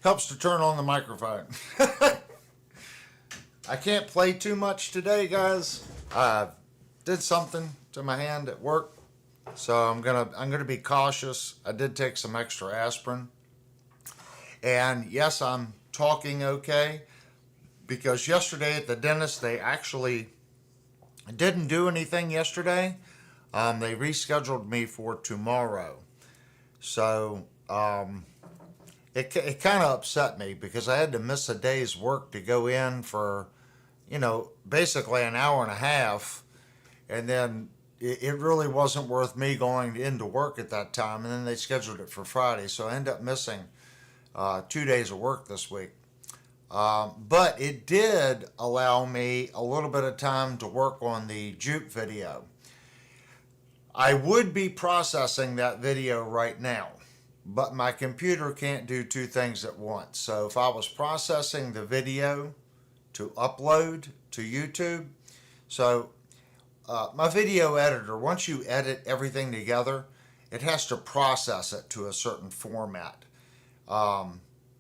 Helps to turn on the microphone. I can't play too much today, guys. I did something to my hand at work, so I'm gonna be cautious. I did take some extra aspirin, and yes, I'm talking okay because yesterday at the dentist they actually didn't do anything yesterday. They rescheduled me for tomorrow, so it kind of upset me because I had to miss a day's work to go in for, basically an hour and a half. And then it really wasn't worth me going into work at that time. And then they scheduled it for Friday. So I ended up missing 2 days of work this week. But it did allow me a little bit of time to work on the Juke video. I would be processing that video right now, but my computer can't do two things at once. So if I was processing the video to upload to YouTube, so my video editor, once you edit everything together, it has to process it to a certain format.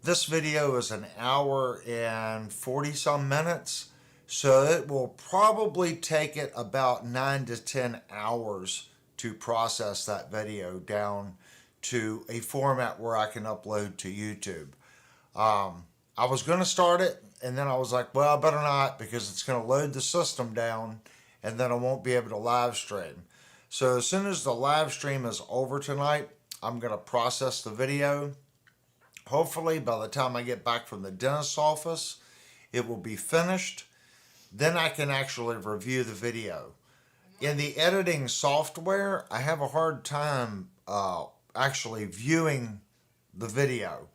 This video is an hour and 40 some minutes, so it will probably take it about 9 to 10 hours to process that video down to a format where I can upload to YouTube. I was going to start it, and then I was like, well, I better not because it's going to load the system down, and then I won't be able to live stream. So as soon as the live stream is over tonight, I'm going to process the video. Hopefully, by the time I get back from the dentist's office, it will be finished. Then I can actually review the video. In the editing software, I have a hard time actually viewing the video,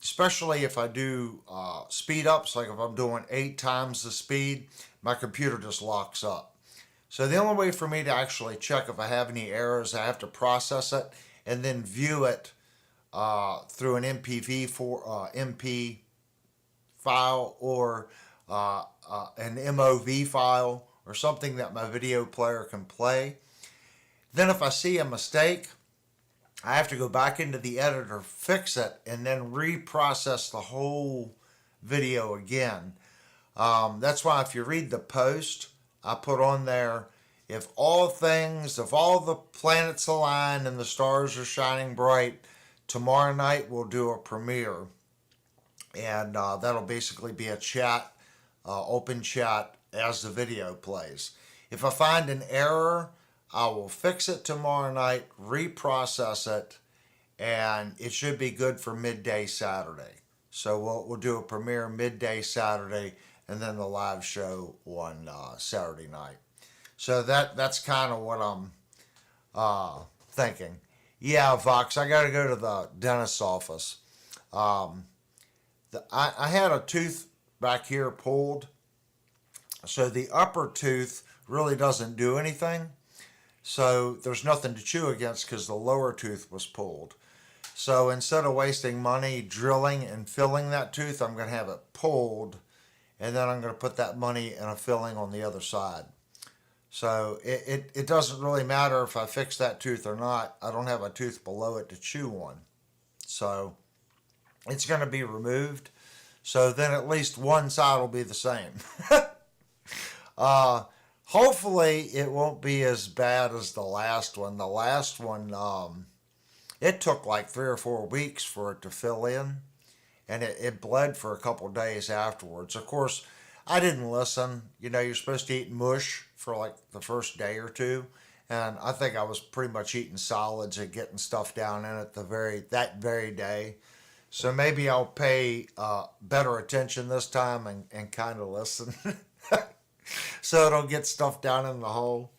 especially if I do speed ups, like if I'm doing 8 times the speed, my computer just locks up. So the only way for me to actually check if I have any errors, I have to process it and then view it through an MP file or an MOV file or something that my video player can play. Then if I see a mistake, I have to go back into the editor, fix it, and then reprocess the whole video again. That's why if you read the post, I put on there, if all the planets align and the stars are shining bright, tomorrow night we'll do a premiere. And that'll basically be a chat, open chat as the video plays. If I find an error, I will fix it tomorrow night, reprocess it, and it should be good for midday Saturday. So we'll do a premiere midday Saturday, and then the live show on Saturday night. So that's kind of what I'm thinking. Yeah, Vox, I got to go to the dentist's office. I had a tooth back here pulled, so the upper tooth really doesn't do anything. So there's nothing to chew against because the lower tooth was pulled. So instead of wasting money drilling and filling that tooth, I'm going to have it pulled, and then I'm going to put that money in a filling on the other side. So it doesn't really matter if I fix that tooth or not. I don't have a tooth below it to chew on. So it's going to be removed. So then at least one side will be the same. Hopefully it won't be as bad as the last one. The last one, it took like 3 or 4 weeks for it to fill in, and it bled for a couple days afterwards. Of course, I didn't listen. You're supposed to eat mush for like the first day or two, and I think I was pretty much eating solids and getting stuff down in it that very day. So maybe I'll pay better attention this time and kind of listen. So I don't get stuff down in the hole.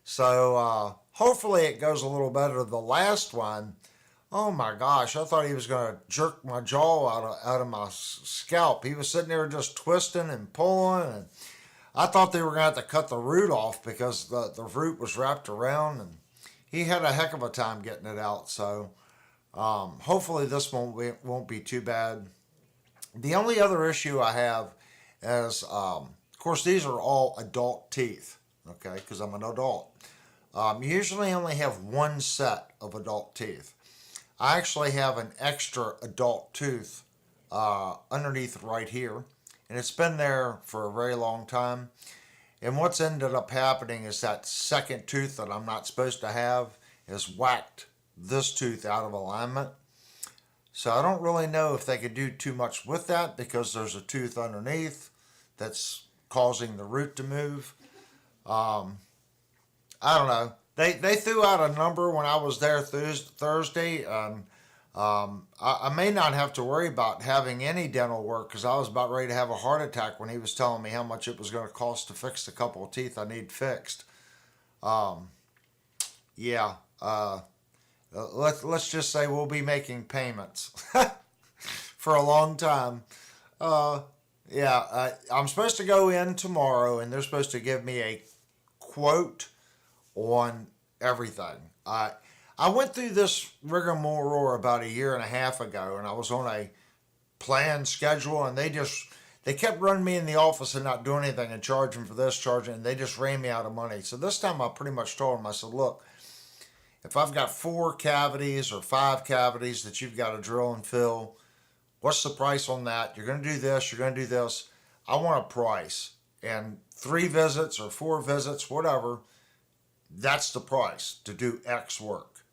So hopefully it goes a little better. The last one, oh my gosh, I thought he was going to jerk my jaw out of my scalp. He was sitting there just twisting and pulling, and I thought they were going to have to cut the root off because the root was wrapped around, and he had a heck of a time getting it out. So hopefully this won't be too bad. The only other issue I have is, of course, these are all adult teeth, okay, because I'm an adult. You usually only have one set of adult teeth. I actually have an extra adult tooth underneath right here, and it's been there for a very long time. And what's ended up happening is that second tooth that I'm not supposed to have has whacked this tooth out of alignment. So I don't really know if they could do too much with that because there's a tooth underneath that's causing the root to move. Um, I don't know. They threw out a number when I was there Thursday, and I may not have to worry about having any dental work because I was about ready to have a heart attack when he was telling me how much it was going to cost to fix a couple of teeth I need fixed. Um, yeah, let's just say we'll be making payments for a long time. Uh, yeah, I'm supposed to go in tomorrow, and they're supposed to give me a quote on everything. I went through this rigmarole about a year and a half ago, and I was on a planned schedule, and they kept running me in the office and not doing anything and charging for this, charging, and they just ran me out of money. So this time I pretty much told them, I said, look, if I've got 4 cavities or 5 cavities that you've got to drill and fill, what's the price on that? You're going to do this, you're going to do this. I want a price. And 3 visits or 4 visits, whatever, that's the price to do X work.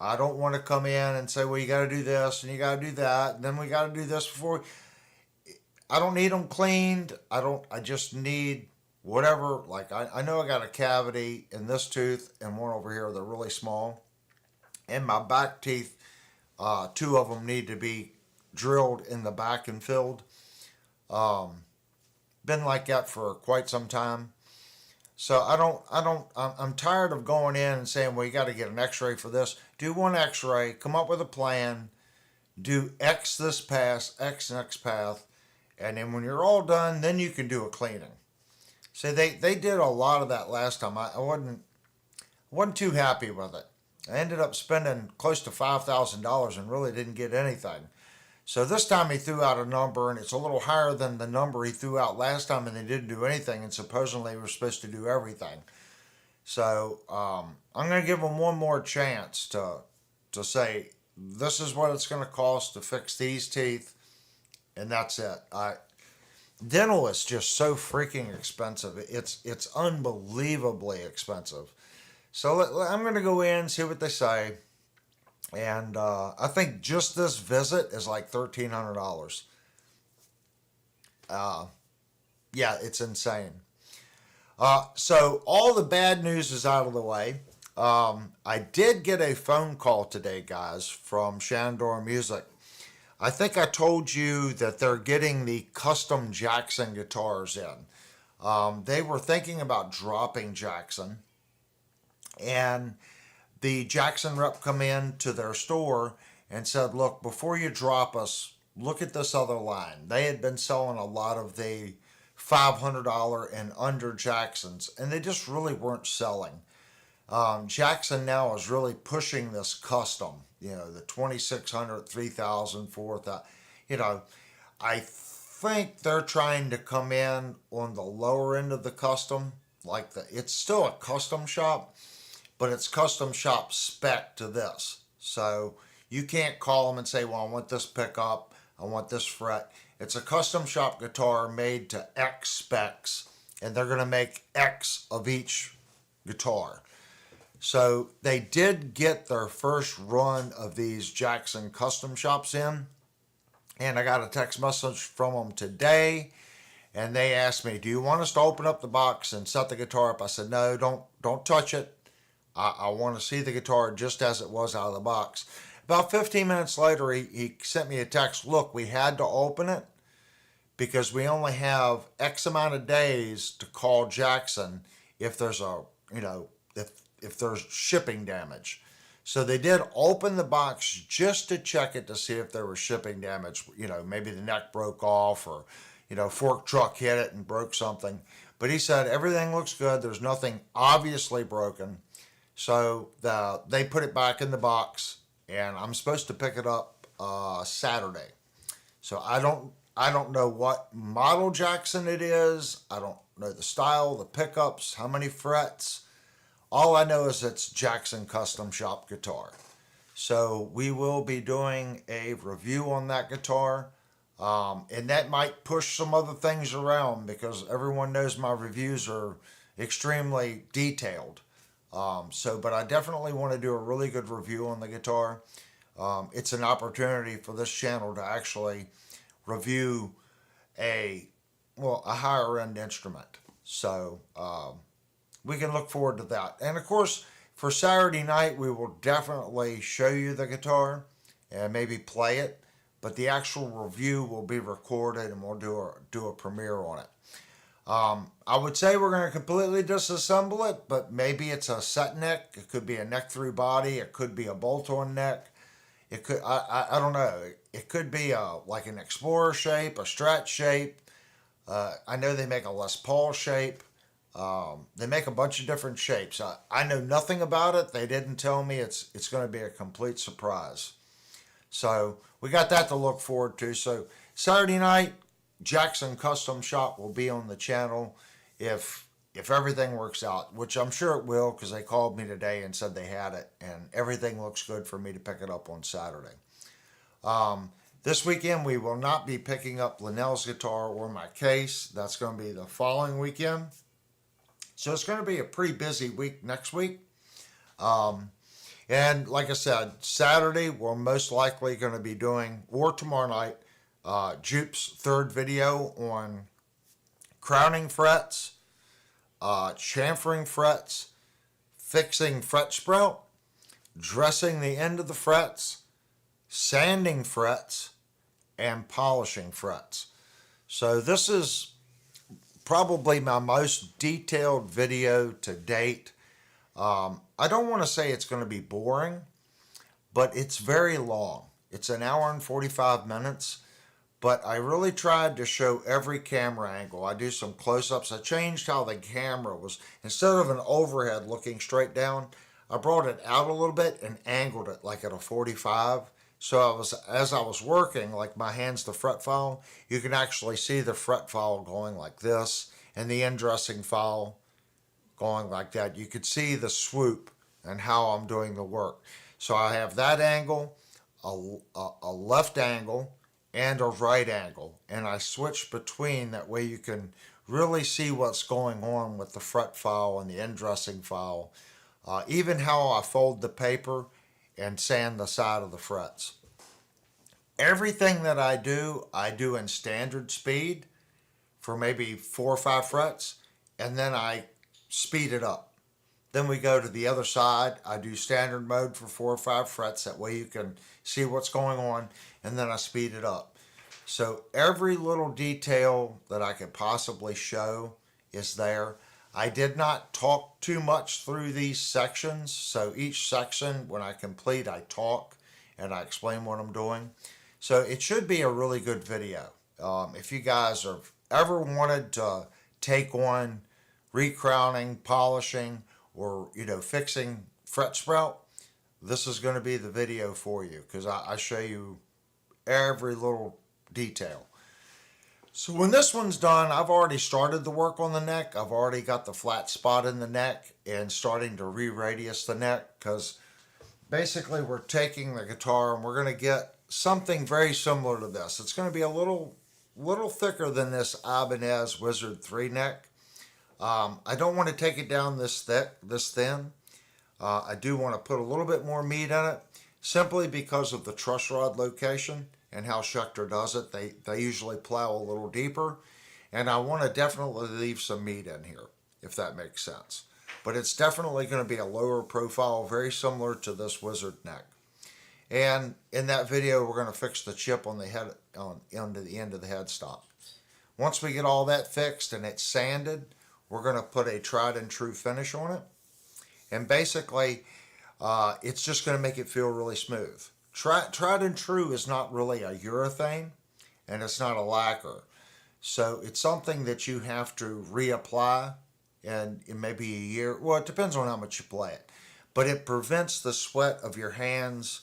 I don't want to come in and say, well, you got to do this and you got to do that. And then we got to do this before. I don't need them cleaned. I just need whatever. Like, I know I got a cavity in this tooth and one over here. They're really small. And my back teeth, 2 of them need to be drilled in the back and filled. Um, Been like that for quite some time. So I'm tired of going in and saying, well, you got to get an x-ray for this. Do one x-ray, come up with a plan, do X this pass, X next path, and then when you're all done, then you can do a cleaning. See, they did a lot of that last time. I wasn't too happy with it. I ended up spending close to $5,000 and really didn't get anything. So this time he threw out a number, and it's a little higher than the number he threw out last time, and they didn't do anything, and supposedly they were supposed to do everything. So I'm going to give them one more chance to say this is what it's going to cost to fix these teeth, and that's it. Dental is just so freaking expensive. It's unbelievably expensive. So I'm going to go in, see what they say, and I think just this visit is like $1,300. Uh, yeah, it's insane. So all the bad news is out of the way. I did get a phone call today, guys, from Shandor Music. I think I told you that they're getting the custom Jackson guitars in. They were thinking about dropping Jackson, and the Jackson rep come in to their store and said, look, before you drop us, look at this other line. They had been selling a lot of the $500 and under Jacksons, and they just really weren't selling. Jackson now is really pushing this custom, the 2,600, 3,000, 4,000. You know, I think they're trying to come in on the lower end of the custom. It's still a custom shop, but it's custom shop spec to this. So you can't call them and say, well, I want this pickup, I want this fret. It's a custom shop guitar made to X specs, and they're going to make X of each guitar. So they did get their first run of these Jackson custom shops in, and I got a text message from them today, and they asked me, do you want us to open up the box and set the guitar up? I said, no, don't touch it. I want to see the guitar just as it was out of the box. About 15 minutes later, he sent me a text. Look, we had to open it because we only have X amount of days to call Jackson if there's if there's shipping damage. So they did open the box just to check it to see if there was shipping damage. Maybe the neck broke off or, fork truck hit it and broke something. But he said everything looks good. There's nothing obviously broken. So they put it back in the box, and I'm supposed to pick it up Saturday. So I don't know what model Jackson it is. I don't know the style, the pickups, how many frets. All I know is it's Jackson Custom Shop guitar. So we will be doing a review on that guitar. And that might push some other things around because everyone knows my reviews are extremely detailed. But I definitely want to do a really good review on the guitar. It's an opportunity for this channel to actually review a a higher end instrument. We can look forward to that. And of course, for Saturday night, we will definitely show you the guitar and maybe play it. But the actual review will be recorded, and we'll do a premiere on it. I would say we're going to completely disassemble it, but maybe it's a set neck. It could be a neck through body. It could be a bolt-on neck. It could I don't know. It could be like an Explorer shape, a Strat shape. I know they make a Les Paul shape. They make a bunch of different shapes. I know nothing about it. They didn't tell me. It's going to be a complete surprise. So we got that to look forward to. So Saturday night, Jackson Custom Shop will be on the channel if everything works out, which I'm sure it will because they called me today and said they had it, and everything looks good for me to pick it up on Saturday. This weekend we will not be picking up Linnell's guitar or my case. That's going to be the following weekend. So it's going to be a pretty busy week next week. And like I said, Saturday we're most likely going to be doing, or tomorrow night, Jupe's third video on crowning frets, chamfering frets, fixing fret sprout, dressing the end of the frets, sanding frets, and polishing frets. So this is probably my most detailed video to date. I don't want to say it's going to be boring, but it's very long. It's an hour and 45 minutes, but I really tried to show every camera angle. I do some close-ups. I changed how the camera was. Instead of an overhead looking straight down, I brought it out a little bit and angled it like at a 45. So as I was working, like my hand's the fret file, you can actually see the fret file going like this and the end dressing file going like that. You could see the swoop and how I'm doing the work. So I have that angle, a left angle, and a right angle. And I switch between, that way you can really see what's going on with the fret file and the end dressing file. Even how I fold the paper and sand the side of the frets. Everything that I do in standard speed for maybe 4 or 5 frets, and then I speed it up. Then we go to the other side. I do standard mode for 4 or 5 frets. That way you can see what's going on, and then I speed it up. So every little detail that I could possibly show is there. I did not talk too much through these sections. So each section, when I complete, I talk and I explain what I'm doing. So it should be a really good video. If you guys have ever wanted to take on recrowning, polishing, or fixing fret sprout, this is going to be the video for you because I show you every little detail. So when this one's done, I've already started the work on the neck. I've already got the flat spot in the neck and starting to re-radius the neck because basically we're taking the guitar and we're going to get something very similar to this. It's going to be a little thicker than this Ibanez Wizard 3 neck. I don't want to take it down this thin. I do want to put a little bit more meat in it simply because of the truss rod location and how Schecter does it. They usually plow a little deeper, and I want to definitely leave some meat in here, if that makes sense. But it's definitely going to be a lower profile, very similar to this Wizard neck. And in that video, we're going to fix the chip on the head, onto the end of the headstock. Once we get all that fixed and it's sanded, we're going to put a tried and true finish on it. And basically, it's just going to make it feel really smooth. Tried and true is not really a urethane, and it's not a lacquer. So it's something that you have to reapply in maybe a year. Well, it depends on how much you play it. But it prevents the sweat of your hands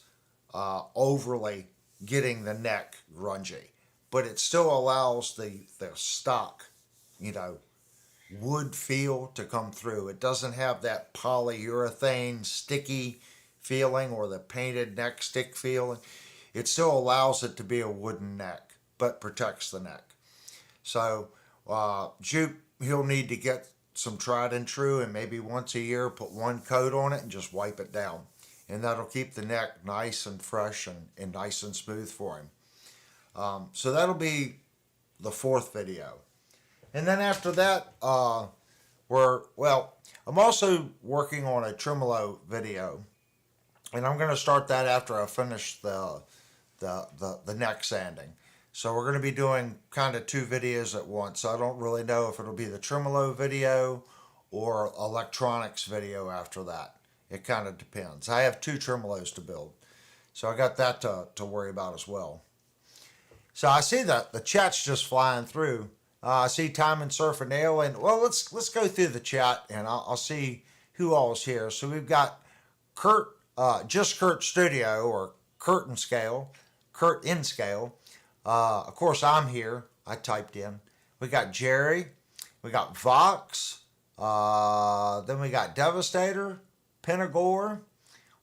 overly getting the neck grungy. But it still allows the stock, wood feel to come through. It doesn't have that polyurethane sticky feeling or the painted neck stick feeling. It still allows it to be a wooden neck, but protects the neck. So Jupe, he'll need to get some tried and true, and maybe once a year put one coat on it and just wipe it down. And that'll keep the neck nice and fresh and nice and smooth for him. So that'll be the fourth video. And then after that, I'm also working on a tremolo video. And I'm going to start that after I finish the neck sanding. So we're going to be doing kind of two videos at once. I don't really know if it'll be the tremolo video or electronics video after that. It kind of depends. I have two tremolos to build. So I got that to worry about as well. So I see that the chat's just flying through. I see Time and Surf and Nail. And well, let's go through the chat and I'll see who all is here. So we've got Kurt, just Kurt Studio, or Kurt in Scale. Of course, I'm here. I typed in. We got Jerry. We got Vox. Then we got Devastator, Pentagore.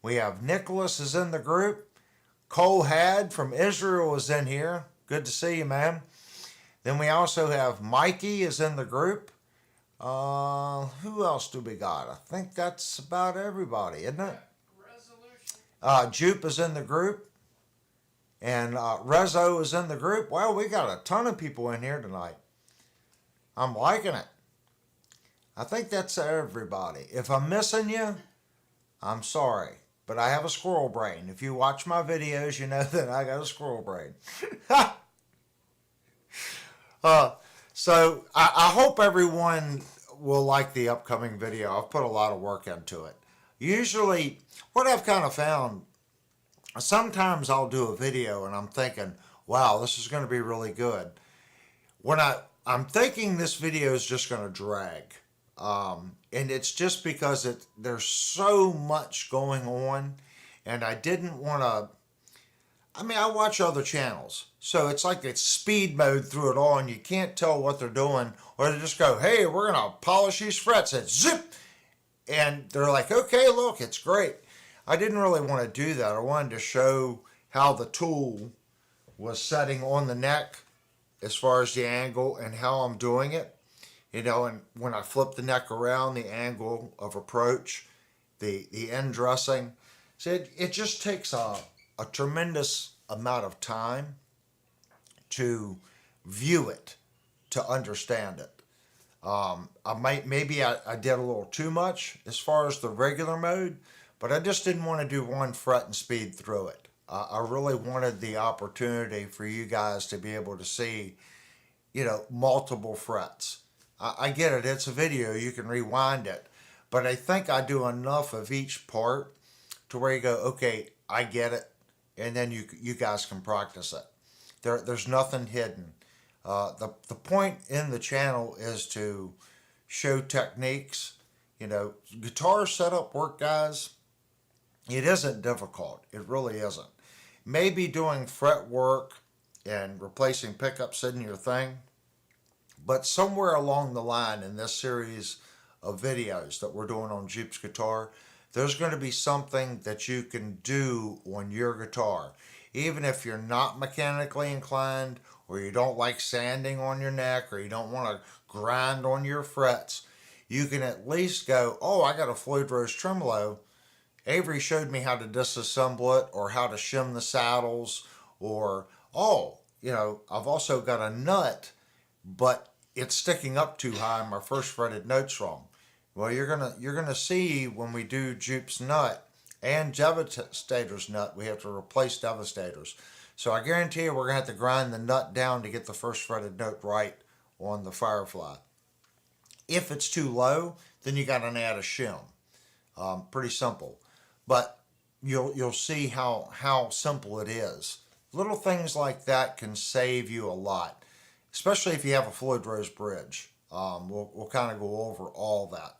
We have Nicholas is in the group. Cole Had from Israel is in here. Good to see you, man. Then we also have Mikey is in the group. Who else do we got? I think that's about everybody, isn't it? Jupe is in the group. And Rezo is in the group. Well, we got a ton of people in here tonight. I'm liking it. I think that's everybody. If I'm missing you, I'm sorry. But I have a squirrel brain. If you watch my videos, you know that I got a squirrel brain. So I hope everyone will like the upcoming video. I've put a lot of work into it. Usually, what I've kind of found, sometimes I'll do a video and I'm thinking, wow, this is going to be really good. When I'm thinking this video is just going to drag. And it's just because there's so much going on, and I didn't want to. I watch other channels, so it's like it's speed mode through it all, and you can't tell what they're doing, or they just go, hey, we're going to polish these frets, and zip, and they're like, okay, look, it's great. I didn't really want to do that. I wanted to show how the tool was setting on the neck as far as the angle and how I'm doing it. And when I flip the neck around, the angle of approach, the end dressing. So it just takes a tremendous amount of time to view it, to understand it. Maybe I did a little too much as far as the regular mode, but I just didn't want to do one fret and speed through it. I really wanted the opportunity for you guys to be able to see, multiple frets. I get it. It's a video. You can rewind it. But I think I do enough of each part to where you go, okay, I get it. And then you guys can practice it. There's nothing hidden. The point in the channel is to show techniques. Guitar setup work, guys, it isn't difficult. It really isn't. Maybe doing fret work and replacing pickups isn't your thing. But somewhere along the line in this series of videos that we're doing on Jupe's guitar, there's going to be something that you can do on your guitar. Even if you're not mechanically inclined, or you don't like sanding on your neck, or you don't want to grind on your frets, you can at least go, oh, I got a Floyd Rose tremolo. Avery showed me how to disassemble it, or how to shim the saddles, or, I've also got a nut, but it's sticking up too high and my first fretted note's wrong. Well, you're gonna see when we do Jupe's nut and Devastator's nut, we have to replace Devastator's. So I guarantee you we're gonna have to grind the nut down to get the first fretted note right on the Firefly. If it's too low, then you gotta add a shim. Pretty simple, but you'll see how simple it is. Little things like that can save you a lot. Especially if you have a Floyd Rose bridge. We'll kind of go over all that.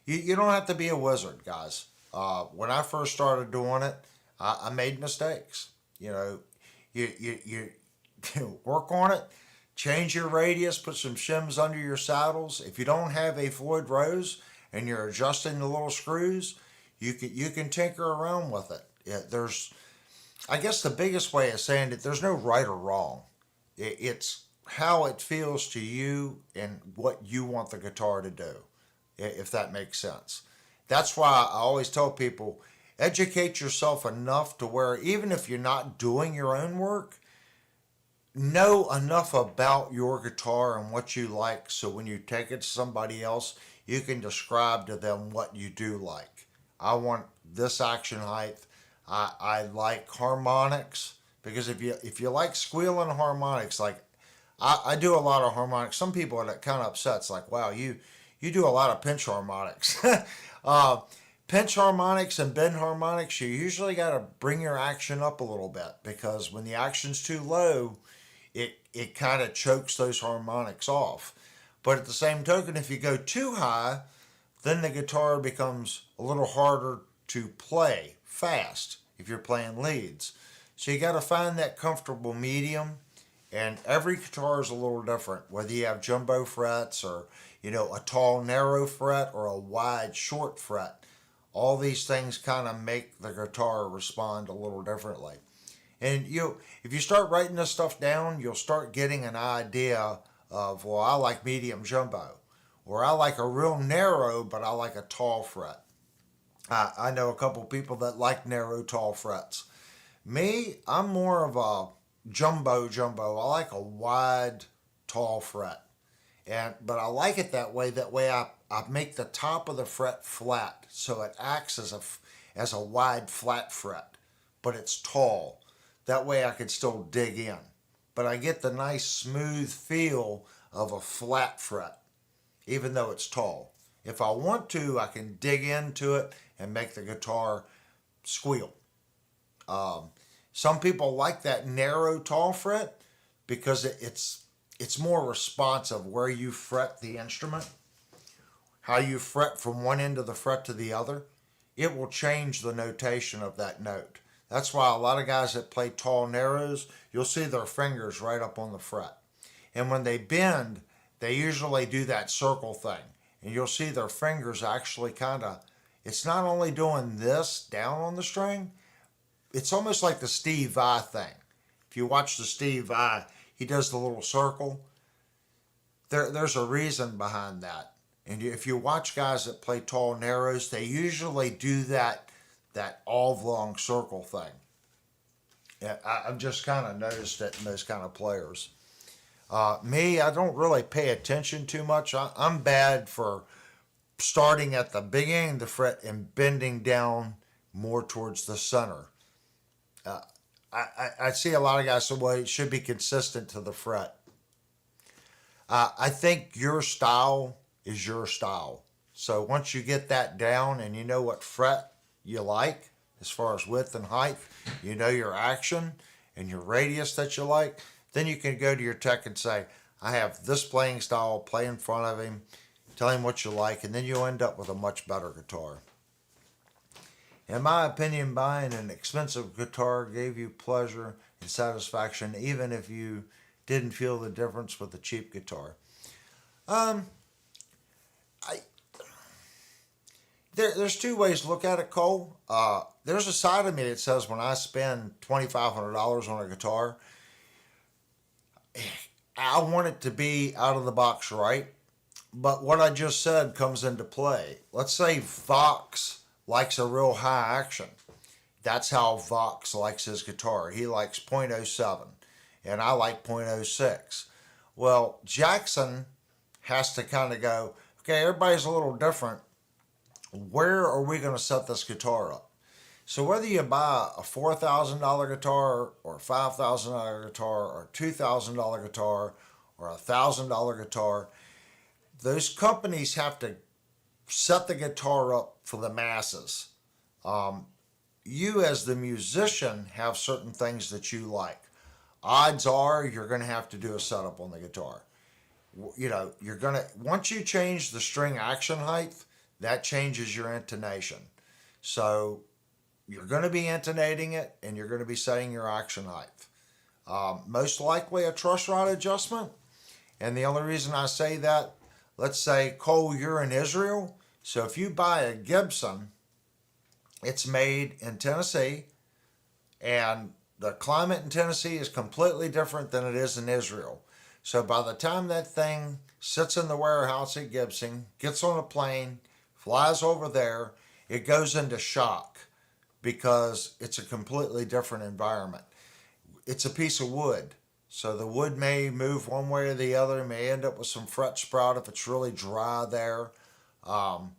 You don't have to be a wizard, guys. When I first started doing it, I made mistakes. You work on it, change your radius, put some shims under your saddles. If you don't have a Floyd Rose and you're adjusting the little screws, You can tinker around with it. There's, I guess the biggest way of saying it, there's no right or wrong. It's how it feels to you and what you want the guitar to do, if that makes sense. That's why I always tell people, educate yourself enough to where even if you're not doing your own work, know enough about your guitar and what you like so when you take it to somebody else, you can describe to them what you do like. I want this action height. I like harmonics because if you like squealing harmonics, like I do a lot of harmonics. Some people are kind of upset. It's like, wow, you do a lot of pinch harmonics. uh, Pinch harmonics and bend harmonics, you usually got to bring your action up a little bit because when the action's too low, it kind of chokes those harmonics off. But at the same token, if you go too high, then the guitar becomes a little harder to play fast if you're playing leads. So you got to find that comfortable medium. And every guitar is a little different, whether you have jumbo frets or a tall narrow fret or a wide short fret. All these things kind of make the guitar respond a little differently. And if you start writing this stuff down, you'll start getting an idea of, well, I like medium jumbo, or I like a real narrow, but I like a tall fret. I know a couple people that like narrow, tall frets. Me, I'm more of a jumbo. I like a wide, tall fret. But I like it that way. That way I make the top of the fret flat, so it acts as a wide flat fret, but it's tall. That way I can still dig in, but I get the nice smooth feel of a flat fret, even though it's tall. If I want to, I can dig into it and make the guitar squeal. Um, some people like that narrow tall fret because it's more responsive where you fret the instrument, how you fret from one end of the fret to the other. It will change the notation of that note. That's why a lot of guys that play tall narrows, you'll see their fingers right up on the fret. And when they bend, they usually do that circle thing. And you'll see their fingers actually it's not only doing this down on the string, it's almost like the Steve Vai thing. If you watch the Steve Vai, he does the little circle. There's a reason behind that. And if you watch guys that play tall narrows, they usually do that oblong circle thing. Yeah, I've just kind of noticed it in those kind of players. Me, I don't really pay attention too much. I'm bad for starting at the beginning of the fret and bending down more towards the center. Uh, I see a lot of guys say, well, it should be consistent to the fret. I think your style is your style. So once you get that down and you know what fret you like as far as width and height, you know your action and your radius that you like, then you can go to your tech and say, I have this playing style, play in front of him, tell him what you like, and then you'll end up with a much better guitar. In my opinion, buying an expensive guitar gave you pleasure and satisfaction even if you didn't feel the difference with a cheap guitar. Um, I there's two ways to look at it, Cole. There's a side of me that says when I spend $2,500 on a guitar, I want it to be out of the box right. But what I just said comes into play. Let's say Vox likes a real high action. That's how Vox likes his guitar. He likes .07, and I like .06. Well, Jackson has to kind of go, okay, everybody's a little different. Where are we going to set this guitar up? So whether you buy a $4,000 guitar or a $5,000 guitar or a $2,000 guitar or a $1,000 guitar, those companies have to set the guitar up for the masses. You as the musician have certain things that you like. Odds are you're going to have to do a setup on the guitar. You're going to, once you change the string action height, that changes your intonation. So you're going to be intonating it and you're going to be setting your action height. Most likely a truss rod adjustment. And the only reason I say that, let's say, Cole, you're in Israel. So if you buy a Gibson It's made in Tennessee, and the climate in Tennessee is completely different than it is in Israel. So by the time that thing sits in the warehouse at Gibson, gets on a plane, flies over there, it goes into shock because it's a completely different environment. It's a piece of wood. So the wood may move one way or the other, may end up with some fret sprout if it's really dry there. Um,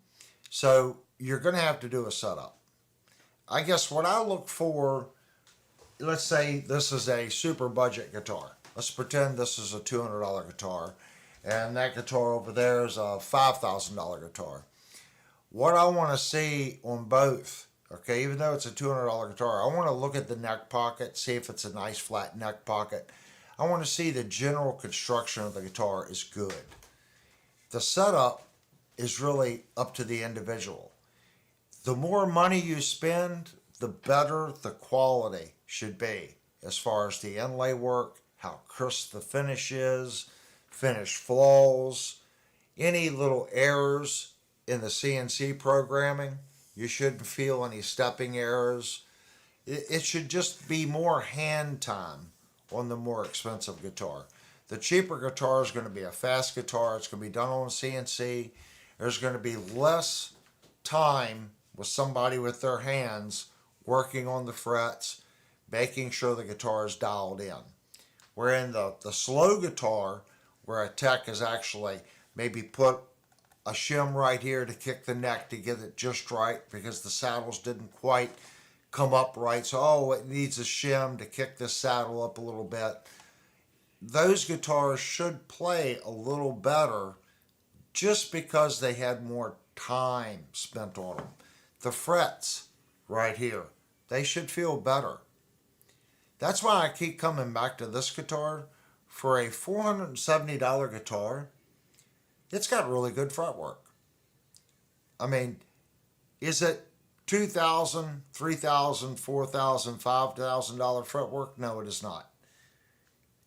so you're going to have to do a setup. I guess what I look for, let's say this is a super budget guitar. Let's pretend this is a $200 guitar, and that guitar over there is a $5,000 guitar. What I want to see on both, okay, even though it's a $200 guitar, I want to look at the neck pocket, see if it's a nice flat neck pocket. I want to see the general construction of the guitar is good. The setup is really up to the individual. The more money you spend, the better the quality should be as far as the inlay work, how crisp the finish is, finish flaws, any little errors in the CNC programming. You shouldn't feel any stepping errors. It should just be more hand time on the more expensive guitar. The cheaper guitar is going to be a fast guitar. It's going to be done on CNC. There's going to be less time with somebody with their hands working on the frets, making sure the guitar is dialed in. Where in the slow guitar, where a tech is actually maybe put a shim right here to kick the neck to get it just right because the saddles didn't quite come up right. So, it needs a shim to kick this saddle up a little bit. Those guitars should play a little better just because they had more time spent on them. The frets right here, they should feel better. That's why I keep coming back to this guitar. For a $470 guitar, it's got really good fretwork. I mean, is it $2,000, $3,000, $4,000, $5,000 fretwork? No, it is not.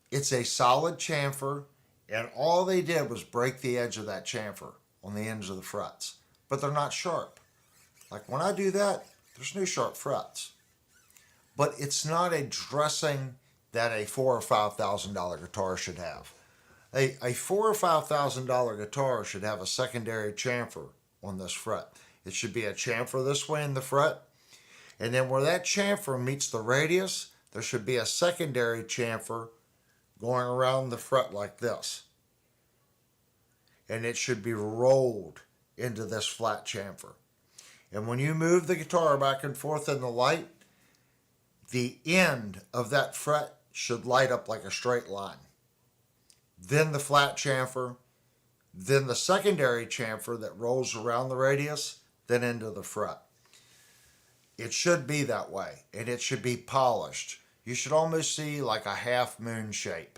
It's a solid chamfer, and all they did was break the edge of that chamfer on the ends of the frets. But they're not sharp. Like when I do that, there's no sharp frets. But it's not a dressing that a $4,000 or $5,000 guitar should have. A $4,000 or $5,000 guitar should have a secondary chamfer on this fret. It should be a chamfer this way in the fret, and then where that chamfer meets the radius, there should be a secondary chamfer going around the fret like this. And it should be rolled into this flat chamfer. And when you move the guitar back and forth in the light, the end of that fret should light up like a straight line. Then the flat chamfer, then the secondary chamfer that rolls around the radius, then into the fret. It should be that way, and it should be polished. You should almost see like a half moon shape.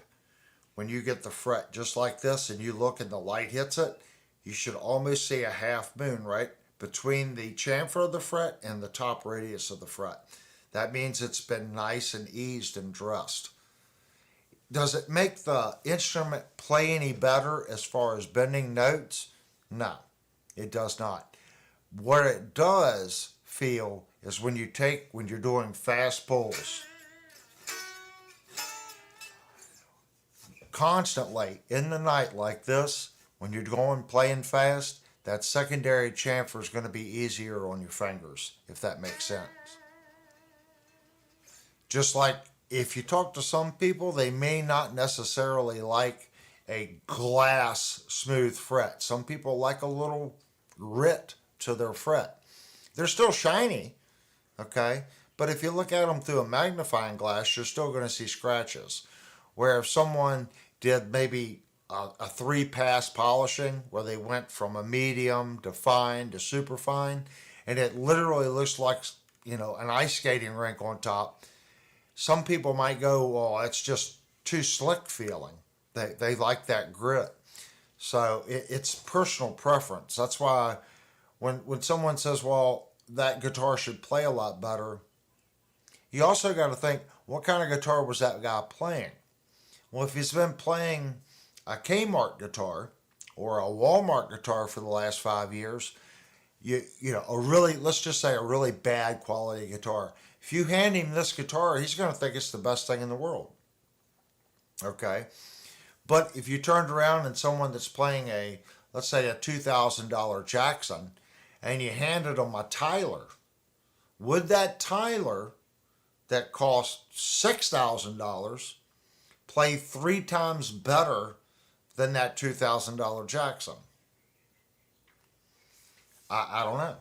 When you get the fret just like this and you look and the light hits it, you should almost see a half moon right between the chamfer of the fret and the top radius of the fret. That means it's been nice and eased and dressed. Does it make the instrument play any better as far as bending notes? No, it does not. What it does feel is when you're doing fast pulls constantly in the night like this, when you're going playing fast, that secondary chamfer is going to be easier on your fingers, if that makes sense. Just like if you talk to some people, they may not necessarily like a glass smooth fret. Some people like a little grit to their fret. They're still shiny, okay? But if you look at them through a magnifying glass, you're still going to see scratches. Where if someone did maybe a 3-pass polishing where they went from a medium to fine to super fine, and it literally looks like, an ice skating rink on top, some people might go, well, it's just too slick feeling. They like that grit. So it's personal preference. That's why when someone says, well, that guitar should play a lot better, you also got to think, what kind of guitar was that guy playing? Well, if he's been playing a Kmart guitar or a Walmart guitar for the last 5 years, you know, a really, let's just say a really bad quality guitar. If you hand him this guitar, he's going to think it's the best thing in the world. Okay. But if you turned around and someone that's playing a, let's say a $2,000 Jackson, and you handed them a Tyler, would that Tyler that cost $6,000 play three times better than that $2,000 Jackson? I don't know.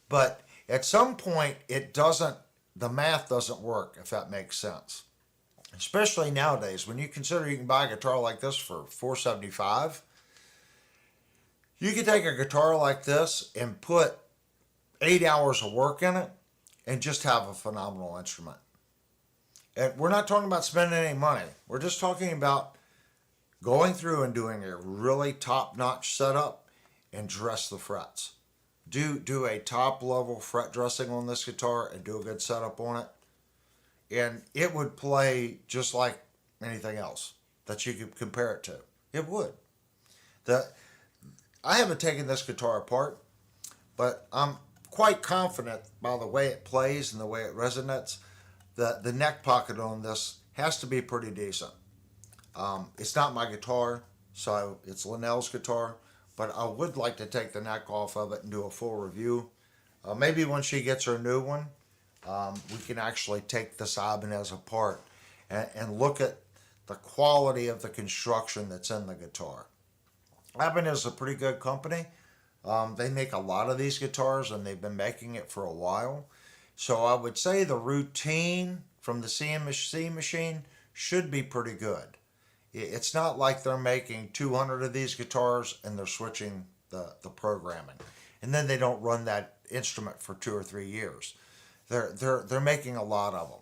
But at some point, the math doesn't work, if that makes sense. Especially nowadays, when you consider you can buy a guitar like this for $475, you can take a guitar like this and put 8 hours of work in it and just have a phenomenal instrument. And we're not talking about spending any money. We're just talking about going through and doing a really top-notch setup and dress the frets. Do a top level fret dressing on this guitar and do a good setup on it, and it would play just like anything else that you could compare it to. It would. The I haven't taken this guitar apart, but I'm quite confident by the way it plays and the way it resonates that the neck pocket on this has to be pretty decent. It's not my guitar, so it's Linnell's guitar, but I would like to take the neck off of it and do a full review. Maybe when she gets her new one, we can actually take this Ibanez apart and look at the quality of the construction that's in the guitar. Ibanez is a pretty good company. They make a lot of these guitars and they've been making it for a while. So I would say the routine from the CNC machine should be pretty good. It's not like they're making 200 of these guitars and they're switching the programming. And then they don't run that instrument for 2 or 3 years. They're making a lot of them.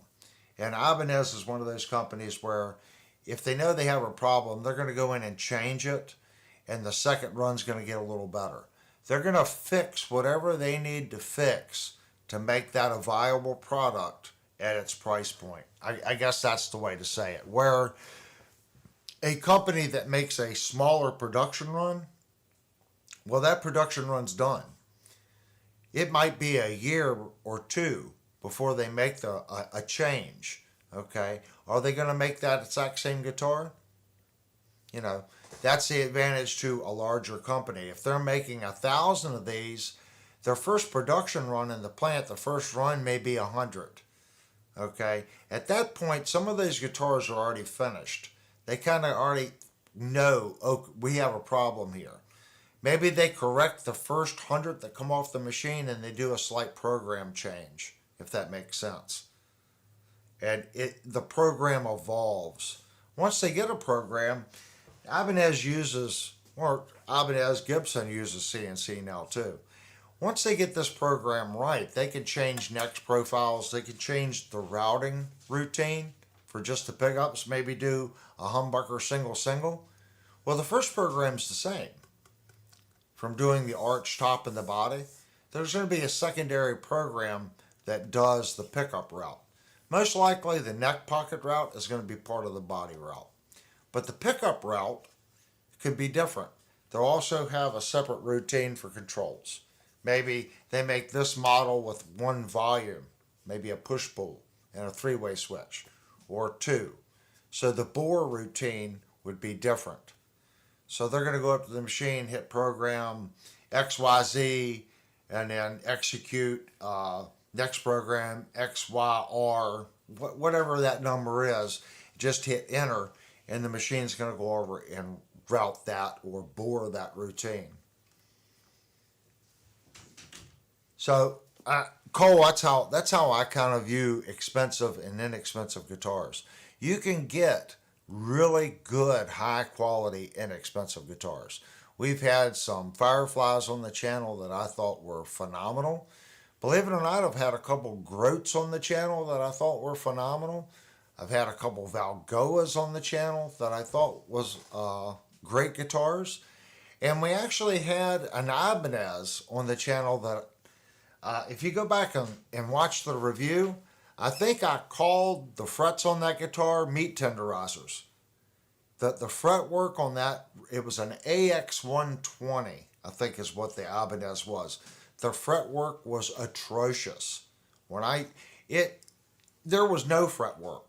And Ibanez is one of those companies where if they know they have a problem, they're going to go in and change it, and the second run's going to get a little better. They're going to fix whatever they need to fix to make that a viable product at its price point. I guess that's the way to say it. Where a company that makes a smaller production run, well, that production run's done. It might be a year or two before they make a change. Okay, are they going to make that exact same guitar? You know, that's the advantage to a larger company. If they're making 1,000 of these, their first production run in the plant, the first run may be 100. Okay, at that point, some of these guitars are already finished. They kind of already know, oh, we have a problem here. Maybe they correct the first 100 that come off the machine and they do a slight program change, if that makes sense. And the program evolves. Once they get a program, Ibanez Gibson uses CNC now too. Once they get this program right, they can change neck profiles, they can change the routing routine for just the pickups, maybe do a humbucker single. Well, the first program's the same. From doing the arch top and the body, there's going to be a secondary program that does the pickup route. Most likely the neck pocket route is going to be part of the body route. But the pickup route could be different. They'll also have a separate routine for controls. Maybe they make this model with one volume, maybe a push-pull and a three-way switch, or two. So the bore routine would be different. So they're going to go up to the machine, hit program XYZ, and then execute next program XYR, whatever that number is. Just hit enter, and the machine's going to go over and route that or bore that routine. So, Cole, that's how I kind of view expensive and inexpensive guitars. You can get really good, high quality, inexpensive guitars. We've had some Fireflies on the channel that I thought were phenomenal. Believe it or not, I've had a couple Groats on the channel that I thought were phenomenal. I've had a couple Valgoas on the channel that I thought was great guitars. And we actually had an Ibanez on the channel that, if you go back and watch the review, I think I called the frets on that guitar meat tenderizers. The fretwork on that, it was an AX120 I think is what the Ibanez was. The fretwork was atrocious. When I it There was no fretwork.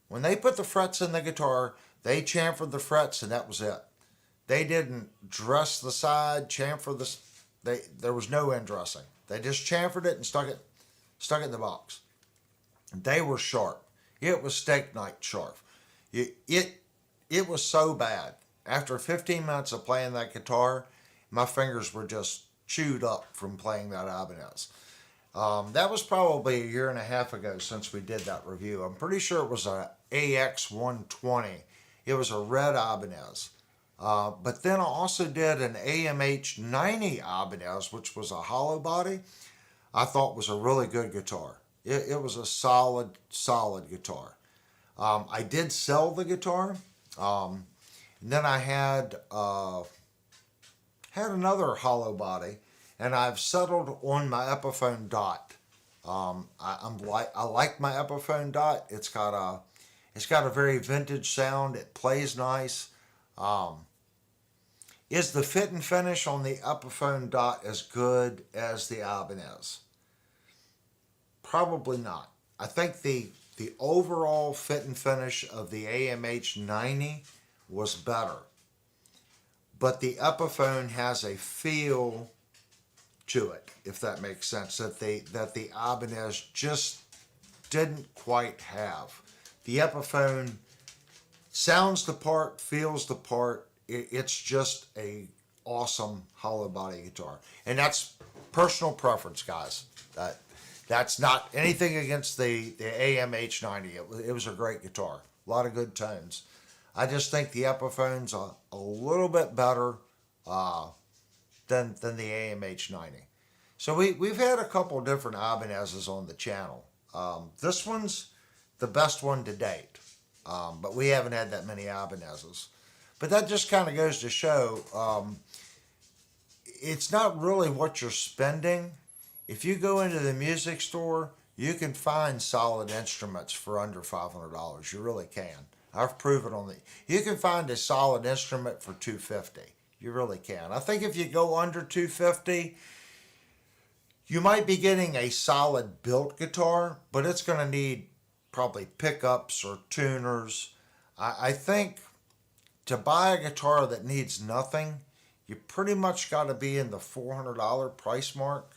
When they put the frets in the guitar, they chamfered the frets and that was it. They didn't dress the side, chamfer the. There was no end dressing. They just chamfered it and stuck it in the box. They were sharp. It was steak knife sharp. It was so bad. After 15 minutes of playing that guitar, my fingers were just chewed up from playing that Ibanez. That was probably a year and a half ago since we did that review. I'm pretty sure it was a AX120. It was a red Ibanez. But then I also did an AMH90 Ibanez, which was a hollow body. I thought was a really good guitar. It was a solid guitar. I did sell the guitar. And then I had another hollow body, and I've settled on my Epiphone Dot. I like my Epiphone Dot. It's got a very vintage sound. It plays nice. Is the fit and finish on the Epiphone Dot as good as the Ibanez? Probably not. I think the overall fit and finish of the AMH90 was better. But the Epiphone has a feel to it, if that makes sense, that the Ibanez just didn't quite have. The Epiphone sounds the part, feels the part. It's just a awesome hollow body guitar, and that's personal preference, guys. That's not anything against the AMH90. It was a great guitar, a lot of good tones. I just think the Epiphone's a little bit better than the AMH90. So we've had a couple different Ibanezes on the channel. This one's the best one to date, but we haven't had that many Ibanezes. But that just kind of goes to show it's not really what you're spending. If you go into the music store, you can find solid instruments for under $500. You really can. I've proven on the. You can find a solid instrument for $250. You really can. I think if you go under $250, you might be getting a solid built guitar, but it's going to need probably pickups or tuners. I think to buy a guitar that needs nothing, you pretty much got to be in the $400 price mark.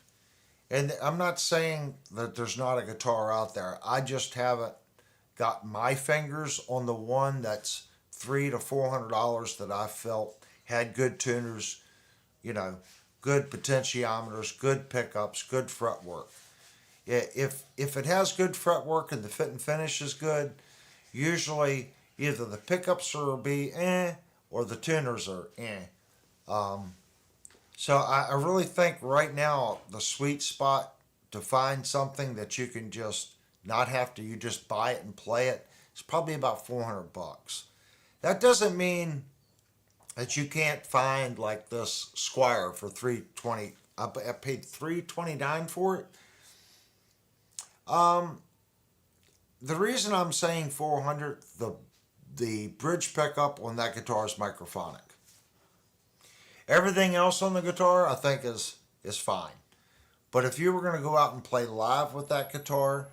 And I'm not saying that there's not a guitar out there. I just haven't got my fingers on the one that's $300 to $400 that I felt had good tuners, good potentiometers, good pickups, good fretwork. If it has good fretwork and the fit and finish is good, usually either the pickups will be or the tuners are So I really think right now the sweet spot to find something that you can just not have to, you just buy it and play it, it's probably about $400. That doesn't mean that you can't find like this Squire for $320. I paid $329 for it. The reason I'm saying $400, the bridge pickup on that guitar is microphonic. Everything else on the guitar I think is fine. But if you were going to go out and play live with that guitar,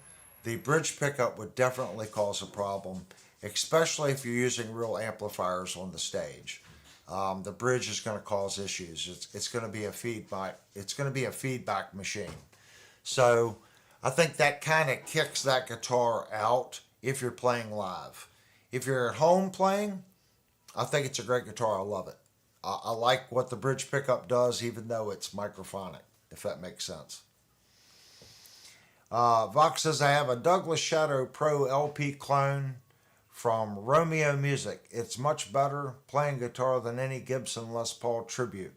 the bridge pickup would definitely cause a problem, especially if you're using real amplifiers on the stage. The bridge is going to cause issues. It's going to be a feedback. It's going to be a feedback machine. So I think that kind of kicks that guitar out if you're playing live. If you're at home playing, I think it's a great guitar. I love it. I like what the bridge pickup does, even though it's microphonic, if that makes sense. Vox says, I have a Douglas Shadow Pro LP clone from Romeo Music. It's much better playing guitar than any Gibson Les Paul tribute.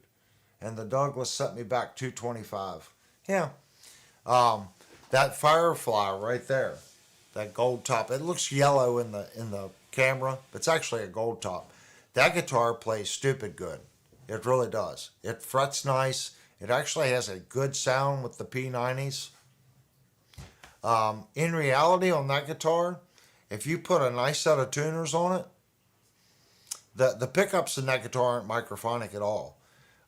And the Douglas sent me back $225. Yeah. That Firefly right there, that gold top. It looks yellow in the camera, but it's actually a gold top. That guitar plays stupid good. It really does. It frets nice. It actually has a good sound with the P90s. In reality, on that guitar, if you put a nice set of tuners on it, the pickups in that guitar aren't microphonic at all.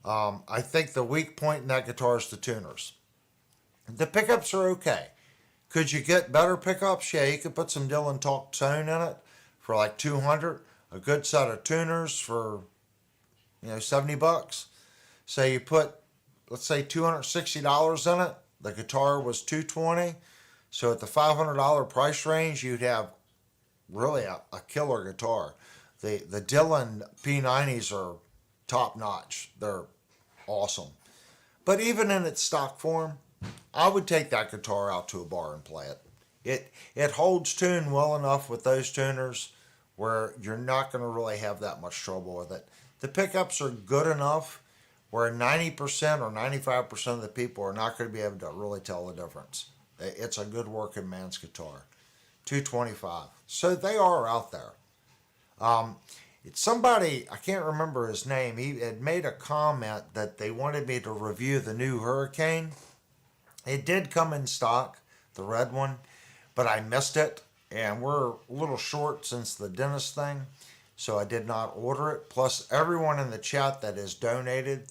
I think the weak point in that guitar is the tuners. The pickups are okay. Could you get better pickups? Yeah, you could put some Dylan Talk tone in it for like 200. A good set of tuners for, $70. Say you put, let's say, $260 in it. The guitar was 220. So at the $500 price range, you'd have really a killer guitar. The Dylan P90s are top notch. They're awesome. But even in its stock form, I would take that guitar out to a bar and play it. It holds tune well enough with those tuners where you're not going to really have that much trouble with it. The pickups are good enough where 90% or 95% of the people are not going to be able to really tell the difference. It's a good working man's guitar. 225. So they are out there. It's somebody, I can't remember his name, he had made a comment that they wanted me to review the new Hurricane. It did come in stock, the red one, but I missed it, and we're a little short since the dentist thing, so I did not order it. Plus, everyone in the chat that has donated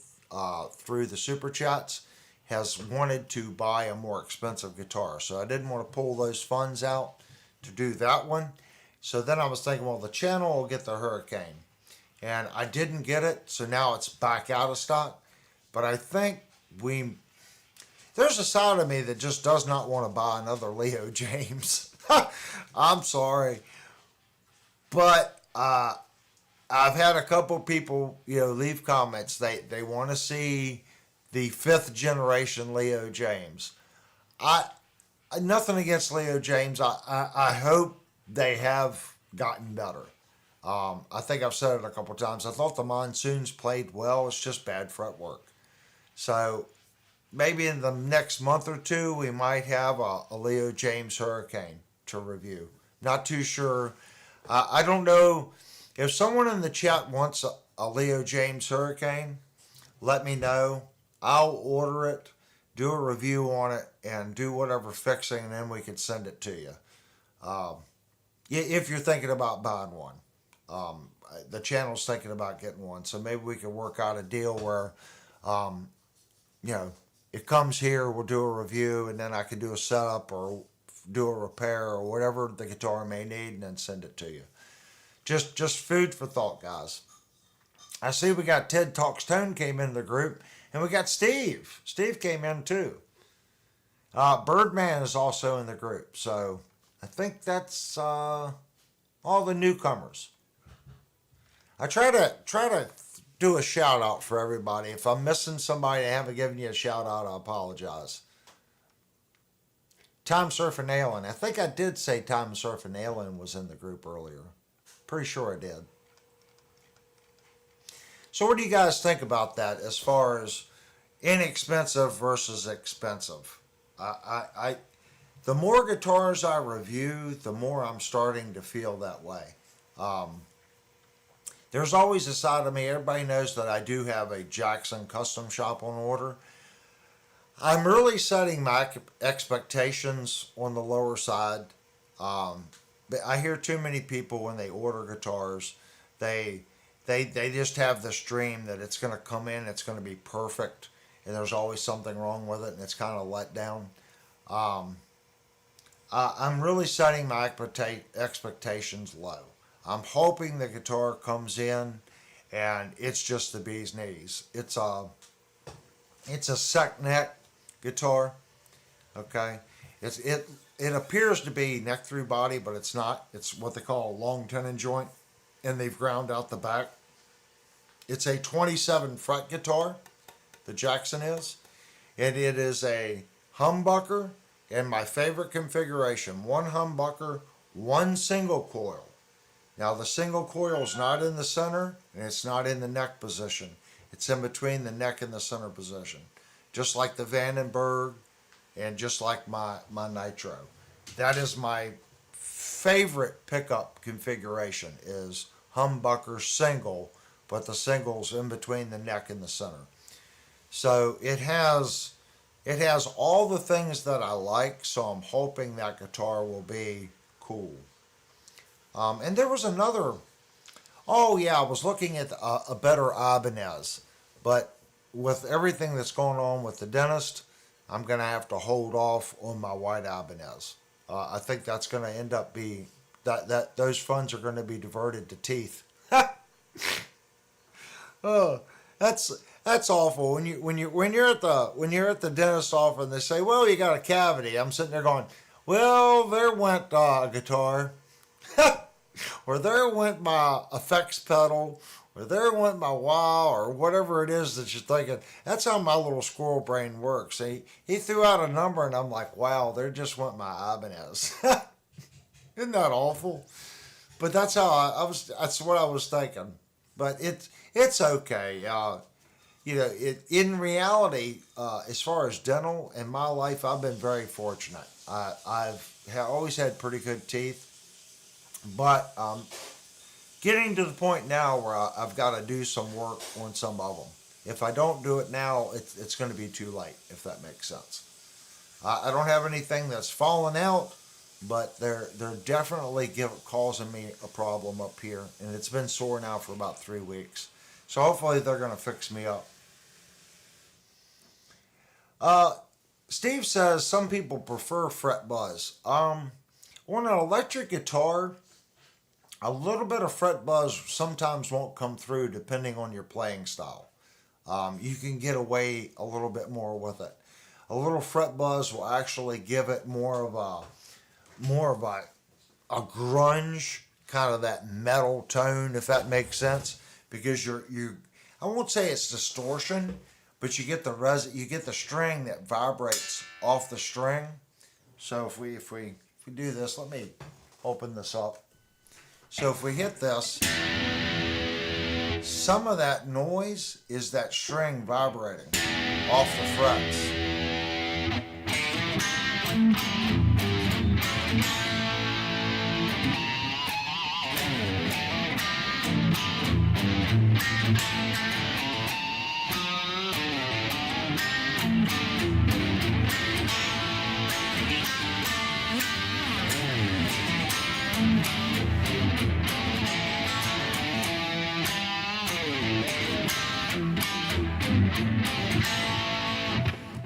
through the super chats has wanted to buy a more expensive guitar, so I didn't want to pull those funds out to do that one. So then I was thinking, well, the channel will get the Hurricane, and I didn't get it, so now it's back out of stock. But I think there's a side of me that just does not want to buy another Leo James. I'm sorry, but I've had a couple people, leave comments. They want to see the 5th generation Leo James. I Nothing against Leo James. I hope they have gotten better. I think I've said it a couple times. I thought the Monsoons played well. It's just bad fretwork. So maybe in the next month or two, we might have a Leo James Hurricane to review. Not too sure. I don't know if someone in the chat wants a Leo James Hurricane. Let me know. I'll order it, do a review on it, and do whatever fixing, and then we can send it to you. If you're thinking about buying one. The channel's thinking about getting one, so maybe we can work out a deal where, it comes here, we'll do a review, and then I can do a setup or do a repair or whatever the guitar may need, and then send it to you. Just food for thought, guys. I see we got Ted Talks Tone came into the group, and we got Steve. Steve came in too. Birdman is also in the group, so I think that's all the newcomers. I try to do a shout out for everybody. If I'm missing somebody I haven't given you a shout out, I apologize. Time Surfing Alien. I think I did say Time Surfing Alien was in the group earlier. Pretty sure I did. So what do you guys think about that as far as inexpensive versus expensive? The more guitars I review, the more I'm starting to feel that way. There's always a side of me, everybody knows that I do have a Jackson custom shop on order. I'm really setting my expectations on the lower side. I hear too many people when they order guitars, they just have this dream that it's going to come in, it's going to be perfect, and there's always something wrong with it, and it's kind of let down. I'm really setting my expectations low. I'm hoping the guitar comes in and it's just the bee's knees. It's a sec neck guitar. Okay, it appears to be neck through body, but it's not. It's what they call a long tenon joint, and they've ground out the back. It's a 27 fret guitar, the Jackson is, and it is a humbucker in my favorite configuration. One humbucker, one single coil. Now the single coil is not in the center and it's not in the neck position. It's in between the neck and the center position. Just like the Vandenberg and just like my Nitro. That is my favorite pickup configuration, is humbucker single, but the single's in between the neck and the center. So it has all the things that I like, so I'm hoping that guitar will be cool. And there was another, I was looking at a better Ibanez, but with everything that's going on with the dentist, I'm gonna have to hold off on my white Ibanez. I think that's gonna end up be that those funds are gonna be diverted to teeth. Oh, that's that's awful. When you're at the dentist office and they say, "Well, you got a cavity," I'm sitting there going, "Well, there went a guitar, or there went my effects pedal, or there went my wah, or whatever it is that you're thinking." That's how my little squirrel brain works. He threw out a number, and I'm like, "Wow, there just went my Ibanez." Isn't that awful? But that's how I was. That's what I was thinking. But it's okay. In reality, as far as dental in my life, I've been very fortunate. I've always had pretty good teeth, but getting to the point now where I've got to do some work on some of them. If I don't do it now, it's going to be too late, if that makes sense. I don't have anything that's fallen out, but they're definitely causing me a problem up here, and it's been sore now for about 3 weeks. So hopefully they're going to fix me up. Steve says some people prefer fret buzz. On an electric guitar, a little bit of fret buzz sometimes won't come through depending on your playing style. You can get away a little bit more with it. A little fret buzz will actually give it more of a grunge, kind of that metal tone, if that makes sense. Because I won't say it's distortion, but you get the string that vibrates off the string. So if we do this, let me open this up. So if we hit this, some of that noise is that string vibrating off the frets.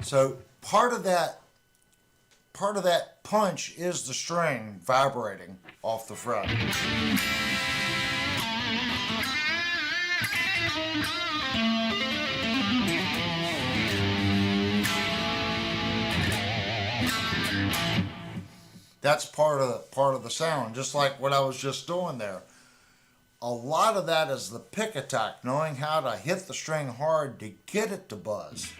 So part of that punch is the string vibrating off the fret. That's part of the sound, just like what I was just doing there. A lot of that is the pick attack, knowing how to hit the string hard to get it to buzz.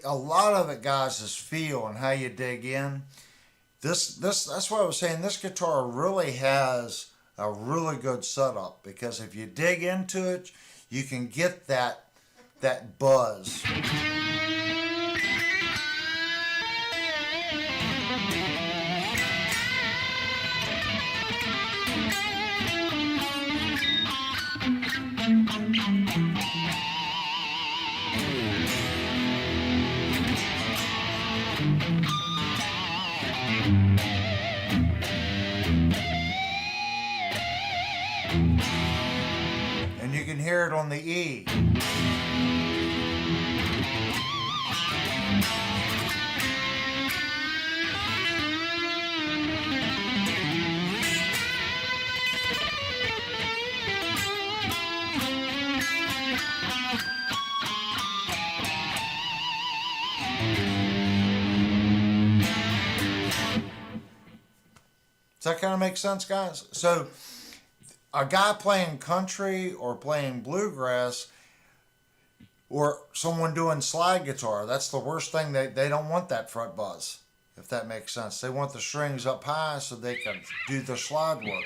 A lot of it, guys, is feel and how you dig in. That's what I was saying. This guitar really has a really good setup, because if you dig into it, you can get that buzz. And you can hear it on the E. Does that kind of make sense, guys? So a guy playing country or playing bluegrass, or someone doing slide guitar, that's the worst thing. They don't want that fret buzz, if that makes sense. They want the strings up high so they can do their slide work.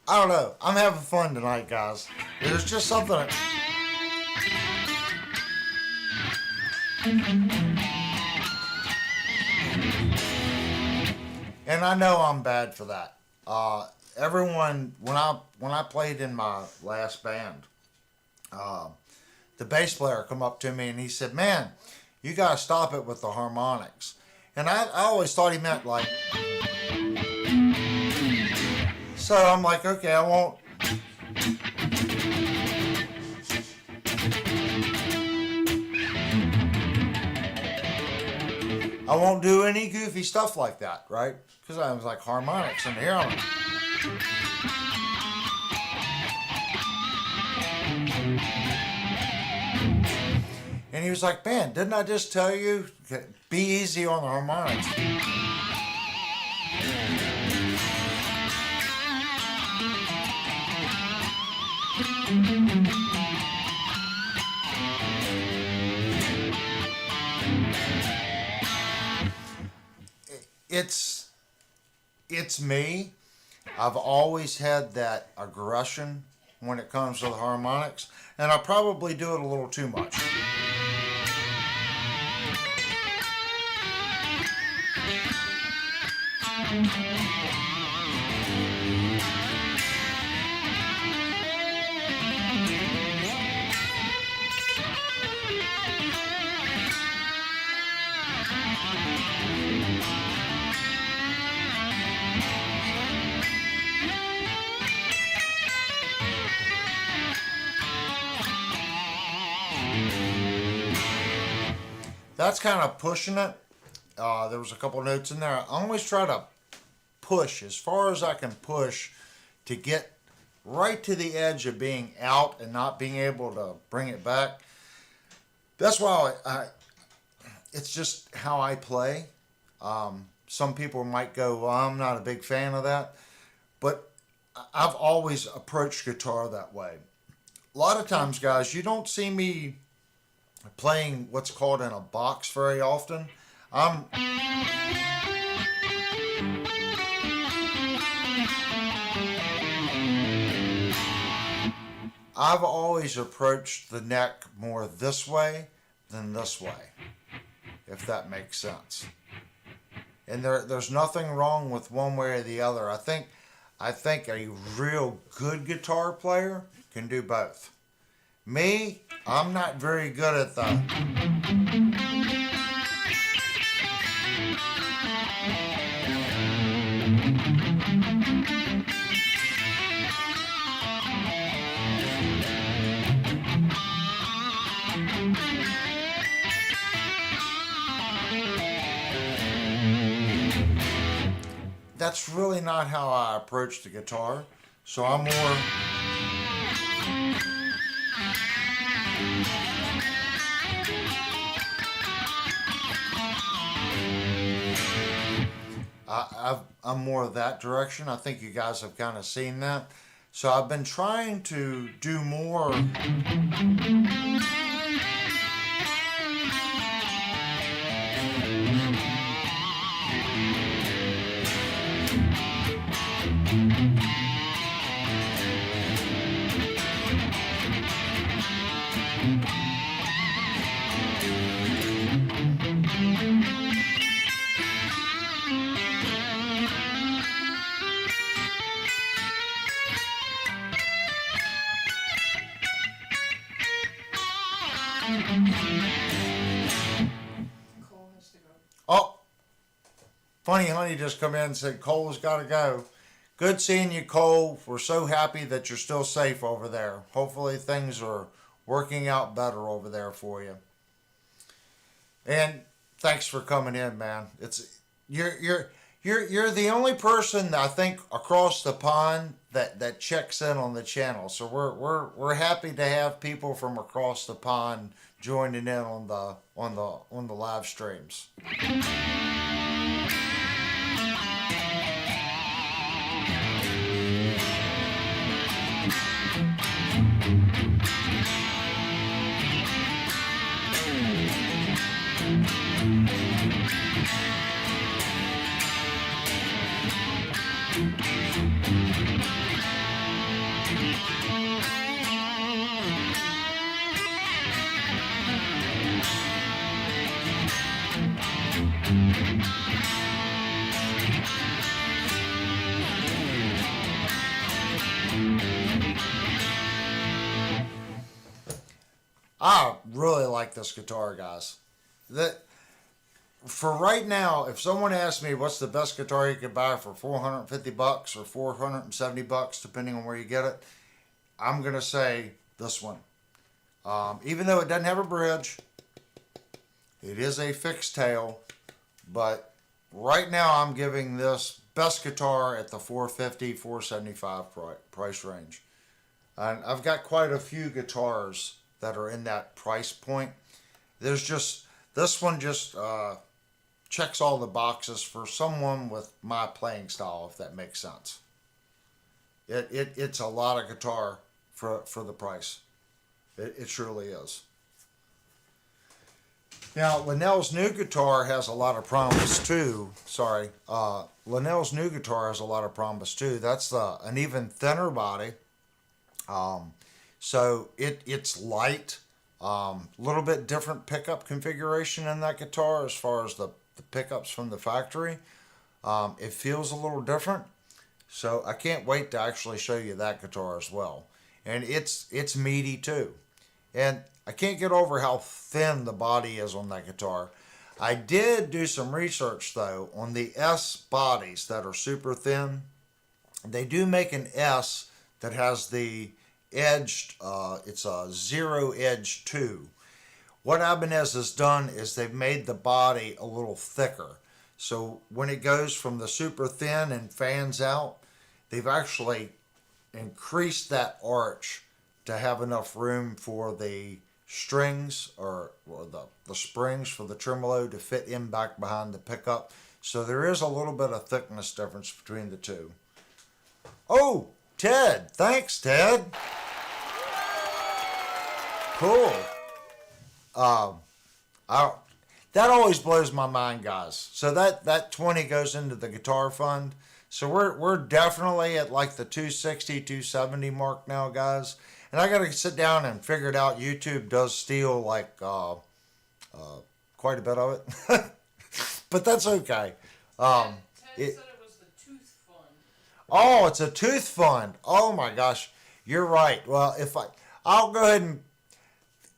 I don't know. I'm having fun tonight, guys. There's just something. And I know I'm bad for that. Everyone, when I played in my last band, uh, the bass player come up to me and he said, "Man, you gotta stop it with the harmonics." And I always thought he meant like. So I'm like, okay, I won't. I won't do any goofy stuff like that, right? Because I was like harmonics in here. And he was like, "Man, didn't I just tell you? Be easy on the harmonics." It's me. I've always had that aggression when it comes to the harmonics, and I probably do it a little too much. That's kind of pushing it. There was a couple notes in there. I always try to push as far as I can push to get right to the edge of being out and not being able to bring it back. That's why it's just how I play. Some people might go, "Well, I'm not a big fan of that," but I've always approached guitar that way. A lot of times, guys, you don't see me playing what's called in a box very often. I'm I've always approached the neck more this way than this way, if that makes sense. And there's nothing wrong with one way or the other. I think a real good guitar player can do both. Me, I'm not very good at the. That's really not how I approach the guitar. So I'm more. I'm more of that direction. I think you guys have kind of seen that. So I've been trying to do more. Oh, Funny Honey just come in and said Cole's got to go. Good seeing you, Cole. We're so happy that you're still safe over there. Hopefully things are working out better over there for you. And thanks for coming in, man. You're the only person that I think across the pond that checks in on the channel. So we're happy to have people from across the pond joining in on the live streams. I really like this guitar, guys. That for right now, if someone asks me what's the best guitar you could buy for $450 or $470, depending on where you get it, I'm gonna say this one. Even though it doesn't have a bridge, it is a fixed tail, but right now I'm giving this best guitar at the 450, 475 price range. And I've got quite a few guitars that are in that price point. There's just this one just checks all the boxes for someone with my playing style, if that makes sense. It's a lot of guitar for the price. It truly is. Now, Linnell's new guitar has a lot of promise too. Sorry. Linnell's new guitar has a lot of promise too. That's an even thinner body. So it's light. Little bit different pickup configuration in that guitar as far as the pickups from the factory. It feels a little different. So I can't wait to actually show you that guitar as well. And it's meaty too. And I can't get over how thin the body is on that guitar. I did do some research though on the S bodies that are super thin. They do make an S that has the edged, it's a zero edge 2. What Ibanez has done is they've made the body a little thicker. So when it goes from the super thin and fans out, they've actually increased that arch to have enough room for the strings or the springs for the tremolo to fit in back behind the pickup. So there is a little bit of thickness difference between the two. Oh, Ted. Thanks, Ted. Cool. That always blows my mind, guys. So that 20 goes into the guitar fund. So we're definitely at like the 260, 270 mark now, guys. And I got to sit down and figure it out. YouTube does steal like quite a bit of it, but that's okay. Ted said it was the tooth fund. Oh, it's a tooth fund. Oh my gosh, you're right. Well, I'll go ahead and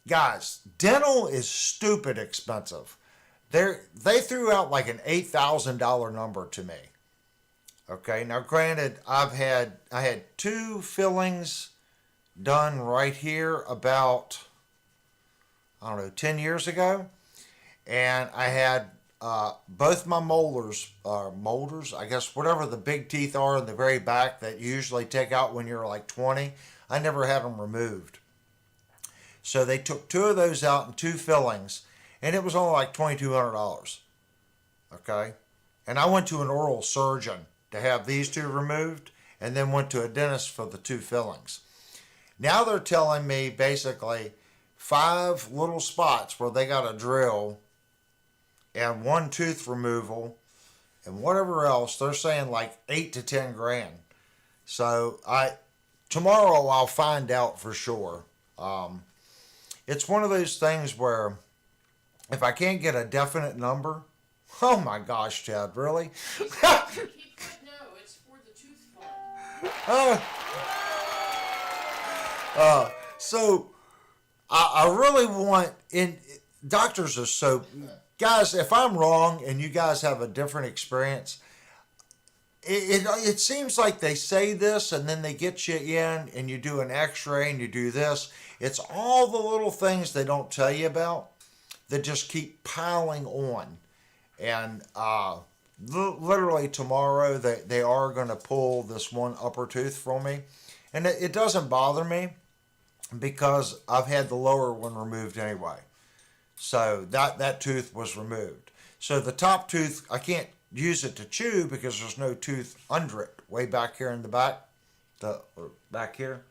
guys, dental is stupid expensive. They threw out like an $8,000 number to me. Okay, now granted, I had 2 fillings done right here about, I don't know, 10 years ago, and I had both my molars, I guess, whatever the big teeth are in the very back that you usually take out when you're like 20. I never had them removed. So they took 2 of those out and 2 fillings, and it was only like $2,200. Okay, and I went to an oral surgeon to have these 2 removed, and then went to a dentist for the 2 fillings. Now they're telling me basically 5 little spots where they got a drill and 1 tooth removal and whatever else. They're saying like 8 to 10 grand. So tomorrow I'll find out for sure. It's one of those things where if I can't get a definite number, oh my gosh, Chad, really? He put no, it's for the tooth fund. So I really want doctors are so guys, if I'm wrong and you guys have a different experience, it seems like they say this and then they get you in and you do an x-ray and you do this. It's all the little things they don't tell you about that just keep piling on. And literally tomorrow they are going to pull this one upper tooth from me. And it doesn't bother me because I've had the lower one removed anyway. So that tooth was removed. So the top tooth, I can't use it to chew because there's no tooth under it, way back here in the back, or back here.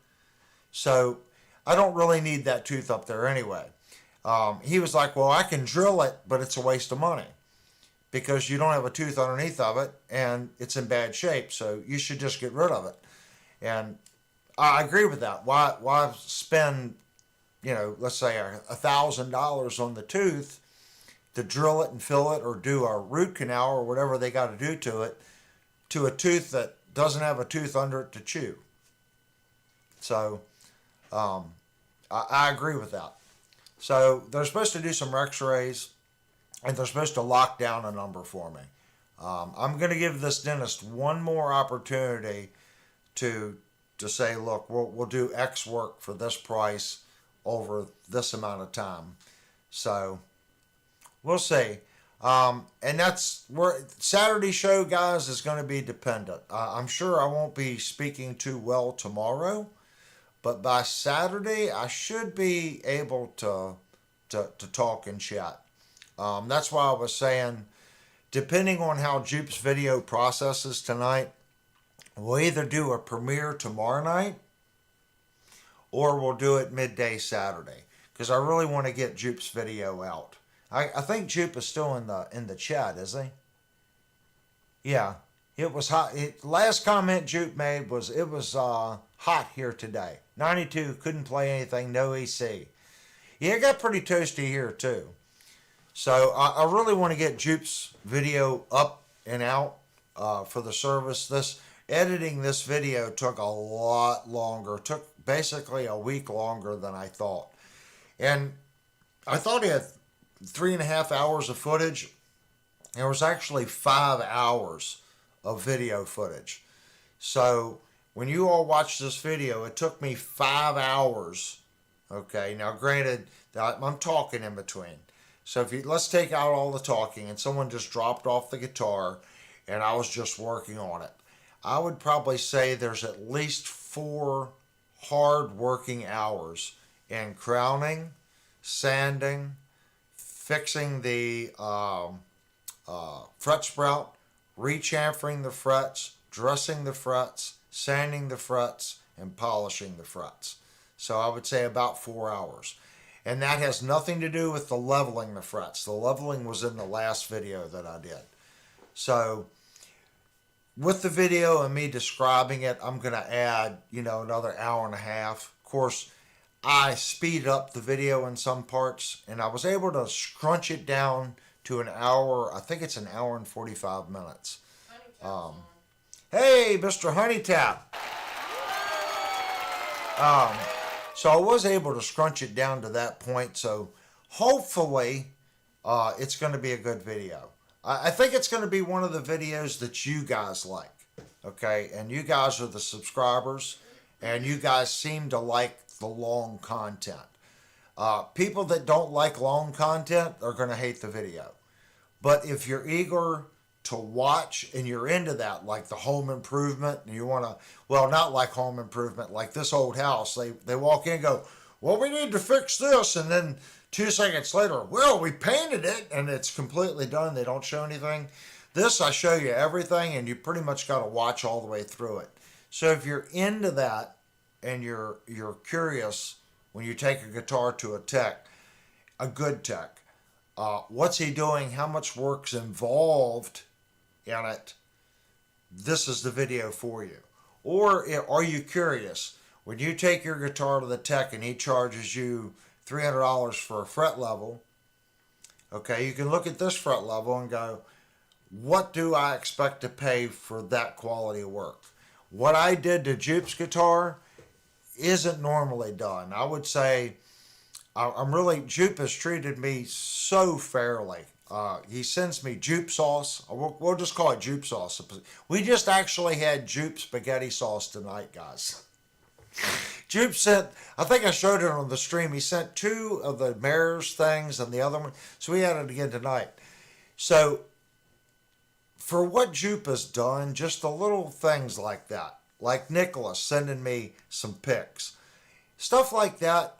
So I don't really need that tooth up there anyway. He was like, well, I can drill it, but it's a waste of money because you don't have a tooth underneath of it and it's in bad shape. So you should just get rid of it. And I agree with that. Why spend, let's say $1,000 on the tooth to drill it and fill it or do a root canal or whatever they got to do to it to a tooth that doesn't have a tooth under it to chew. So I agree with that. So they're supposed to do some x-rays, and they're supposed to lock down a number for me. I'm going to give this dentist one more opportunity to say, look, we'll do X work for this price over this amount of time. So we'll see. And that's where Saturday show, guys, is going to be dependent. I'm sure I won't be speaking too well tomorrow, but by Saturday I should be able to talk and chat. That's why I was saying, depending on how Jupe's video processes tonight, we'll either do a premiere tomorrow night or we'll do it midday Saturday, because I really want to get Jupe's video out. I think Jupe is still in the chat, is he? Yeah, it was hot. Last comment Jupe made was it was hot here today. 92, couldn't play anything, no AC. Yeah, it got pretty toasty here too. So I really want to get Jupe's video up and out for the service. Editing this video took a lot longer. It took basically a week longer than I thought. And I thought he had 3.5 hours of footage. There was actually 5 hours of video footage. So when you all watch this video, it took me 5 hours. Okay, now granted, I'm talking in between. So let's take out all the talking and someone just dropped off the guitar and I was just working on it. I would probably say there's at least 4 hard working hours in crowning, sanding, fixing the fret sprout, rechamfering the frets, dressing the frets, sanding the frets, and polishing the frets. So I would say about 4 hours. And that has nothing to do with the leveling the frets. The leveling was in the last video that I did. So with the video and me describing it, I'm going to add, another hour and a half. Of course, I speed up the video in some parts, and I was able to scrunch it down to an hour. I think it's an hour and 45 minutes. Hey, Mr. Honeytap. So I was able to scrunch it down to that point. So hopefully it's going to be a good video. I think it's going to be one of the videos that you guys like. Okay, and you guys are the subscribers, and you guys seem to like the long content. People that don't like long content are going to hate the video. But if you're eager to watch and you're into that, like the home improvement, and you want to, well, not like home improvement, like this old house, they walk in and go, well, we need to fix this, and then 2 seconds later, well, we painted it and it's completely done. They don't show anything. This, I show you everything, and you pretty much got to watch all the way through it. So if you're into that and you're curious when you take a guitar to a tech, a good tech, what's he doing, how much work's involved in it, this is the video for you. Or are you curious, when you take your guitar to the tech and he charges you $300 for a fret level, okay, you can look at this fret level and go, what do I expect to pay for that quality of work? What I did to Jupe's guitar isn't normally done. I would say Jupe has treated me so fairly. He sends me Jupe sauce. We'll just call it Jupe sauce. We just actually had Jupe spaghetti sauce tonight, guys. Jupe sent, I think I showed it on the stream, he sent 2 of the mayor's things and the other one. So we had it again tonight. So for what Jupe has done, just the little things like that, like Nicholas sending me some pics. Stuff like that,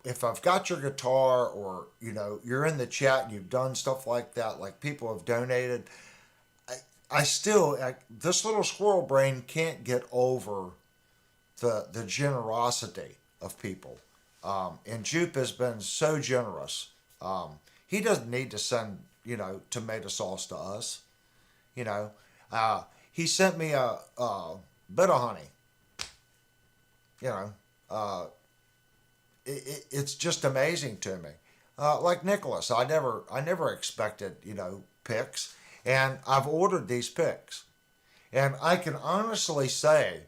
if I've got your guitar, or you're in the chat and you've done stuff like that, like people have donated, this little squirrel brain can't get over the generosity of people. And Jupe has been so generous. He doesn't need to send tomato sauce to us. He sent me a bit of honey. It's just amazing to me. Like Nicholas, I never expected, picks, and I've ordered these picks, and I can honestly say,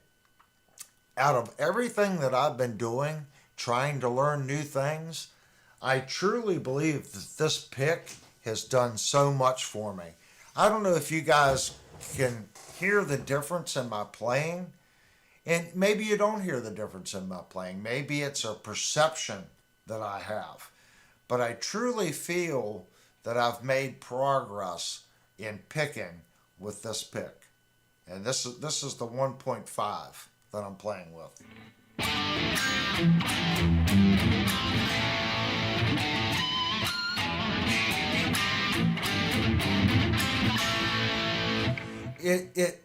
out of everything that I've been doing, trying to learn new things, I truly believe that this pick has done so much for me. I don't know if you guys can hear the difference in my playing, and maybe you don't hear the difference in my playing. Maybe it's a perception that I have. But I truly feel that I've made progress in picking with this pick. And this is the 1.5 that I'm playing with. It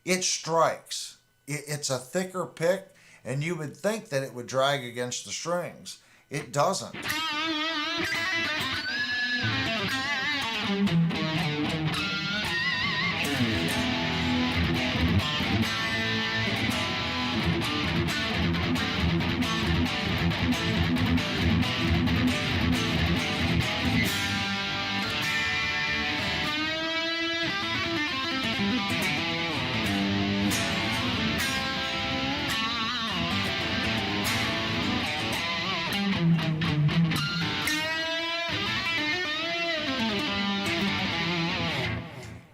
it strikes. It's a thicker pick, and you would think that it would drag against the strings. It doesn't.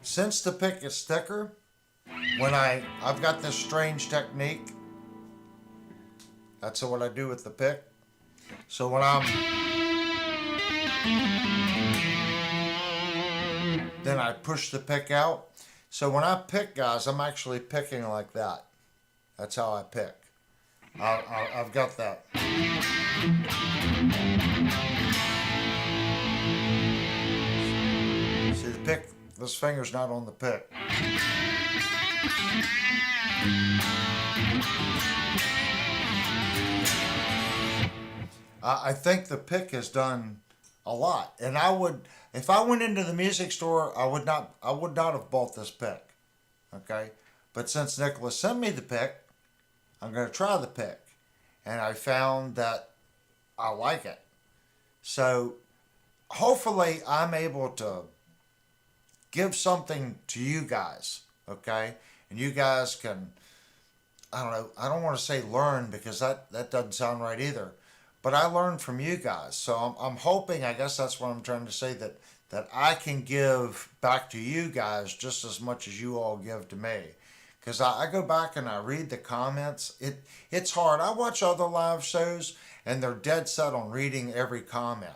Since the pick is thicker, when I've got this strange technique. That's what I do with the pick. So when then I push the pick out. So when I pick, guys, I'm actually picking like that. That's how I pick. I've got that. See the pick? This finger's not on the pick. I think the pick has done a lot, and if I went into the music store, I would not have bought this pick, okay? But since Nicholas sent me the pick, I'm going to try the pick, and I found that I like it. So hopefully I'm able to give something to you guys, okay? And you guys can, I don't know, I don't want to say learn because that doesn't sound right either. But I learned from you guys. So I'm hoping, I guess that's what I'm trying to say, that I can give back to you guys just as much as you all give to me. Because I go back and I read the comments. It's hard. I watch other live shows and they're dead set on reading every comment.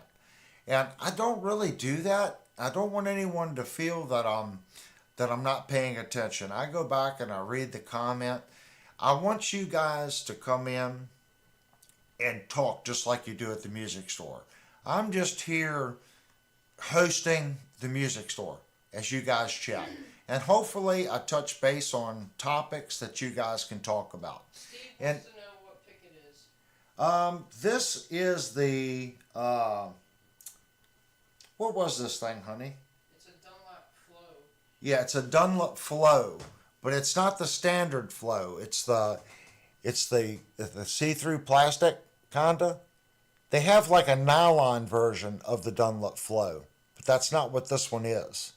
And I don't really do that. I don't want anyone to feel that I'm not paying attention. I go back and I read the comment. I want you guys to come in and talk just like you do at the music store. I'm just here hosting the music store as you guys chat. And hopefully I touch base on topics that you guys can talk about. Steve wants to know what pick it is. This is the, what was this thing, honey? It's a Dunlop Flow. Yeah, it's a Dunlop Flow, but it's not the standard Flow. It's the see-through plastic, kinda. They have like a nylon version of the Dunlop Flow, but that's not what this one is.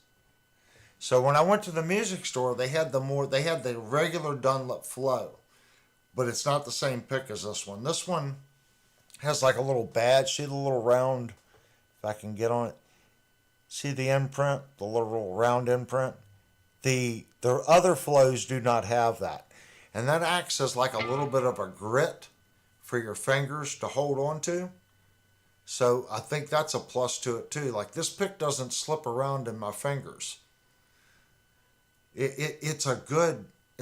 So when I went to the music store, they had the regular Dunlop Flow, but it's not the same pick as this one. This one has like a little badge. See the little round, if I can get on it. See the imprint, the little round imprint? The other flows do not have that. And that acts as like a little bit of a grit for your fingers to hold on to. So I think that's a plus to it too. Like this pick doesn't slip around in my fingers. It's a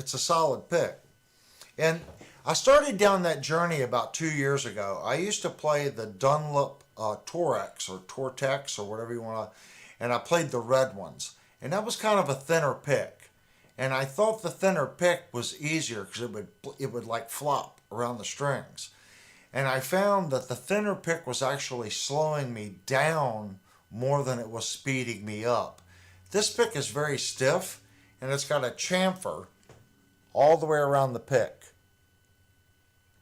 solid pick. And I started down that journey about 2 years ago. I used to play the Dunlop Torex or Tortex or whatever you want to, and I played the red ones. And that was kind of a thinner pick. And I thought the thinner pick was easier because it would like flop around the strings. And I found that the thinner pick was actually slowing me down more than it was speeding me up. This pick is very stiff, and it's got a chamfer all the way around the pick.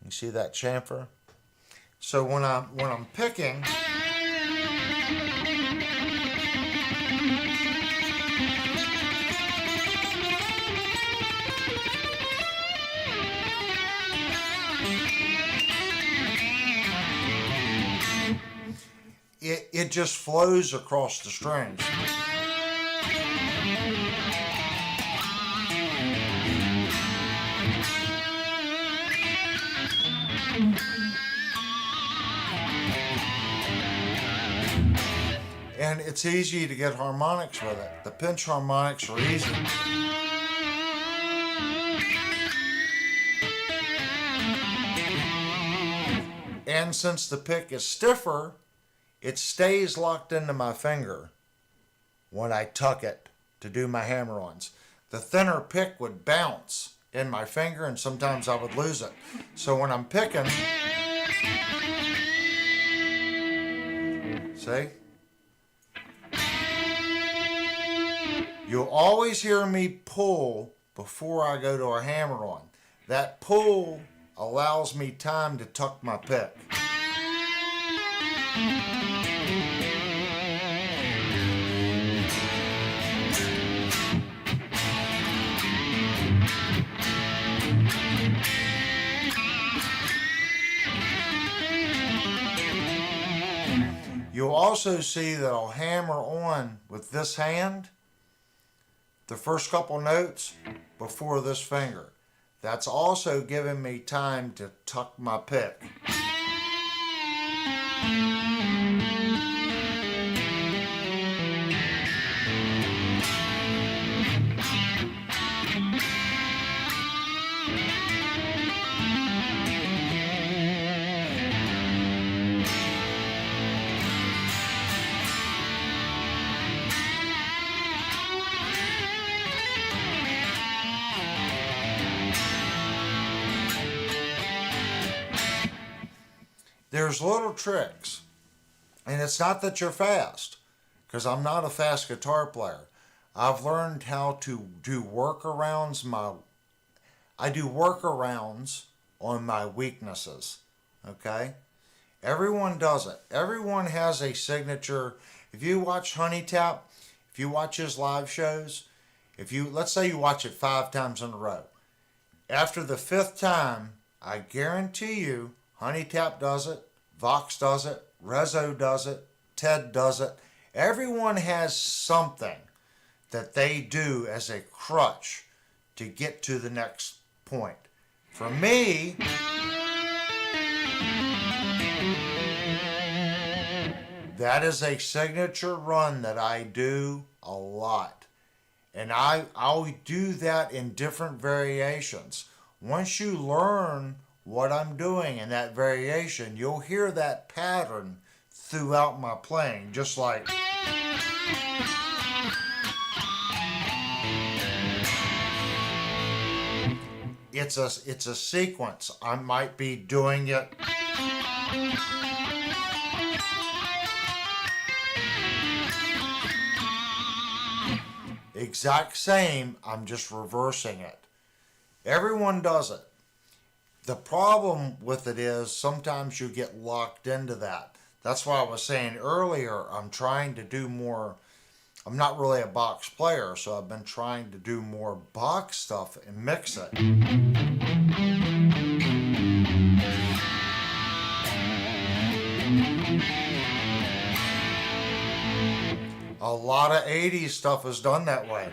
You see that chamfer? So when I'm picking, it just flows across the strings. And it's easy to get harmonics with it. The pinch harmonics are easy. And since the pick is stiffer, it stays locked into my finger when I tuck it to do my hammer-ons. The thinner pick would bounce in my finger and sometimes I would lose it. So when I'm picking, see? You'll always hear me pull before I go to a hammer-on. That pull allows me time to tuck my pick. You'll also see that I'll hammer on with this hand the first couple notes before this finger. That's also giving me time to tuck my pick. There's little tricks, and it's not that you're fast, because I'm not a fast guitar player. I've learned how to do workarounds. I do workarounds on my weaknesses, okay? Everyone does it. Everyone has a signature. If you watch Honey Tap, if you watch his live shows, let's say you watch it 5 times in a row. After the 5th time, I guarantee you, Honey Tap does it, Vox does it, Rezo does it, Ted does it. Everyone has something that they do as a crutch to get to the next point. For me, that is a signature run that I do a lot. And I'll do that in different variations. Once you learn what I'm doing in that variation, you'll hear that pattern throughout my playing, just like it's a sequence. I might be doing it exact same, I'm just reversing it. Everyone does it. The problem with it is sometimes you get locked into that. That's why I was saying earlier, I'm trying to do more. I'm not really a box player, so I've been trying to do more box stuff and mix it. A lot of 80s stuff is done that way.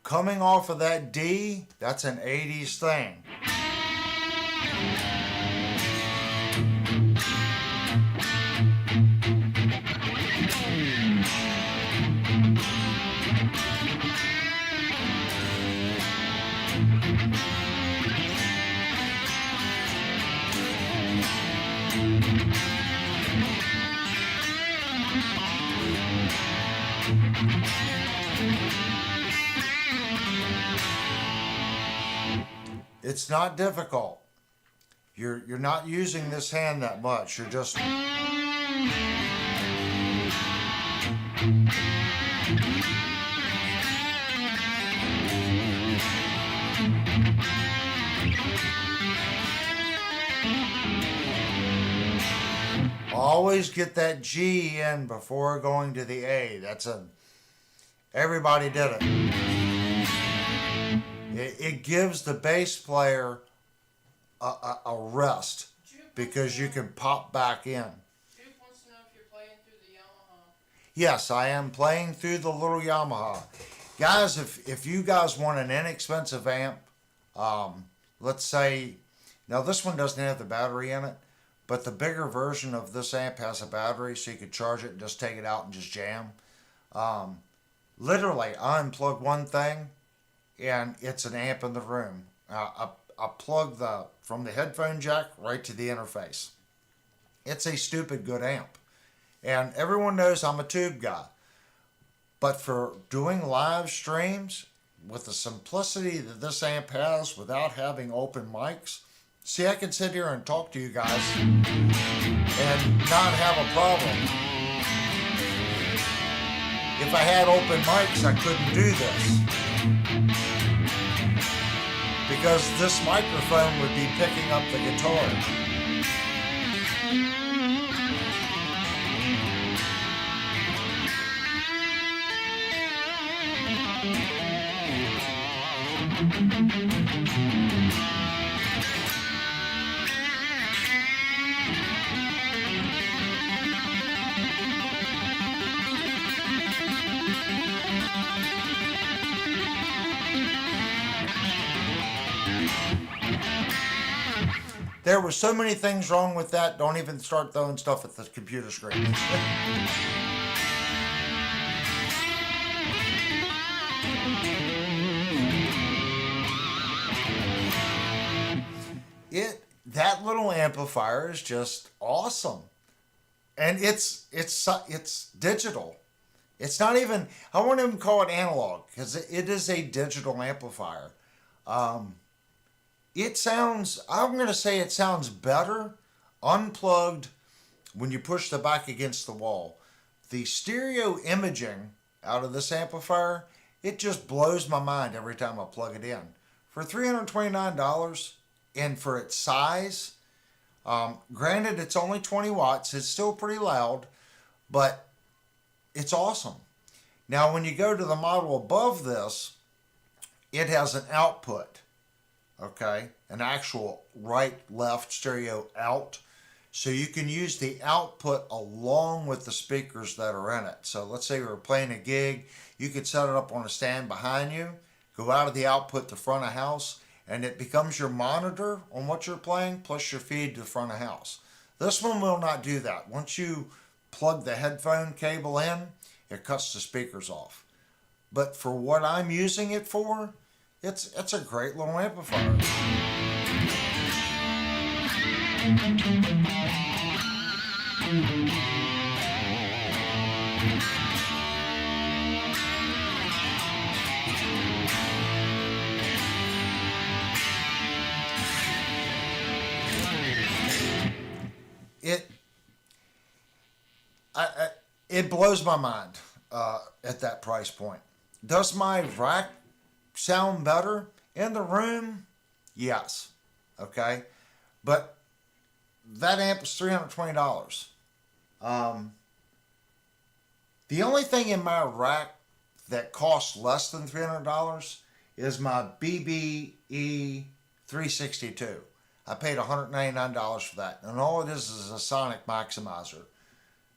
Coming off of that D, that's an 80s thing. It's not difficult. You're not using this hand that much. You're just Always get that G in before going to the A. Everybody did it. It gives the bass player a rest because you can pop back in. Duke wants to know if you're playing through the Yamaha. Yes, I am playing through the little Yamaha. Guys, if you guys want an inexpensive amp, let's say, now this one doesn't have the battery in it, but the bigger version of this amp has a battery, so you could charge it and just take it out and just jam. Literally, I unplug one thing, and it's an amp in the room. I plug from the headphone jack right to the interface. It's a stupid good amp. And everyone knows I'm a tube guy. But for doing live streams, with the simplicity that this amp has without having open mics, see, I can sit here and talk to you guys and not have a problem. If I had open mics, I couldn't do this. Because this microphone would be picking up the guitar. There were so many things wrong with that, don't even start throwing stuff at the computer screen. That little amplifier is just awesome. And it's digital. It's not even, I won't even call it analog, because it is a digital amplifier. It sounds, I'm going to say it sounds better unplugged when you push the back against the wall. The stereo imaging out of this amplifier, it just blows my mind every time I plug it in. For $329 and for its size, granted it's only 20 watts, it's still pretty loud, but it's awesome. Now when you go to the model above this, it has an output. Okay, an actual right-left stereo out. So you can use the output along with the speakers that are in it. So let's say we were playing a gig, you could set it up on a stand behind you, go out of the output to front of house, and it becomes your monitor on what you're playing, plus your feed to the front of house. This one will not do that. Once you plug the headphone cable in, it cuts the speakers off. But for what I'm using it for, it's a great little amplifier. It blows my mind at that price point. Does my rack sound better in the room? Yes. Okay. But that amp is $320. The only thing in my rack that costs less than $300 is my BBE 362. I paid $199 for that. And all it is a sonic maximizer.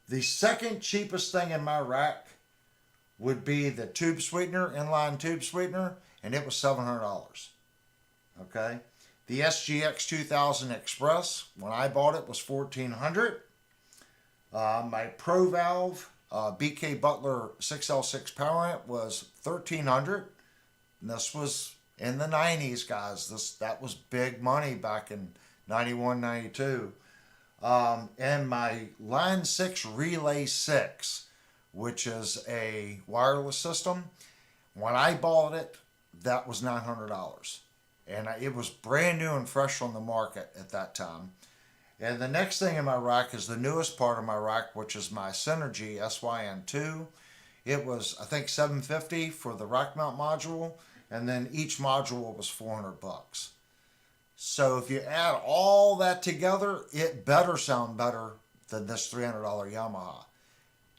The second cheapest thing in my rack would be the tube sweetener, inline tube sweetener, and it was $700. Okay? The SGX 2000 Express, when I bought it, was $1,400. My Pro Valve BK Butler 6L6 power amp was $1,300. And this was in the 90s, guys. That was big money back in 91, 92. And my Line 6 Relay 6, which is a wireless system, when I bought it, that was $900. And it was brand new and fresh on the market at that time. And the next thing in my rack is the newest part of my rack, which is my Synergy SYN2. It was, I think, $750 for the rack mount module, and then each module was $400. So if you add all that together, it better sound better than this $300 Yamaha.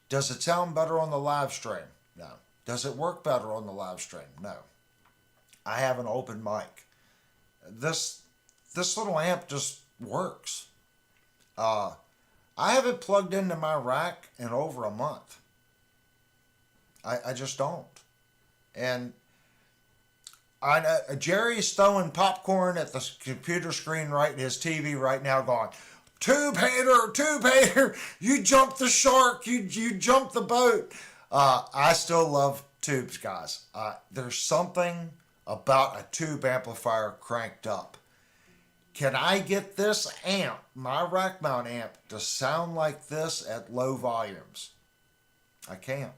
Does it sound better on the live stream? No. Does it work better on the live stream? No. I have an open mic. This little amp just works. I haven't plugged into my rack in over a month. I just don't. And Jerry's throwing popcorn at the computer screen right in his TV right now going, tube hater, you jumped the shark, you jumped the boat. I still love tubes, guys. There's something about a tube amplifier cranked up. Can I get this amp, my rack mount amp, to sound like this at low volumes? I can't.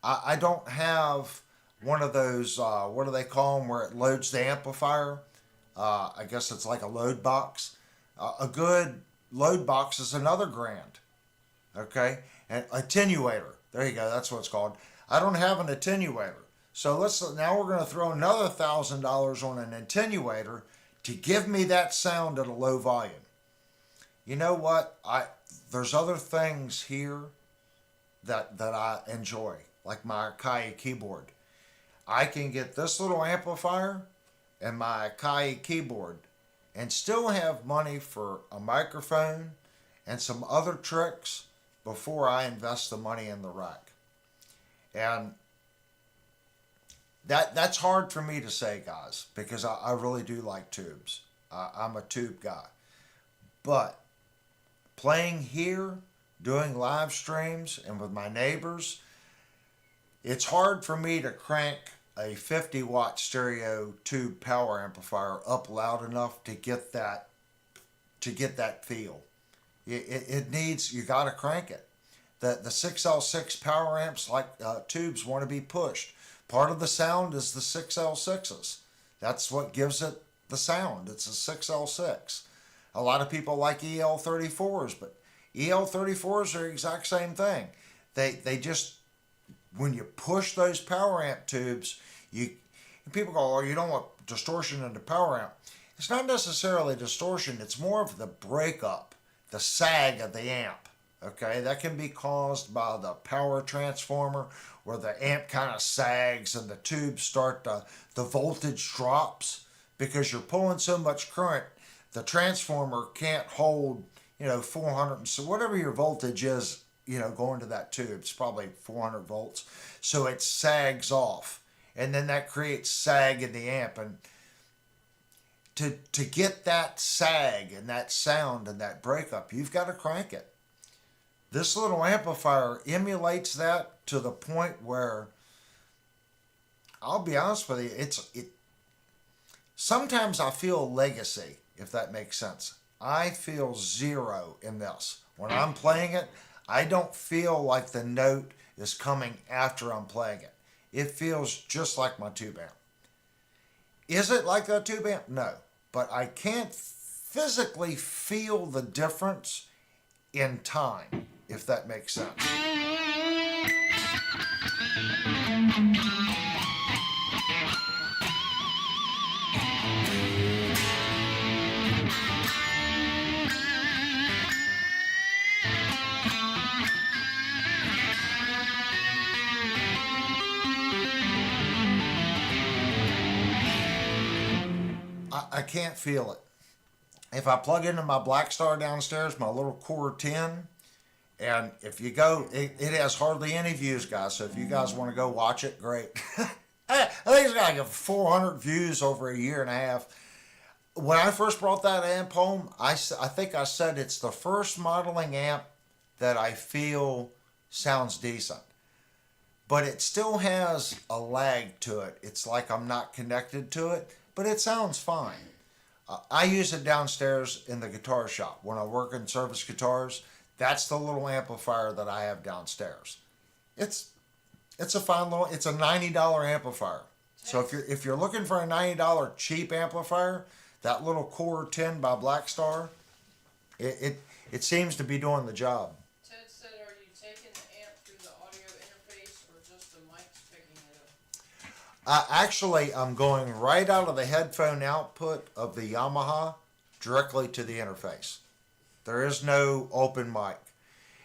I don't have one of those, what do they call them, where it loads the amplifier. I guess it's like a load box. A good load box is another grand. Okay? And attenuator. There you go. That's what it's called. I don't have an attenuator. So now we're going to throw another $1,000 on an attenuator to give me that sound at a low volume. You know what? There's other things here that I enjoy, like my Akai keyboard. I can get this little amplifier and my Akai keyboard and still have money for a microphone and some other tricks before I invest the money in the rack. And that's hard for me to say, guys, because I really do like tubes. I'm a tube guy. But playing here, doing live streams, and with my neighbors, it's hard for me to crank a 50-watt stereo tube power amplifier up loud enough to get that feel. It needs, you got to crank it. The 6L6 power amps, like tubes, want to be pushed. Part of the sound is the 6L6s. That's what gives it the sound. It's a 6L6. A lot of people like EL34s, but EL34s are the exact same thing. They just, when you push those power amp tubes, people go, oh, you don't want distortion in the power amp. It's not necessarily distortion. It's more of the breakup, the sag of the amp. Okay, that can be caused by the power transformer, where the amp kind of sags and the tubes start the voltage drops because you're pulling so much current. The transformer can't hold, 400, so whatever your voltage is, going to that tube, it's probably 400 volts. So it sags off, and then that creates sag in the amp. And to get that sag and that sound and that breakup, you've got to crank it. This little amplifier emulates that to the point where, I'll be honest with you, sometimes I feel legacy, if that makes sense. I feel zero in this. When I'm playing it, I don't feel like the note is coming after I'm playing it. It feels just like my tube amp. Is it like that tube amp? No. But I can't physically feel the difference in time, if that makes sense. I can't feel it. If I plug into my Blackstar downstairs, my little Core 10, and if you go, it has hardly any views, guys. So if you guys want to go watch it, great. I think it's got like 400 views over a year and a half. When I first brought that amp home, I think I said it's the first modeling amp that I feel sounds decent. But it still has a lag to it. It's like I'm not connected to it, but it sounds fine. I use it downstairs in the guitar shop. When I work in service guitars, that's the little amplifier that I have downstairs. It's a fine little, it's a $90 amplifier. So if you're looking for a $90 cheap amplifier, that little Core 10 by Blackstar, it seems to be doing the job. Ted said, are you taking the amp through the audio interface or I'm going right out of the headphone output of the Yamaha directly to the interface. There is no open mic.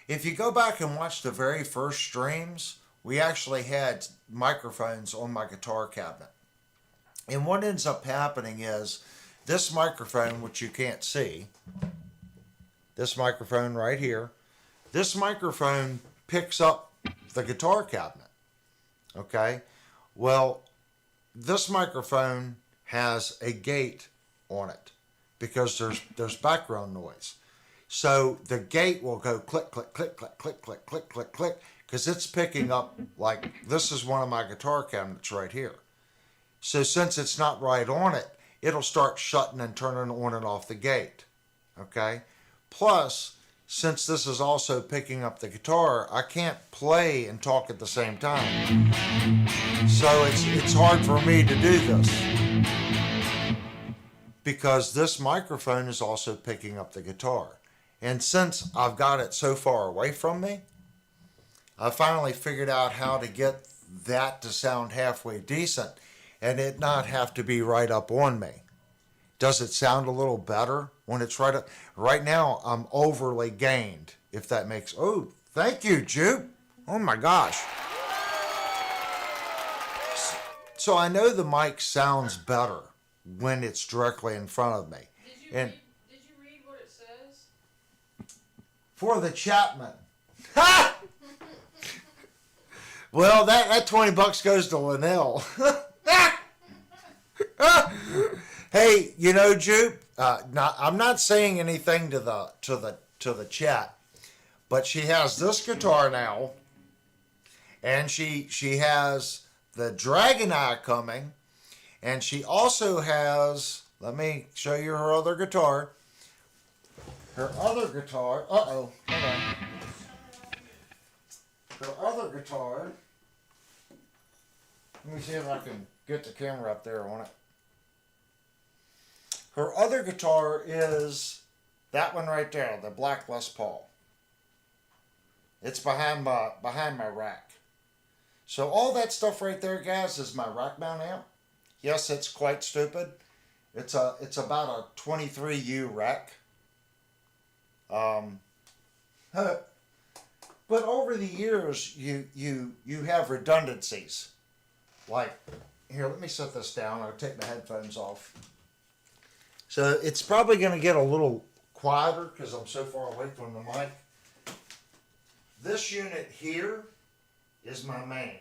If you go back and watch the very first streams, we actually had microphones on my guitar cabinet. And what ends up happening is this microphone, which you can't see, this microphone right here, this microphone picks up the guitar cabinet. Okay? Well, this microphone has a gate on it because there's background noise. So the gate will go click, click, click, click, click, click, click, click, click, because it's picking up, like, this is one of my guitar cabinets right here. So since it's not right on it, it'll start shutting and turning on and off the gate. Okay? Plus, since this is also picking up the guitar, I can't play and talk at the same time. So it's hard for me to do this because this microphone is also picking up the guitar. And since I've got it so far away from me, I finally figured out how to get that to sound halfway decent and it not have to be right up on me. Does it sound a little better when it's right up? Right now, I'm overly gained, if that makes... Oh, thank you, Jupe. Oh, my gosh. So I know the mic sounds better when it's directly in front of me. Did you read what it says? For the Chapman. Ha! Well, that $20 goes to Linnell. Hey, you know, Jupe, I'm not saying anything to the chat, but she has this guitar now, and she has the Dragon Eye coming, and she also has, let me show you her other guitar. Her other guitar, hold on. Her other guitar, let me see if I can get the camera up there on it. Her other guitar is that one right there, the black Les Paul. It's behind my rack. So all that stuff right there, guys, is my rack mount amp. Yes, it's quite stupid. It's about a 23U rack. But over the years, you have redundancies. Like, here, let me set this down. I'll take my headphones off. So it's probably going to get a little quieter because I'm so far away from the mic. This unit here is my main.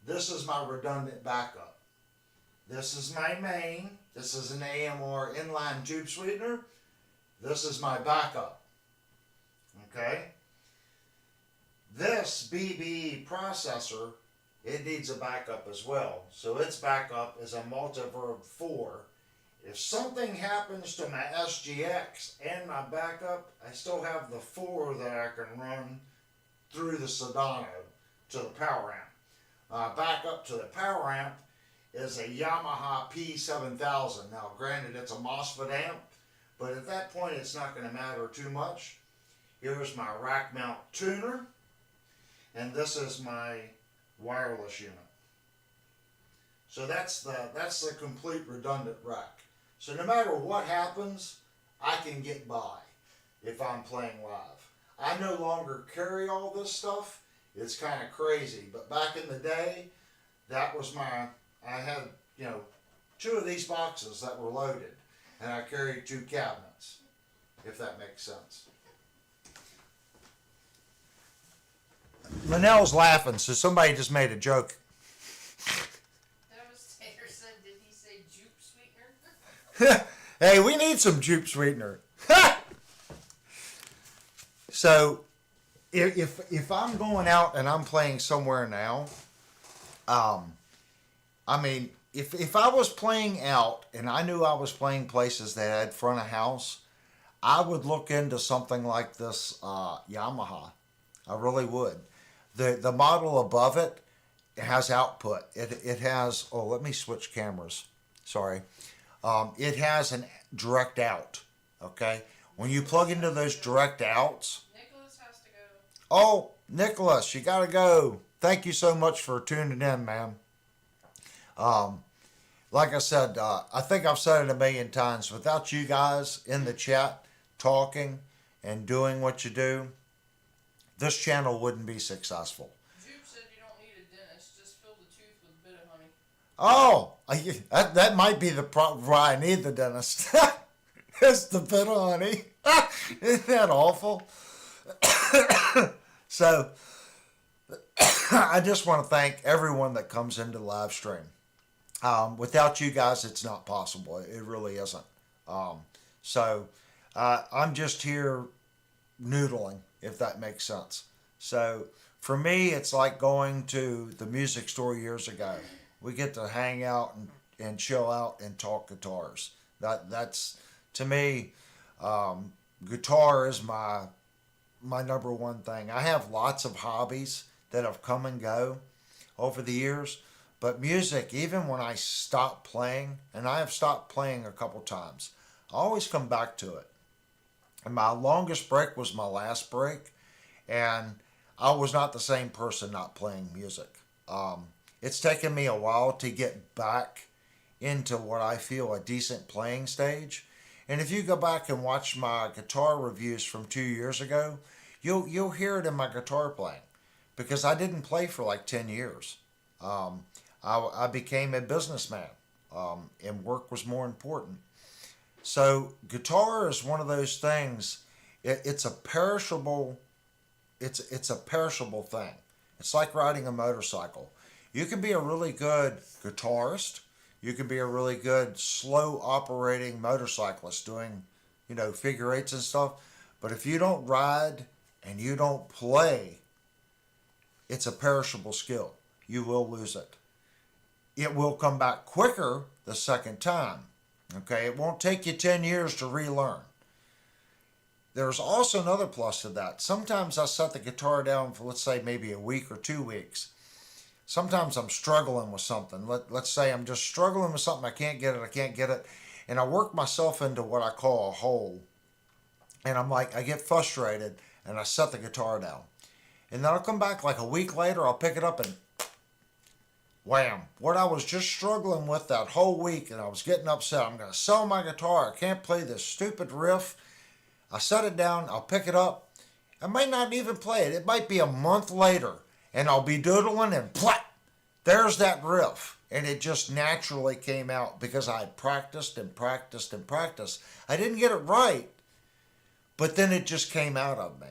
This is my redundant backup. This is my main. This is an AMR inline tube sweetener. This is my backup. Okay? This BBE processor, it needs a backup as well. So its backup is a Multiverb 4. If something happens to my SGX and my backup, I still have the 4 that I can run through the Sedano to the power amp. Backup to the power amp is a Yamaha P7000. Now, granted, it's a MOSFET amp, but at that point, it's not going to matter too much. Here's my rack mount tuner, and this is my wireless unit. So that's the complete redundant rack. So no matter what happens, I can get by if I'm playing live. I no longer carry all this stuff. It's kind of crazy, but back in the day, that was I had, 2 of these boxes that were loaded, and I carried 2 cabinets, if that makes sense. Linnell's laughing, so somebody just made a joke. That was Taylor said, did he say jupe sweetener? Hey, we need some jupe sweetener. So, if I'm going out and I'm playing somewhere now, if I was playing out and I knew I was playing places that had front of house, I would look into something like this Yamaha. I really would. The model above it has output. It has, let me switch cameras. Sorry. It has a direct out. Okay? When you plug into those direct outs. Nicholas has to go. Oh, Nicholas, you gotta go. Thank you so much for tuning in, ma'am. Like I said, I think I've said it a million times. Without you guys in the chat talking and doing what you do, this channel wouldn't be successful. Jupe said you don't need a dentist, just fill the tooth with a bit of honey. Oh, that might be the problem why I need the dentist. It's the bit of honey. Isn't that awful? So, I just want to thank everyone that comes into the live stream. Without you guys, it's not possible. It really isn't. So, I'm just here noodling, if that makes sense. So, for me, it's like going to the music store years ago. We get to hang out and chill out and talk guitars. That's to me, guitar is my number one thing. I have lots of hobbies that have come and go over the years, but music, even when I stop playing, and I have stopped playing a couple times, I always come back to it. And my longest break was my last break, and I was not the same person not playing music. It's taken me a while to get back into what I feel a decent playing stage. And if you go back and watch my guitar reviews from 2 years ago, you'll hear it in my guitar playing, because I didn't play for like 10 years. I became a businessman, and work was more important. So guitar is one of those things. It's a perishable. It's a perishable thing. It's like riding a motorcycle. You can be a really good guitarist. You can be a really good slow operating motorcyclist doing, figure eights and stuff. But if you don't ride and you don't play, it's a perishable skill. You will lose it. It will come back quicker the second time. Okay, it won't take you 10 years to relearn. There's also another plus to that. Sometimes I set the guitar down for, let's say, maybe a week or 2 weeks. Sometimes I'm struggling with something. Let's say I'm just struggling with something. I can't get it. And I work myself into what I call a hole. And I get frustrated and I set the guitar down. And then I'll come back like a week later, I'll pick it up and wham. What I was just struggling with that whole week and I was getting upset. I'm going to sell my guitar. I can't play this stupid riff. I set it down. I'll pick it up. I might not even play it. It might be a month later. And I'll be doodling and plat, there's that riff. And it just naturally came out because I practiced and practiced and practiced. I didn't get it right, but then it just came out of me.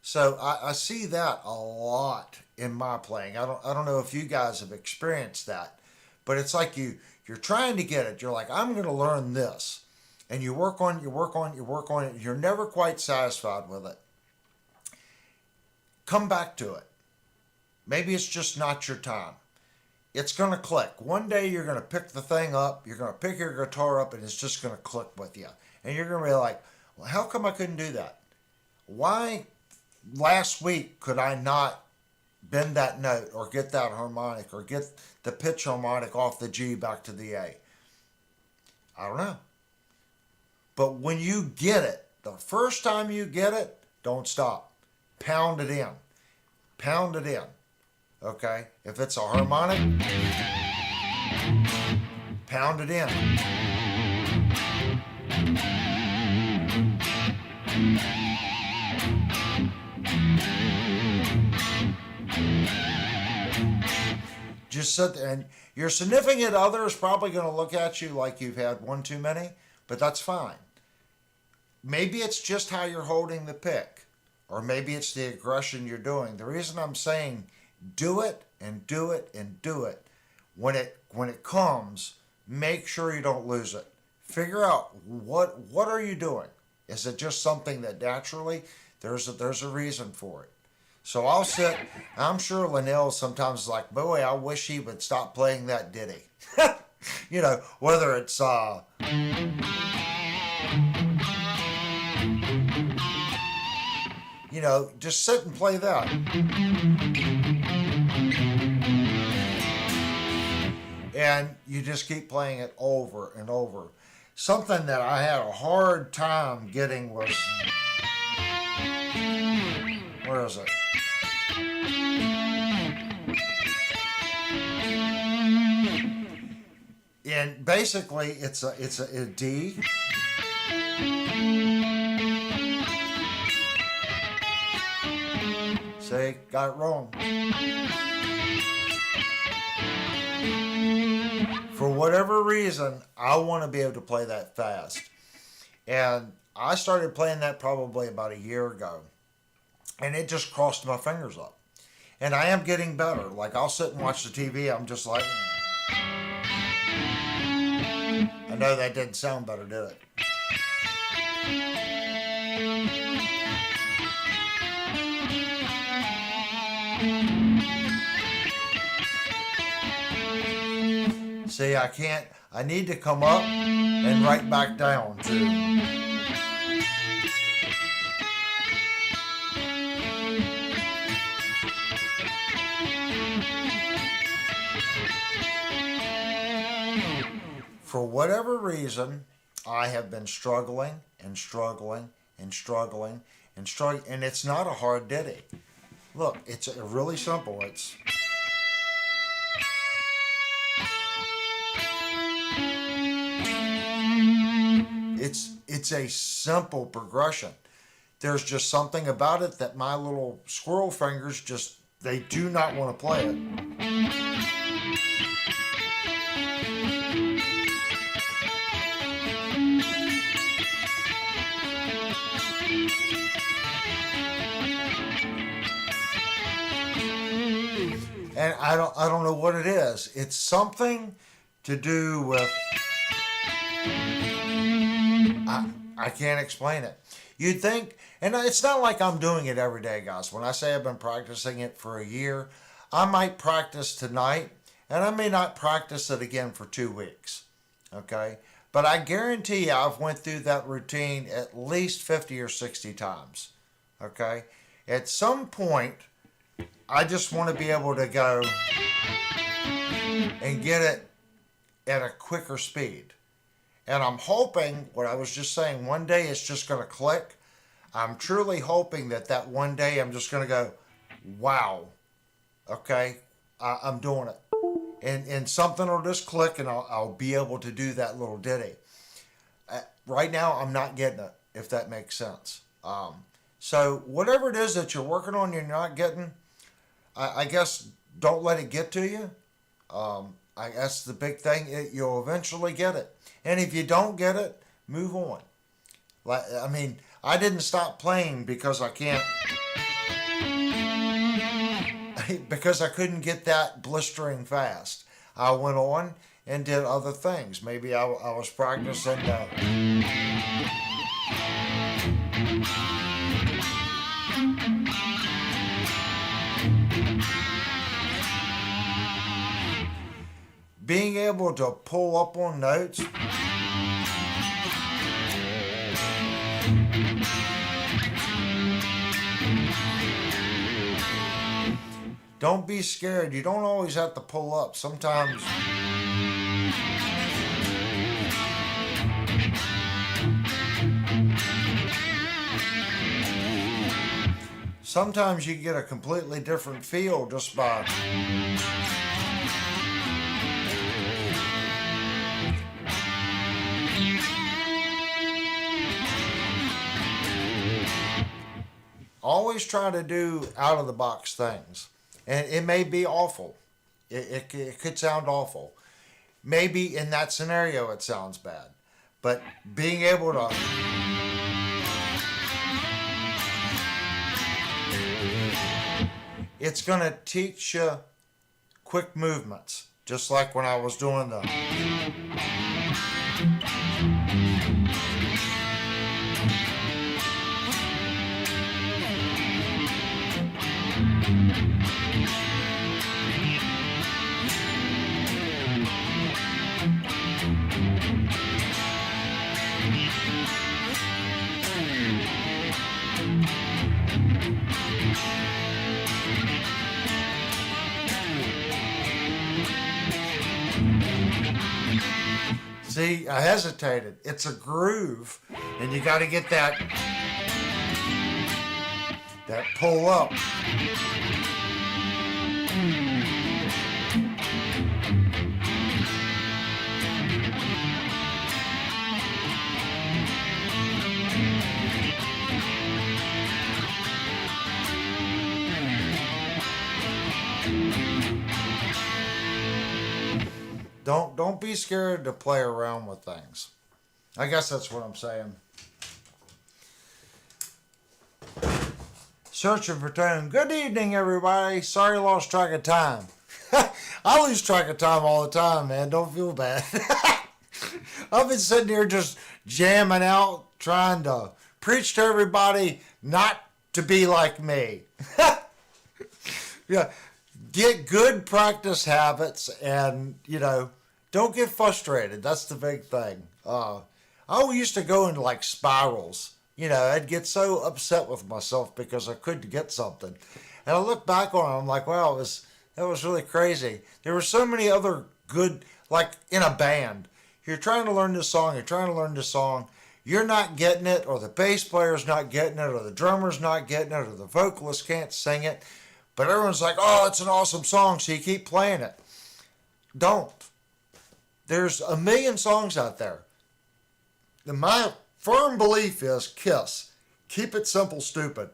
So I see that a lot in my playing. I don't know if you guys have experienced that, but it's like you're trying to get it. You're like, I'm going to learn this. And you work on it. You're never quite satisfied with it. Come back to it. Maybe it's just not your time. It's going to click. One day you're going to pick the thing up. You're going to pick your guitar up and it's just going to click with you. And you're going to be like, well, how come I couldn't do that? Why last week could I not bend that note or get that harmonic or get the pitch harmonic off the G back to the A? I don't know. But when you get it, the first time you get it, don't stop. Pound it in. Pound it in. Okay? If it's a harmonic, pound it in. Just sit there, and your significant other is probably going to look at you like you've had one too many, but that's fine. Maybe it's just how you're holding the pick, or maybe it's the aggression you're doing. The reason I'm saying do it and do it and do it, when it comes, make sure you don't lose it. Figure out what are you doing. Is it just something that naturally there's a reason for it? So I'll sit. I'm sure Linnell sometimes is like, boy, I wish he would stop playing that ditty. Whether it's just sit and play that. And you just keep playing it over and over. Something that I had a hard time getting was, where is it? and basically it's a D. See, got it wrong. For whatever reason, I want to be able to play that fast. And I started playing that probably about a year ago. And it just crossed my fingers up. And I am getting better. Like, I'll sit and watch the TV, I'm just like... I know that didn't sound better, did it? See, I need to come up and right back down too. For whatever reason, I have been struggling and struggling and struggling and struggling, and it's not a hard ditty. Look, it's really simple. It's a simple progression. There's just something about it that my little squirrel fingers they do not want to play it. And I don't know what it is. It's something to do with... I can't explain it. You'd think, and it's not like I'm doing it every day, guys. When I say I've been practicing it for a year, I might practice tonight, and I may not practice it again for 2 weeks. Okay? But I guarantee you I've went through that routine at least 50 or 60 times. Okay? At some point, I just want to be able to go and get it at a quicker speed. And I'm hoping, what I was just saying, one day it's just going to click. I'm truly hoping that one day I'm just going to go, wow, okay, I'm doing it. And something will just click and I'll be able to do that little ditty. Right now, I'm not getting it, if that makes sense. So whatever it is that you're working on, you're not getting, I guess don't let it get to you. I guess the big thing, you'll eventually get it. And if you don't get it, move on. I didn't stop playing because I couldn't get that blistering fast. I went on and did other things. Maybe I was practicing being able to pull up on notes. Don't be scared. You don't always have to pull up. Sometimes you get a completely different feel just by always try to do out of the box things. And it may be awful. It could sound awful. Maybe in that scenario it sounds bad. But being able to it's going to teach you quick movements. Just like when I was doing the See, I hesitated. It's a groove, and you got to get that pull up. Don't be scared to play around with things. I guess that's what I'm saying. Searching for tone. Good evening, everybody. Sorry I lost track of time. I lose track of time all the time, man. Don't feel bad. I've been sitting here just jamming out, trying to preach to everybody not to be like me. Yeah, get good practice habits, and don't get frustrated. That's the big thing. I used to go into like spirals. I'd get so upset with myself because I couldn't get something, and I look back on it, I'm like, wow, that was really crazy. There were so many other good, like in a band. You're trying to learn this song. You're not getting it, or the bass player's not getting it, or the drummer's not getting it, or the vocalist can't sing it. But everyone's like, oh, it's an awesome song, so you keep playing it. Don't. There's a million songs out there. And my firm belief is KISS. Keep it simple, stupid.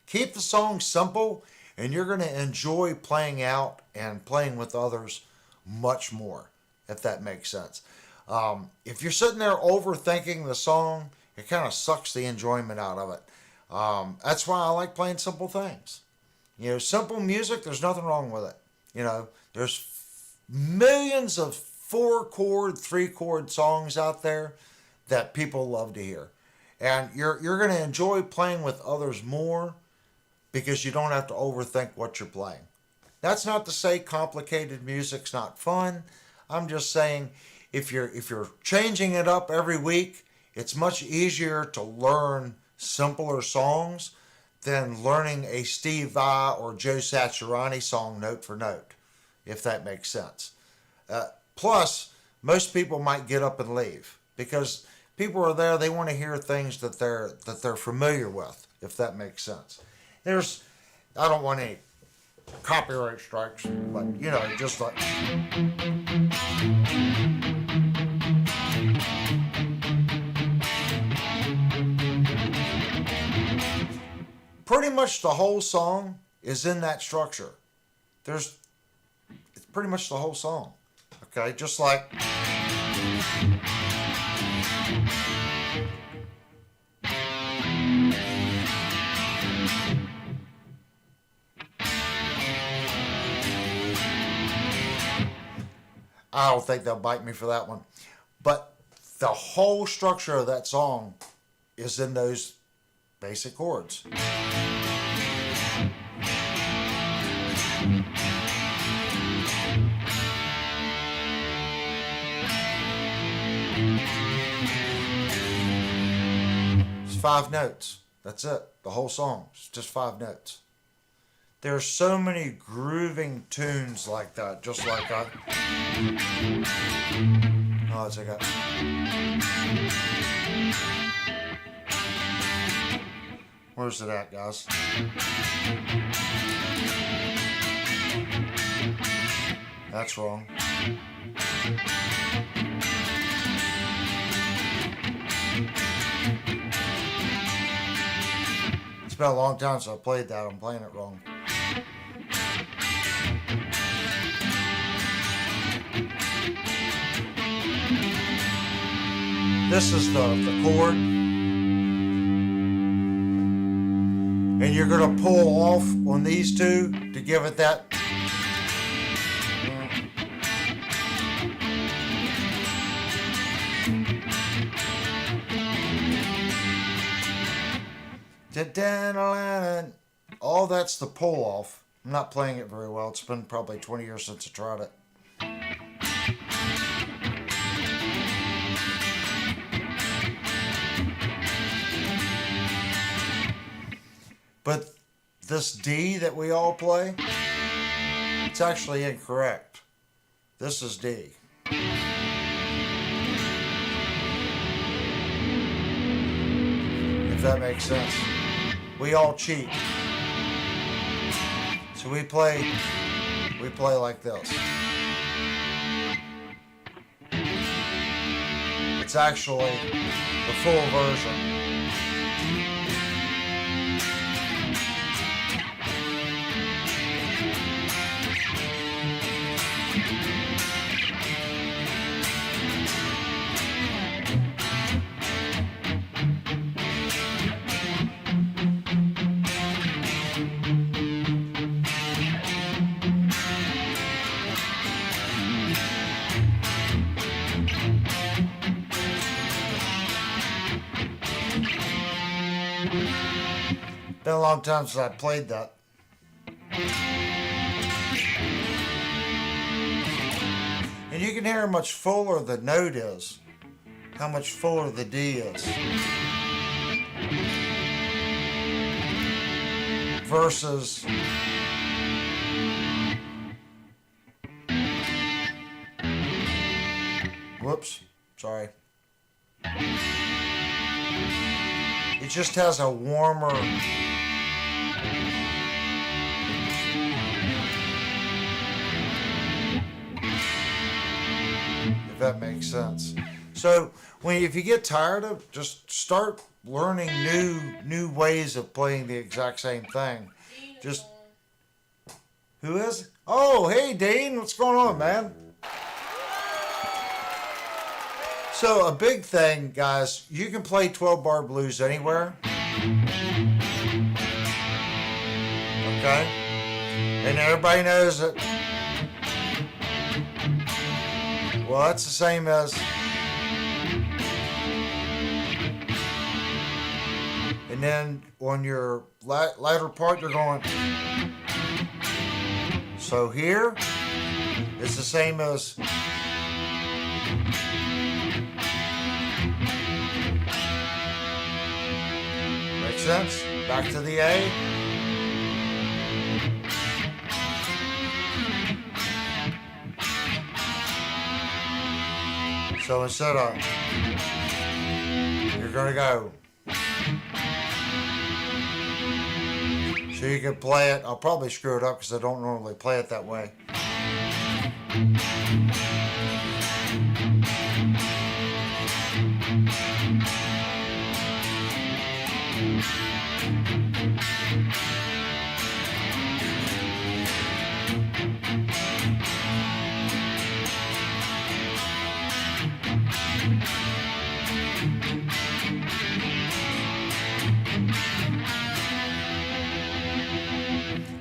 Keep the song simple, and you're going to enjoy playing out and playing with others much more, if that makes sense. If you're sitting there overthinking the song, it kind of sucks the enjoyment out of it. That's why I like playing simple things. Simple music, there's nothing wrong with it. There's millions of 4-chord, 3-chord songs out there that people love to hear. And you're going to enjoy playing with others more because you don't have to overthink what you're playing. That's not to say complicated music's not fun. I'm just saying if you're changing it up every week, it's much easier to learn simpler songs than learning a Steve Vai or Joe Satriani song note for note, if that makes sense. Plus, most people might get up and leave because people are there. They want to hear things that they're familiar with, if that makes sense. I don't want any copyright strikes, but just like. Pretty much the whole song is in that structure. It's pretty much the whole song. Okay, just like. I don't think they'll bite me for that one. But the whole structure of that song is in those basic chords. It's 5 notes. That's it. The whole song. It's just 5 notes. There's so many grooving tunes like that, just like that. Oh, it's like that. Where's it at, guys? That's wrong. It's been a long time since I played that. I'm playing it wrong. This is the chord. And you're going to pull off on these two to give it that. All that's the pull off. I'm not playing it very well. It's been probably 20 years since I tried it. But this D that we all play, it's actually incorrect. This is D. If that makes sense. We all cheat. So we play like this. It's actually the full version. Been a long time since I played that. And you can hear how much fuller the note is. How much fuller the D is. Versus whoops, sorry. It just has a warmer if that makes sense. So if you get tired of, just start learning new ways of playing the exact same thing. Dean is Just on. who is? Oh, hey Dean, what's going on, man? So a big thing, guys, you can play 12-bar blues anywhere. Okay? And everybody knows it. Well, that's the same as. And then on your latter part, you're going. So here, it's the same as. Makes sense? Back to the A. So instead of, you're going to go. So you can play it. I'll probably screw it up because I don't normally play it that way.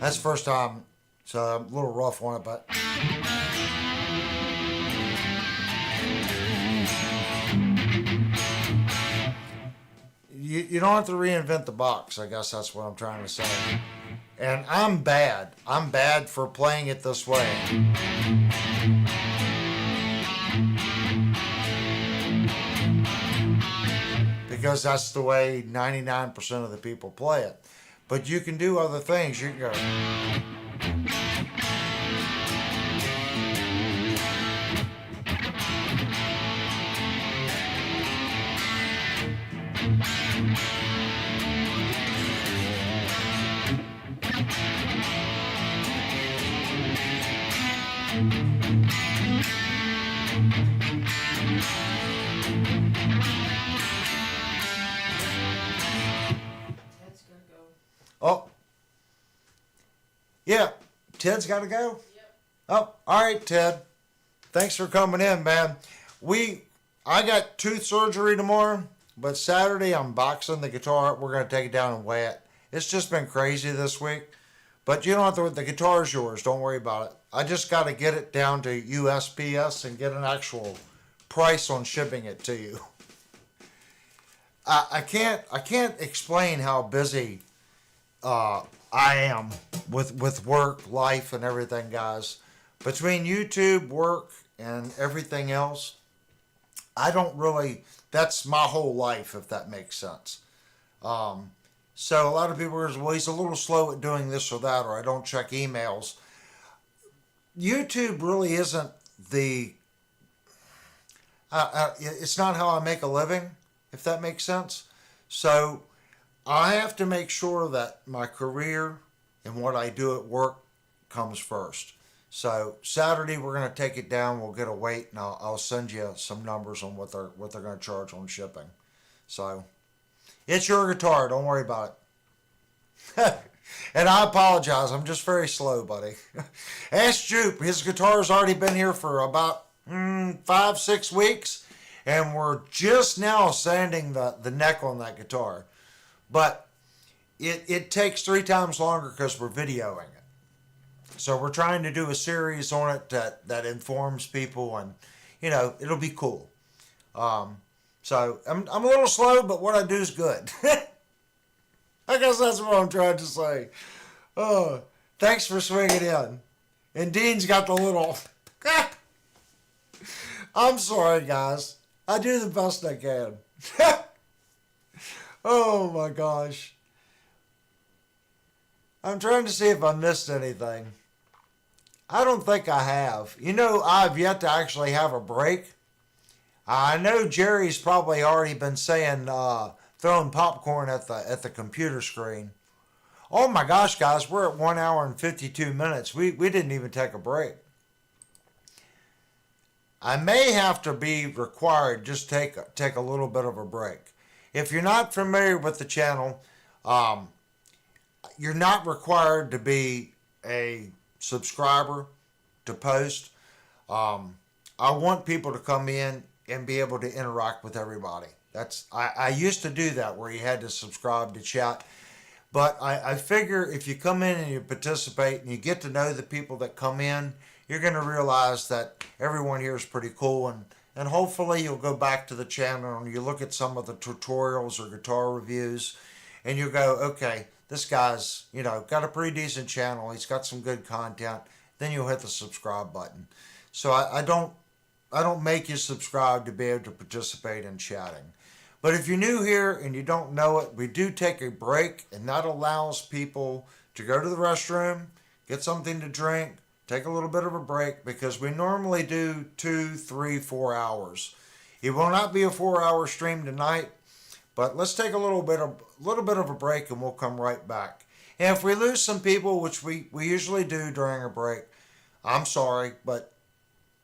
That's the first time, so I'm a little rough on it, but. You don't have to reinvent the box, I guess that's what I'm trying to say. And I'm bad. I'm bad for playing it this way. Because that's the way 99% of the people play it. But you can do other things. You can go. Ted's gonna go. Oh. Yeah. Ted's got to go? Yep. Oh, all right, Ted. Thanks for coming in, man. I got tooth surgery tomorrow, but Saturday I'm boxing the guitar. We're going to take it down and weigh it. It's just been crazy this week. But you don't have to, the guitar's yours. Don't worry about it. I just got to get it down to USPS and get an actual price on shipping it to you. I can't explain how busy I am with work, life, and everything, guys. Between YouTube, work, and everything else, I don't really, that's my whole life, if that makes sense. So a lot of people are, well, he's a little slow at doing this or that, or I don't check emails. YouTube really isn't it's not how I make a living, if that makes sense. So I have to make sure that my career and what I do at work comes first. So Saturday we're going to take it down. We'll get a weight, and I'll send you some numbers on what they're going to charge on shipping. So it's your guitar. Don't worry about it. And I apologize. I'm just very slow, buddy. Ask Jupe. His guitar's already been here for about 5-6 weeks, and we're just now sanding the neck on that guitar. But it takes 3 times longer because we're videoing it. So we're trying to do a series on it that informs people, and it'll be cool. So I'm a little slow, but what I do is good. I guess that's what I'm trying to say. Oh, thanks for swinging in. And Dean's got the little. I'm sorry, guys. I do the best I can. Oh my gosh. I'm trying to see if I missed anything. I don't think I have. You know, I've yet to actually have a break. I know Jerry's probably already been saying throwing popcorn at the computer screen. Oh my gosh, guys, we're at 1 hour and 52 minutes. We didn't even take a break. I may have to be required just take a little bit of a break. If you're not familiar with the channel, um, you're not required to be a subscriber to post. Um, I want people to come in and be able to interact with everybody. I used to do that where you had to subscribe to chat. But I figure if you come in and you participate and you get to know the people that come in, you're going to realize that everyone here is pretty cool. And hopefully you'll go back to the channel and you look at some of the tutorials or guitar reviews and you go, okay, this guy's, got a pretty decent channel. He's got some good content. Then you'll hit the subscribe button. So I don't make you subscribe to be able to participate in chatting. But if you're new here and you don't know it, we do take a break, and that allows people to go to the restroom, get something to drink, take a little bit of a break, because we normally do 2, 3, 4 hours. It will not be a 4-hour stream tonight, but let's take a little bit of a break, and we'll come right back. And if we lose some people, which we usually do during a break, I'm sorry, but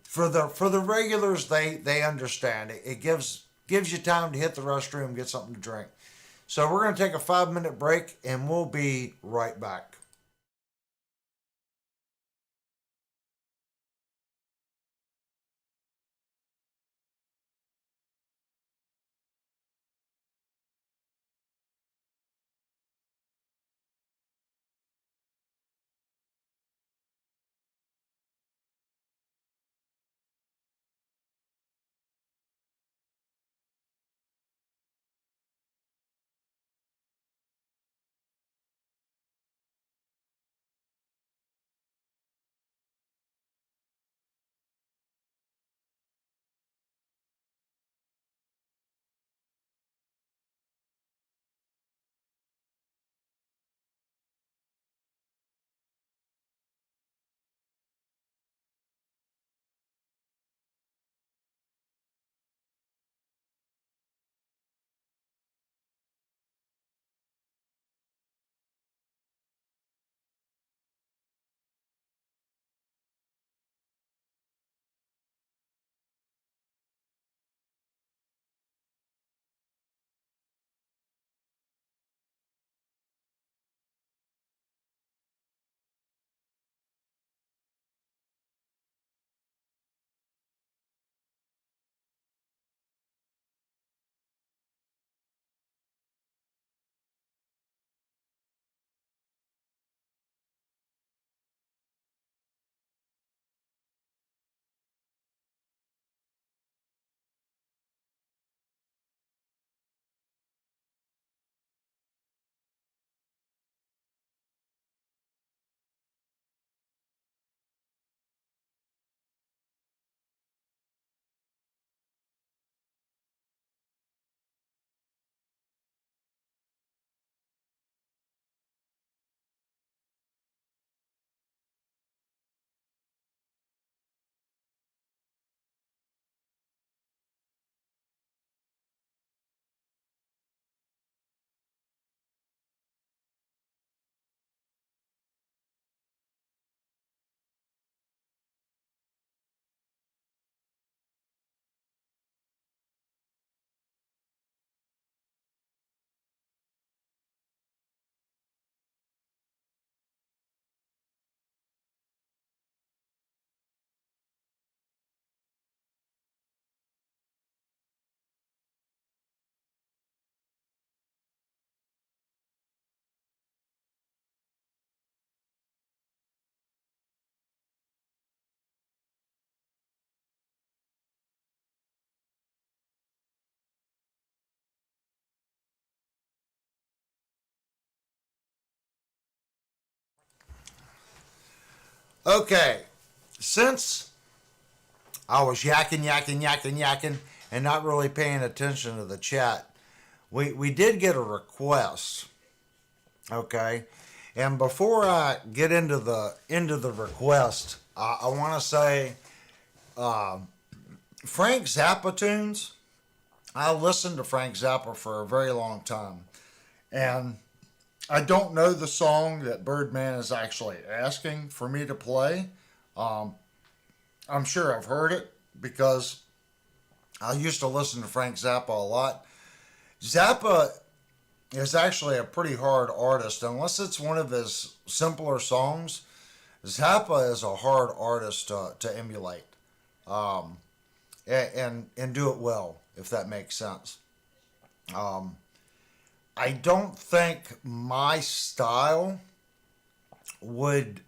for the regulars, they understand it. It gives you time to hit the restroom, get something to drink. So we're going to take a 5-minute break, and we'll be right back. Okay, since I was yakking, and not really paying attention to the chat, we did get a request. Okay, and before I get into the request, I want to say Frank Zappa tunes. I listened to Frank Zappa for a very long time, and I don't know the song that Birdman is actually asking for me to play. Um, I'm sure I've heard it because I used to listen to Frank Zappa a lot. Zappa is actually a pretty hard artist, unless it's one of his simpler songs. Zappa is a hard artist to emulate, um, and do it well, if that makes sense. Um, I don't think my style would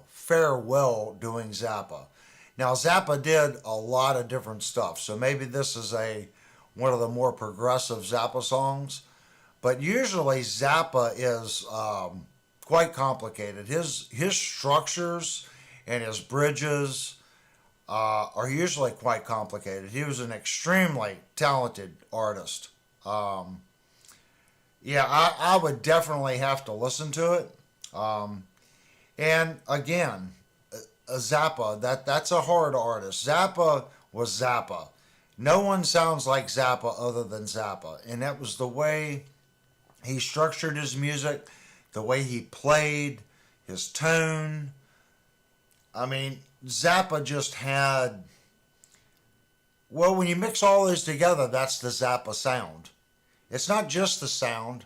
fare well doing Zappa. Now Zappa did a lot of different stuff, so maybe this is a one of the more progressive Zappa songs. But usually Zappa is quite complicated. His structures and his bridges are usually quite complicated. He was an extremely talented artist. Um, yeah, I would definitely have to listen to it. Um, and again, Zappa, that's a hard artist. Zappa was Zappa. No one sounds like Zappa other than Zappa. And that was the way he structured his music, the way he played, his tone. I mean, Zappa just had, well, when you mix all those together, that's the Zappa sound. It's not just the sound,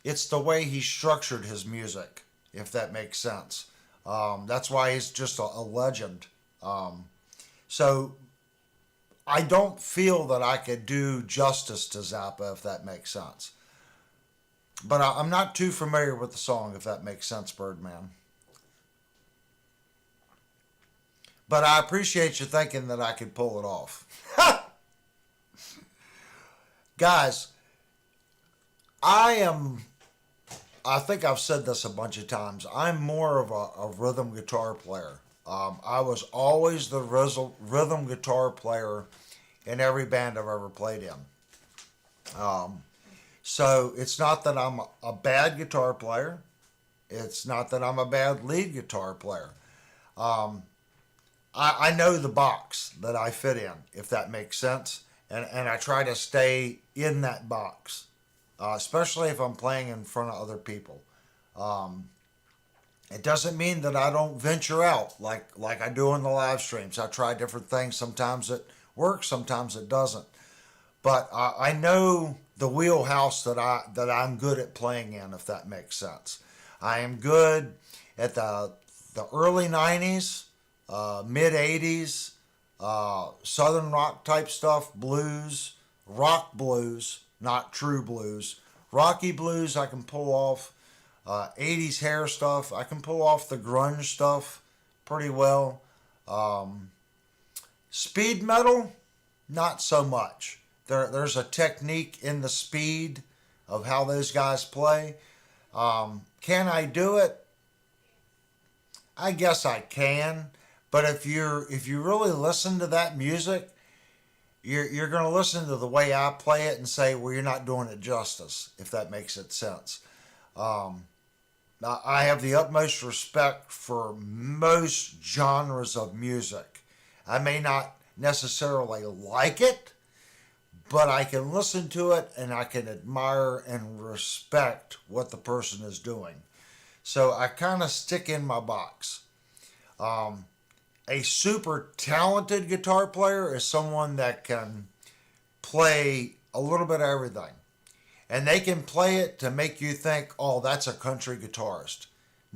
it's the way he structured his music, if that makes sense. That's why he's just a legend. So I don't feel that I could do justice to Zappa, if that makes sense. But I'm not too familiar with the song, if that makes sense, Birdman. But I appreciate you thinking that I could pull it off. Guys, I am, I think I've said this a bunch of times, I'm more of a rhythm guitar player. I was always the rhythm guitar player in every band I've ever played in. Um, so it's not that I'm a bad guitar player. It's not that I'm a bad lead guitar player. Um, I know the box that I fit in, if that makes sense. And I try to stay in that box, especially if I'm playing in front of other people. Um, it doesn't mean that I don't venture out like I do in the live streams. I try different things. Sometimes it works, sometimes it doesn't. But I know the wheelhouse that I'm good at playing in, if that makes sense. I am good at the early '90s, mid '80s, southern rock type stuff, blues, rock blues, not true blues. Rocky blues I can pull off. '80s hair stuff I can pull off. The grunge stuff pretty well. Um, Speed metal, not so much. There's a technique in the speed of how those guys play. Can I do it? I guess I can. But if you really listen to that music, you're going to listen to the way I play it and say, well, you're not doing it justice, if that makes it sense. Um, I have the utmost respect for most genres of music. I may not necessarily like it, but I can listen to it and I can admire and respect what the person is doing. So I kind of stick in my box. Um, a super talented guitar player is someone that can play a little bit of everything. And they can play it to make you think, oh, that's a country guitarist.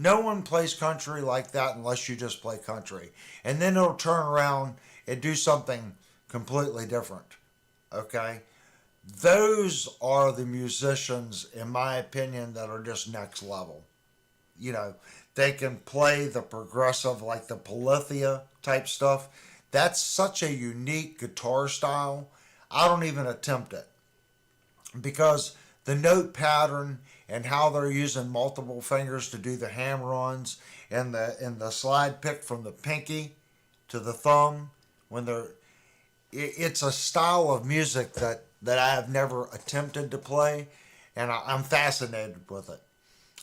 No one plays country like that unless you just play country. And then it'll turn around and do something completely different. Okay? Those are the musicians, in my opinion, that are just next level. You know, they can play the progressive, like the Polyphia type stuff. That's such a unique guitar style. I don't even attempt it because the note pattern and how they're using multiple fingers to do the hammer-ons and the slide pick from the pinky to the thumb when they're it's a style of music that I have never attempted to play, and I'm fascinated with it.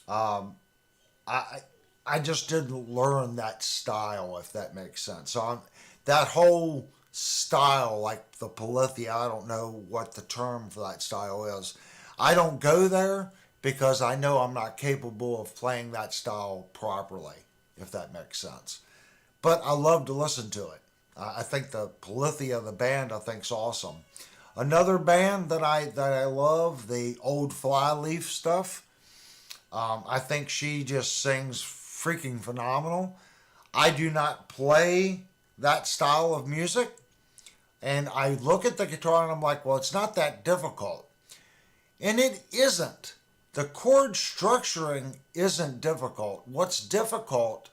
I I just didn't learn that style, if that makes sense. So that whole style, like the Polythia, I don't know what the term for that style is. I don't go there because I know I'm not capable of playing that style properly, if that makes sense. But I love to listen to it. I think the Polythia, the band, I think's awesome. Another band that I love, the old Flyleaf stuff. I think she just sings freaking phenomenal. I do not play that style of music, and I look at the guitar and I'm like, well, it's not that difficult. And it isn't. The chord structuring isn't difficult. What's difficult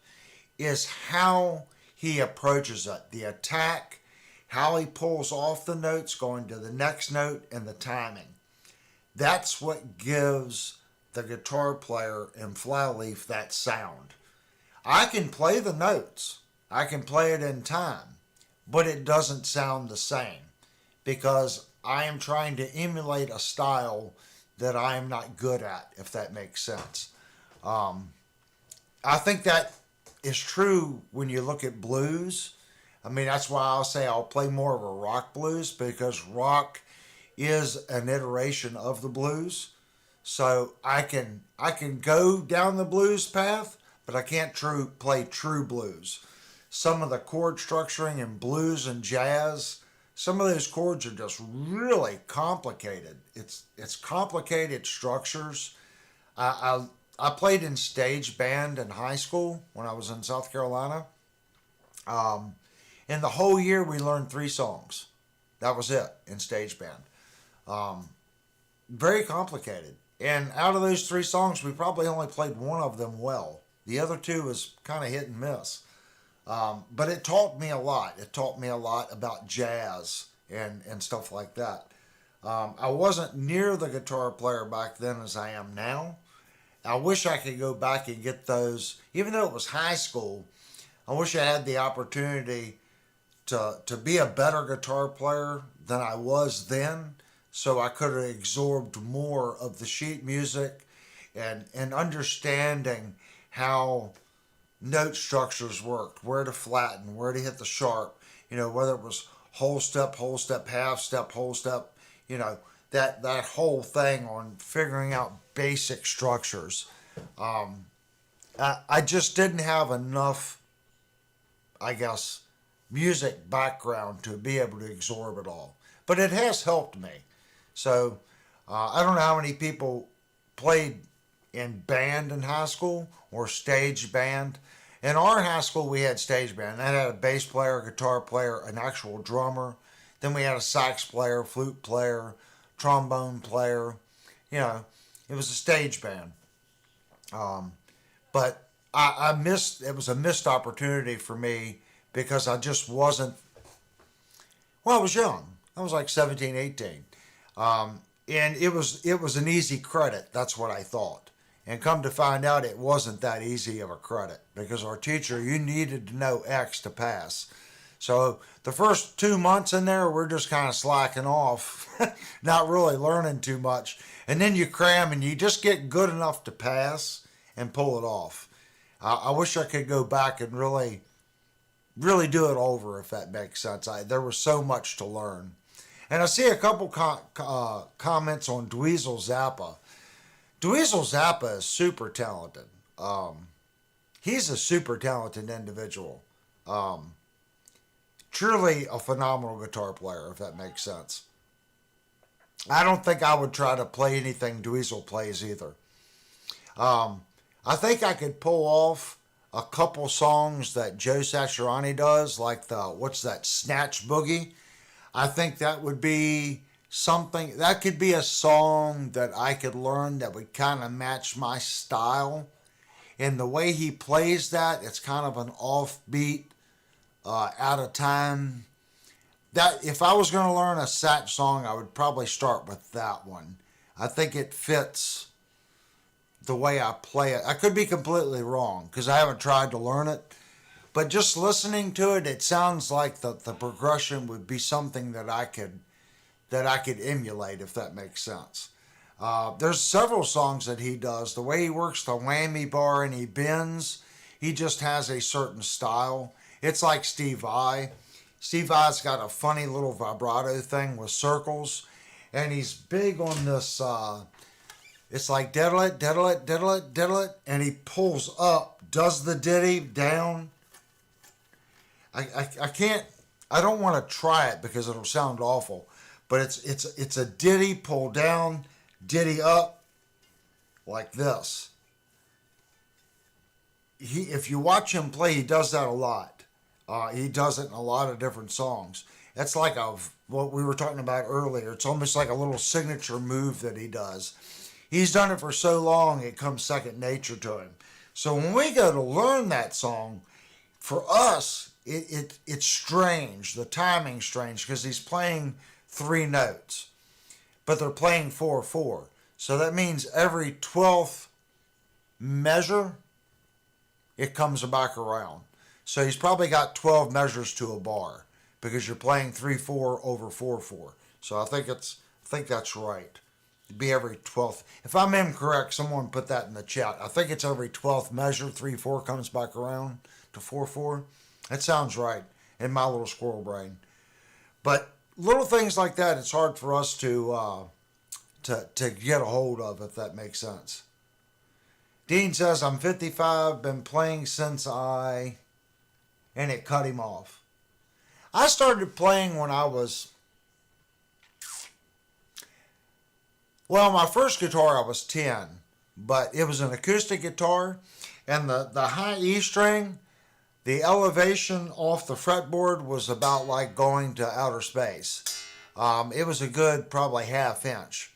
is how he approaches it, the attack, how he pulls off the notes going to the next note, and the timing. That's what gives the guitar player in Flyleaf that sound. I can play the notes, I can play it in time, but it doesn't sound the same because I am trying to emulate a style that I am not good at, if that makes sense. I think that is true when you look at blues. I mean, that's why I'll say I'll play more of a rock blues because rock is an iteration of the blues. So I can go down the blues path, but I can't play true blues. Some of the chord structuring in blues and jazz, some of those chords are just really complicated. It's complicated structures. I played in stage band in high school when I was in South Carolina. In the whole year, we learned 3 songs. That was it in stage band. Very complicated. And out of those 3 songs, we probably only played one of them well. The other 2 was kind of hit and miss. But it taught me a lot. It taught me a lot about jazz and stuff like that. I wasn't near the guitar player back then as I am now. I wish I could go back and get those, even though it was high school, I wish I had the opportunity to be a better guitar player than I was then, so I could have absorbed more of the sheet music and understanding how note structures worked, where to flatten, where to hit the sharp, whether it was whole step, half step, whole step, that whole thing on figuring out basic structures. I just didn't have enough, I guess, music background to be able to absorb it all. But it has helped me. So I don't know how many people played in band in high school or stage band. In our high school, we had stage band. That had a bass player, guitar player, an actual drummer. Then we had a sax player, flute player, trombone player. It was a stage band. But I missed, it was a missed opportunity for me because I just wasn't, well, I was young. I was like 17, 18. And it was an easy credit. That's what I thought. And come to find out, it wasn't that easy of a credit because our teacher, you needed to know X to pass. So the first 2 months in there, we're just kind of slacking off, not really learning too much. And then you cram and you just get good enough to pass and pull it off. I wish I could go back and really, really do it over, if that makes sense. There was so much to learn. And I see a couple comments on Dweezil Zappa. Dweezil Zappa is super talented. He's a super talented individual. Truly a phenomenal guitar player, if that makes sense. I don't think I would try to play anything Dweezil plays either. I think I could pull off a couple songs that Joe Satriani does, like what's that, Snatch Boogie. I think that would be something, that could be a song that I could learn that would kind of match my style. And the way he plays that, it's kind of an offbeat, out of time. That if I was going to learn a Satch song, I would probably start with that one. I think it fits the way I play it. I could be completely wrong because I haven't tried to learn it. But just listening to it, it sounds like the progression would be something that I could emulate, if that makes sense. There's several songs that he does. The way he works the whammy bar and he bends, he just has a certain style. It's like Steve Vai. Steve Vai's got a funny little vibrato thing with circles, and he's big on this. It's like diddle it, diddle it, diddle it, diddle it, and he pulls up, does the ditty down. I can't. I don't want to try it because it'll sound awful, but it's a ditty pull down, ditty up, like this. If you watch him play, he does that a lot. He does it in a lot of different songs. It's like what we were talking about earlier. It's almost like a little signature move that he does. He's done it for so long, it comes second nature to him. So when we go to learn that song, for us, it's strange. The timing's strange because he's playing 3 notes, but they're playing 4/4. So that means every 12th measure, it comes back around. So he's probably got 12 measures to a bar because you're playing 3/4 over 4/4. So I think that's right. It'd be every 12th. If I'm incorrect, someone put that in the chat. I think it's every 12th measure, 3/4 comes back around to 4/4. That sounds right in my little squirrel brain. But little things like that, it's hard for us to get a hold of, if that makes sense. Dean says, I'm 55, been playing since and it cut him off. I started playing when I was, my first guitar I was 10, but it was an acoustic guitar, and the high E string, the elevation off the fretboard was about like going to outer space. It was a good probably ½ inch.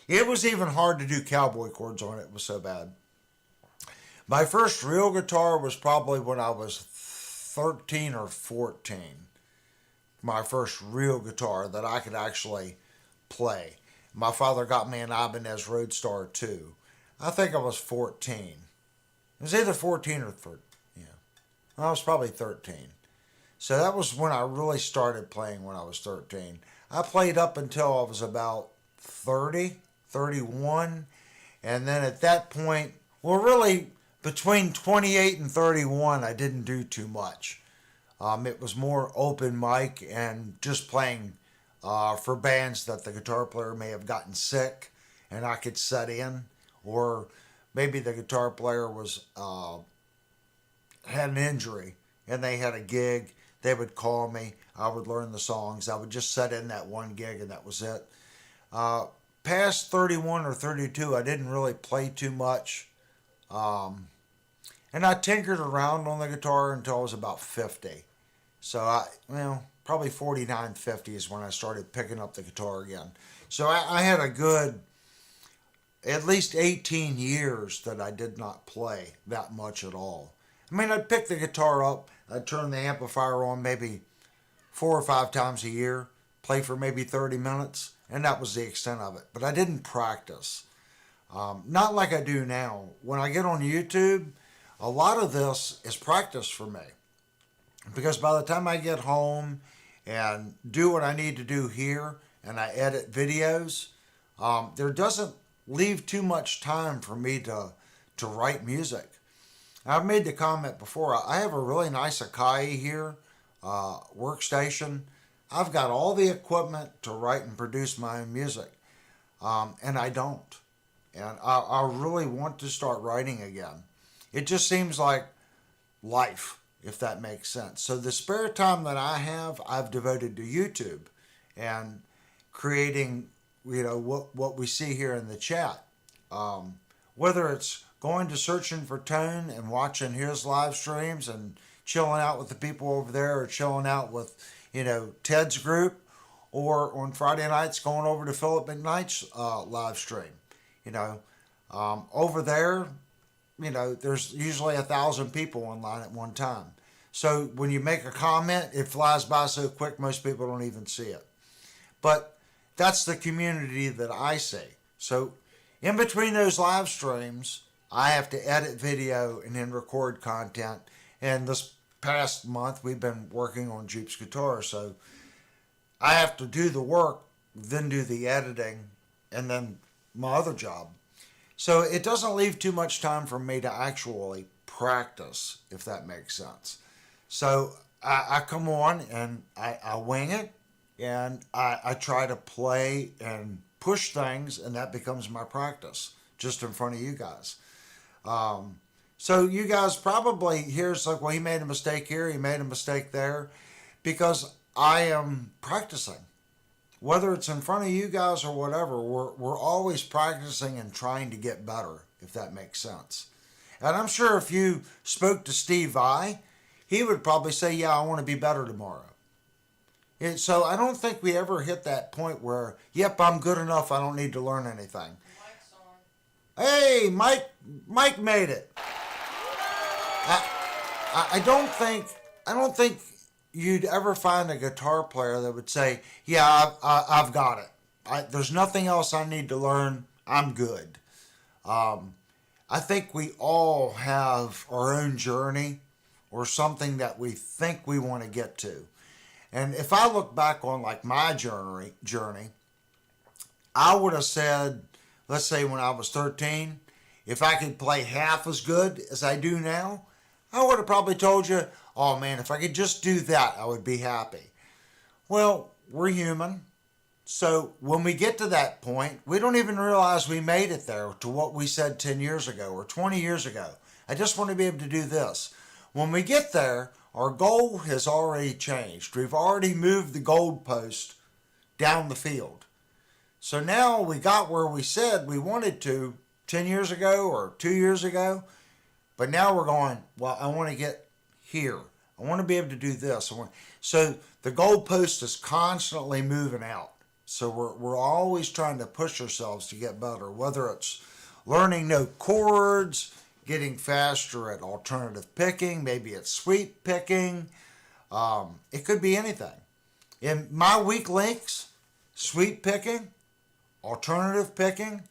It was even hard to do cowboy chords on it. It was so bad. My first real guitar was probably when I was 13 or 14. My first real guitar that I could actually play. My father got me an Ibanez Roadstar 2. I think I was 14. It was either 14 or 13. Yeah, I was probably 13. So that was when I really started playing when I was 13. I played up until I was about 30, 31. And then at that point, really between 28 and 31, I didn't do too much. It was more open mic and just playing for bands that the guitar player may have gotten sick and I could set in, or maybe the guitar player was had an injury and they had a gig. They would call me. I would learn the songs. I would just set in that one gig and that was it. Past 31 or 32, I didn't really play too much. And I tinkered around on the guitar until I was about 50. So probably 49, 50 is when I started picking up the guitar again. So I had a good, at least 18 years that I did not play that much at all. I mean, I'd pick the guitar up, I'd turn the amplifier on maybe 4 or 5 times a year, play for maybe 30 minutes, and that was the extent of it. But I didn't practice. Not like I do now. When I get on YouTube, a lot of this is practice for me. Because by the time I get home and do what I need to do here and I edit videos, there doesn't leave too much time for me to write music. I've made the comment before, I have a really nice Akai here, workstation. I've got all the equipment to write and produce my own music, and I don't. And I really want to start writing again. It just seems like life, if that makes sense. So the spare time that I have, I've devoted to YouTube and creating, what we see here in the chat. Whether it's going to Searching for Tone and watching his live streams and chilling out with the people over there, or chilling out with, Ted's group, or on Friday nights going over to Philip McKnight's live stream. Over there, there's usually 1,000 people online at one time. So when you make a comment, it flies by so quick most people don't even see it. But that's the community that I see. So in between those live streams, I have to edit video and then record content. And this past month, we've been working on Jupe's guitar. So I have to do the work, then do the editing, and then my other job. So it doesn't leave too much time for me to actually practice, if that makes sense. So I come on and I wing it, and I try to play and push things, and that becomes my practice just in front of you guys. So you guys probably hear it's like, well, he made a mistake here, he made a mistake there, because I am practicing. Whether it's in front of you guys or whatever, we're always practicing and trying to get better, if that makes sense. And I'm sure if you spoke to Steve Vai, he would probably say, yeah, I want to be better tomorrow. And so I don't think we ever hit that point where, yep, I'm good enough, I don't need to learn anything. Mike's on. Hey, Mike made it. I don't think you'd ever find a guitar player that would say, yeah, I've got it. There's nothing else I need to learn. I'm good. I think we all have our own journey or something that we think we want to get to. And if I look back on like my journey, I would have said, let's say when I was 13, if I could play half as good as I do now, I would have probably told you, oh man, if I could just do that, I would be happy. Well, we're human. So when we get to that point, we don't even realize we made it there to what we said 10 years ago or 20 years ago. I just want to be able to do this. When we get there, our goal has already changed. We've already moved the goalpost down the field. So now we got where we said we wanted to 10 years ago or 2 years ago. But now we're going, well, I want to get here. I want to be able to do this. So the goalpost is constantly moving out. So we're always trying to push ourselves to get better, whether it's learning no chords, getting faster at alternative picking, maybe it's sweep picking. It could be anything. In my weak links, sweep picking, alternative picking,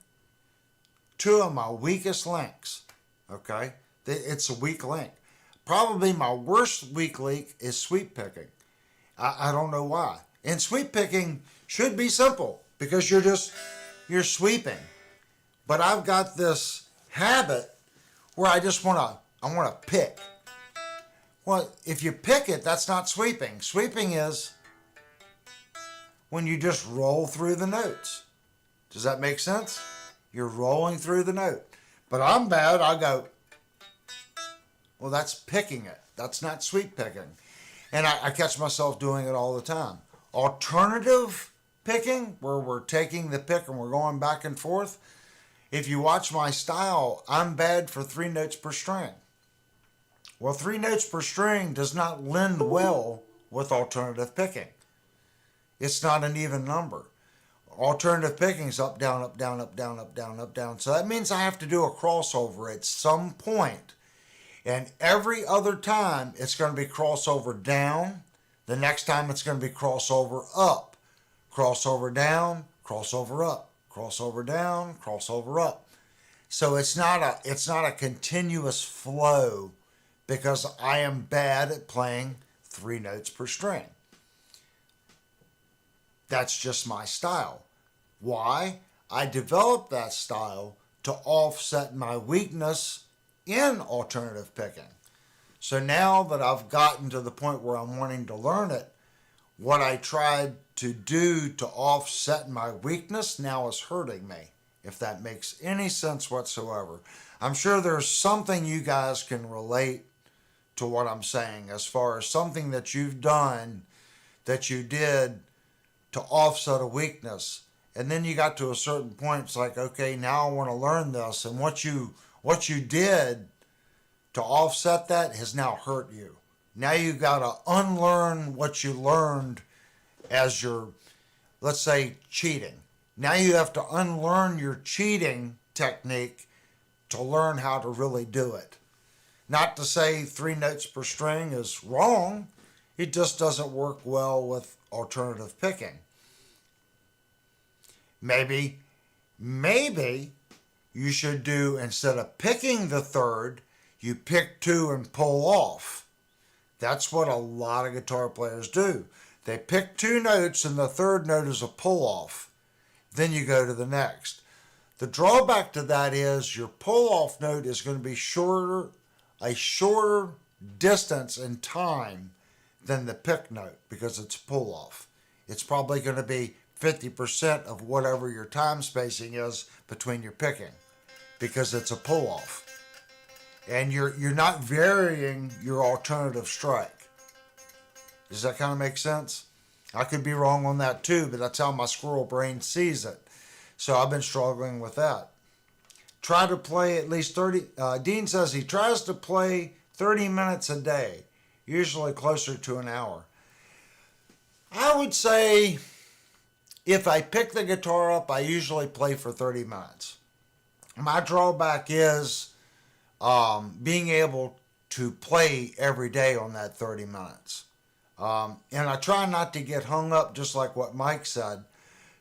two of my weakest links. Okay? It's a weak link. Probably my worst weak link is sweep picking. I don't know why. And sweep picking should be simple because you're sweeping. But I've got this habit where I just want to pick. Well, if you pick it, that's not sweeping. Sweeping is when you just roll through the notes. Does that make sense? You're rolling through the note. But I'm bad. I go, well, that's picking it. That's not sweep picking. And I catch myself doing it all the time. Alternative picking, where we're taking the pick and we're going back and forth. If you watch my style, I'm bad for 3 notes per string. Well, 3 notes per string does not lend well with alternative picking. It's not an even number. Alternative picking is up, down, up, down, up, down, up, down, up, down. So that means I have to do a crossover at some point. And every other time, it's going to be crossover down. The next time, it's going to be crossover up. Crossover down, crossover up. Crossover down, crossover up. So it's not a continuous flow because I am bad at playing 3 notes per string. That's just my style. Why? I developed that style to offset my weakness in alternative picking. So now that I've gotten to the point where I'm wanting to learn it, what I tried to do to offset my weakness now is hurting me, if that makes any sense whatsoever. I'm sure there's something you guys can relate to what I'm saying as far as something that you've done that you did to offset a weakness. And then you got to a certain point, it's like, okay, now I want to learn this. And what you did to offset that has now hurt you. Now you got to unlearn what you learned as your, let's say, cheating. Now you have to unlearn your cheating technique to learn how to really do it. Not to say 3 notes per string is wrong. It just doesn't work well with alternative picking. Maybe you should do, instead of picking the third, you pick two and pull off. That's what a lot of guitar players do. They pick two notes and the third note is a pull off. Then you go to the next. The drawback to that is your pull off note is going to be a shorter distance in time than the pick note because it's pull off. It's probably going to be 50% of whatever your time spacing is between your picking because it's a pull off. And you're not varying your alternative strike. Does that kind of make sense? I could be wrong on that too, but that's how my squirrel brain sees it. So I've been struggling with that. Try to play at least 30. Dean says he tries to play 30 minutes a day, usually closer to an hour. I would say if I pick the guitar up, I usually play for 30 minutes. My drawback is being able to play every day on that 30 minutes. And I try not to get hung up, just like what Mike said,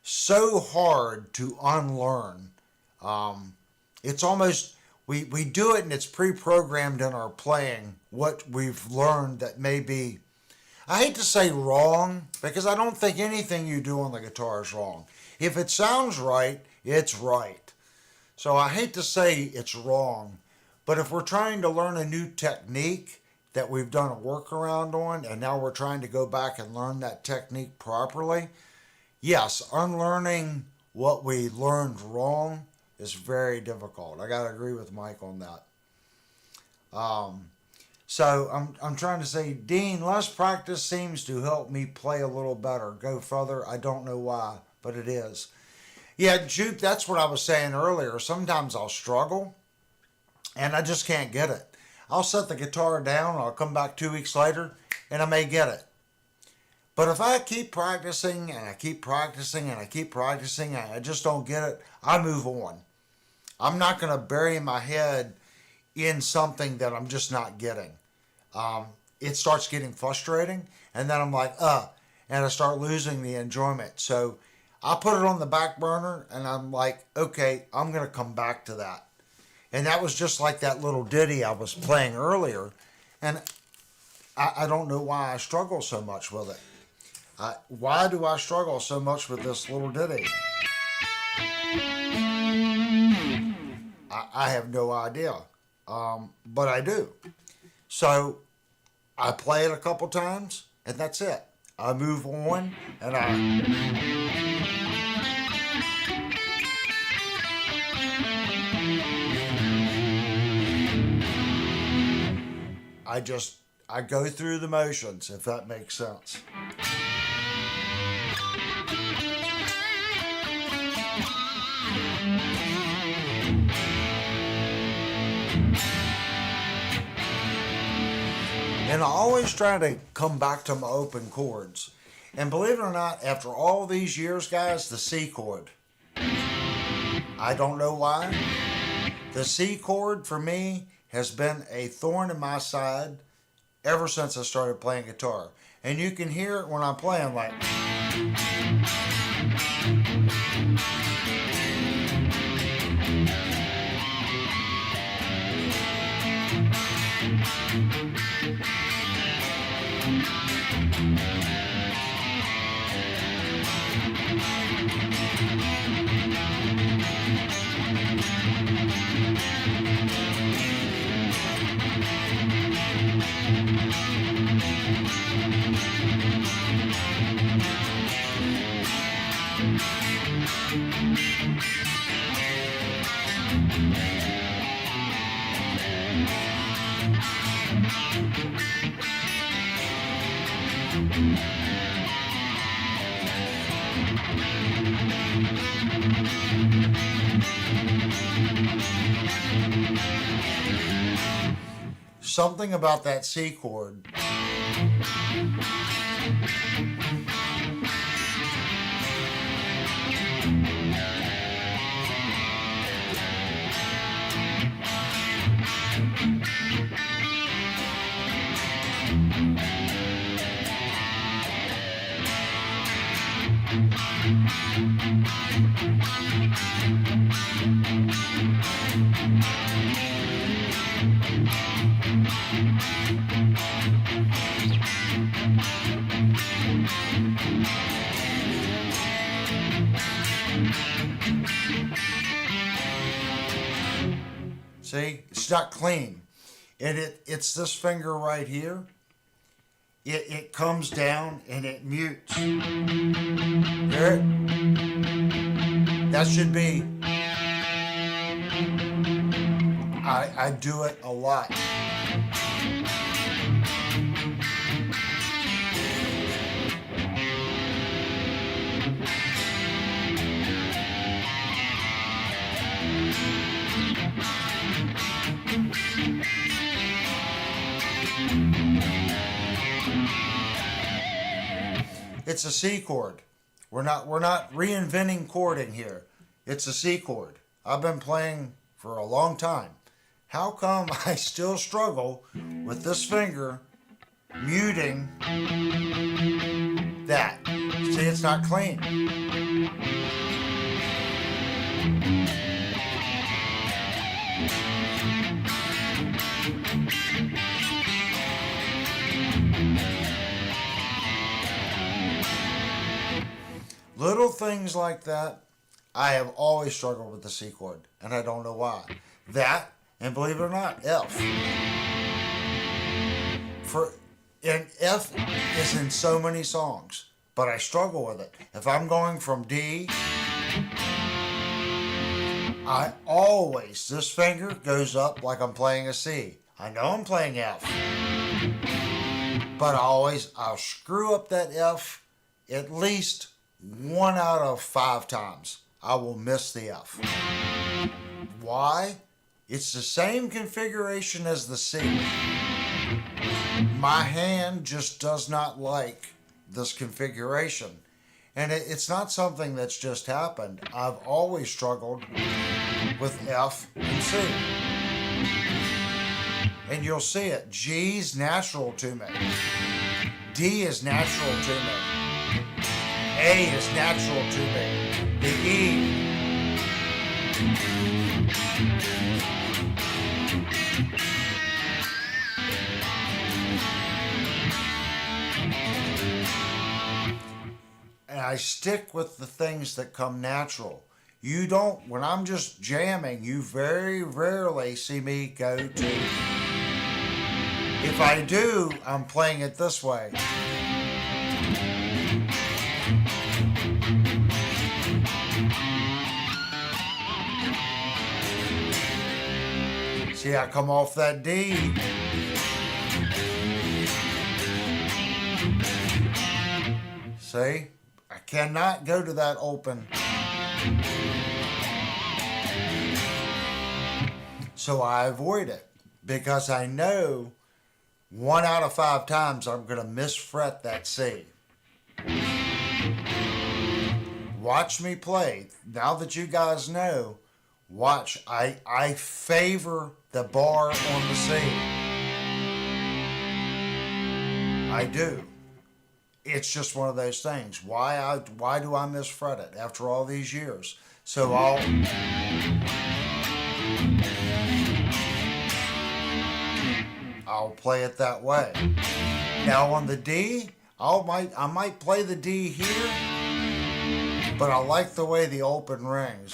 so hard to unlearn. It's almost, we do it and it's pre-programmed in our playing, what we've learned that may be, I hate to say wrong, because I don't think anything you do on the guitar is wrong. If it sounds right, it's right. So I hate to say it's wrong, but if we're trying to learn a new technique that we've done a workaround on, and now we're trying to go back and learn that technique properly, yes, unlearning what we learned wrong is very difficult. I got to agree with Mike on that. So I'm trying to say, Dean, less practice seems to help me play a little better. Go further. I don't know why, but it is. Yeah, Juke, that's what I was saying earlier. Sometimes I'll struggle and I just can't get it. I'll set the guitar down, I'll come back 2 weeks later, and I may get it. But if I keep practicing and I keep practicing and I keep practicing and I just don't get it, I move on. I'm not going to bury my head in something that I'm just not getting. It starts getting frustrating, and then I'm like, and I start losing the enjoyment. So I put it on the back burner, and I'm like, okay, I'm going to come back to that. And that was just like that little ditty I was playing earlier. And I don't know why I struggle so much with it. Why do I struggle so much with this little ditty? I have no idea. But I do. So I play it a couple times, and that's it. I move on, and I go through the motions, if that makes sense. And I always try to come back to my open chords. And believe it or not, after all these years, guys, the C chord. I don't know why. The C chord for me has been a thorn in my side ever since I started playing guitar. And you can hear it when I'm playing, like. Something about that C chord. See, it's not clean. And it's this finger right here. It comes down and it mutes. Hear it? That should be. I do it a lot. It's a C chord. We're not reinventing chording here. It's a C chord. I've been playing for a long time. How come I still struggle with this finger muting that? See, it's not clean. Little things like that, I have always struggled with the C chord, and I don't know why. That, and believe it or not, F. And F is in so many songs, but I struggle with it. If I'm going from D, this finger goes up like I'm playing a C. I know I'm playing F, but I'll screw up that F at least 1 out of 5 times. I will miss the F. Why? It's the same configuration as the C. My hand just does not like this configuration. And it's not something that's just happened. I've always struggled with F and C. And you'll see it. G's natural to me. D is natural to me. A is natural to me. The E. And I stick with the things that come natural. You don't, when I'm just jamming, you very rarely see me go to. If I do, I'm playing it this way. See, I come off that D. See? I cannot go to that open. So I avoid it because I know 1 out of 5 times I'm going to misfret that C. Watch me play. Now that you guys know, watch. I favor the bar on the C. I do. It's just one of those things. Why do I misfret it after all these years? So I'll play it that way. Now on the D, I might play the D here, but I like the way the open rings.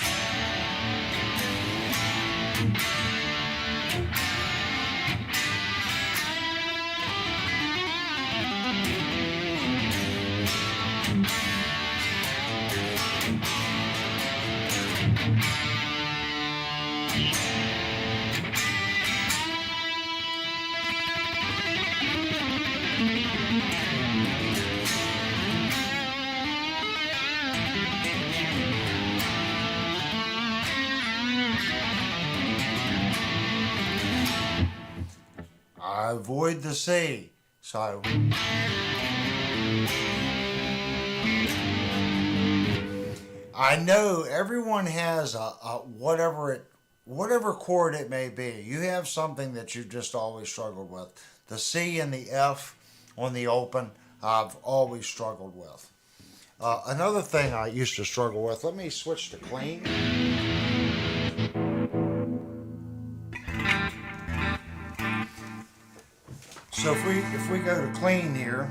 I avoid the C. So I know everyone has a whatever chord it may be. You have something that you've just always struggled with. The C and the F on the open, I've always struggled with. Another thing I used to struggle with, let me switch to clean. So if we go to clean here,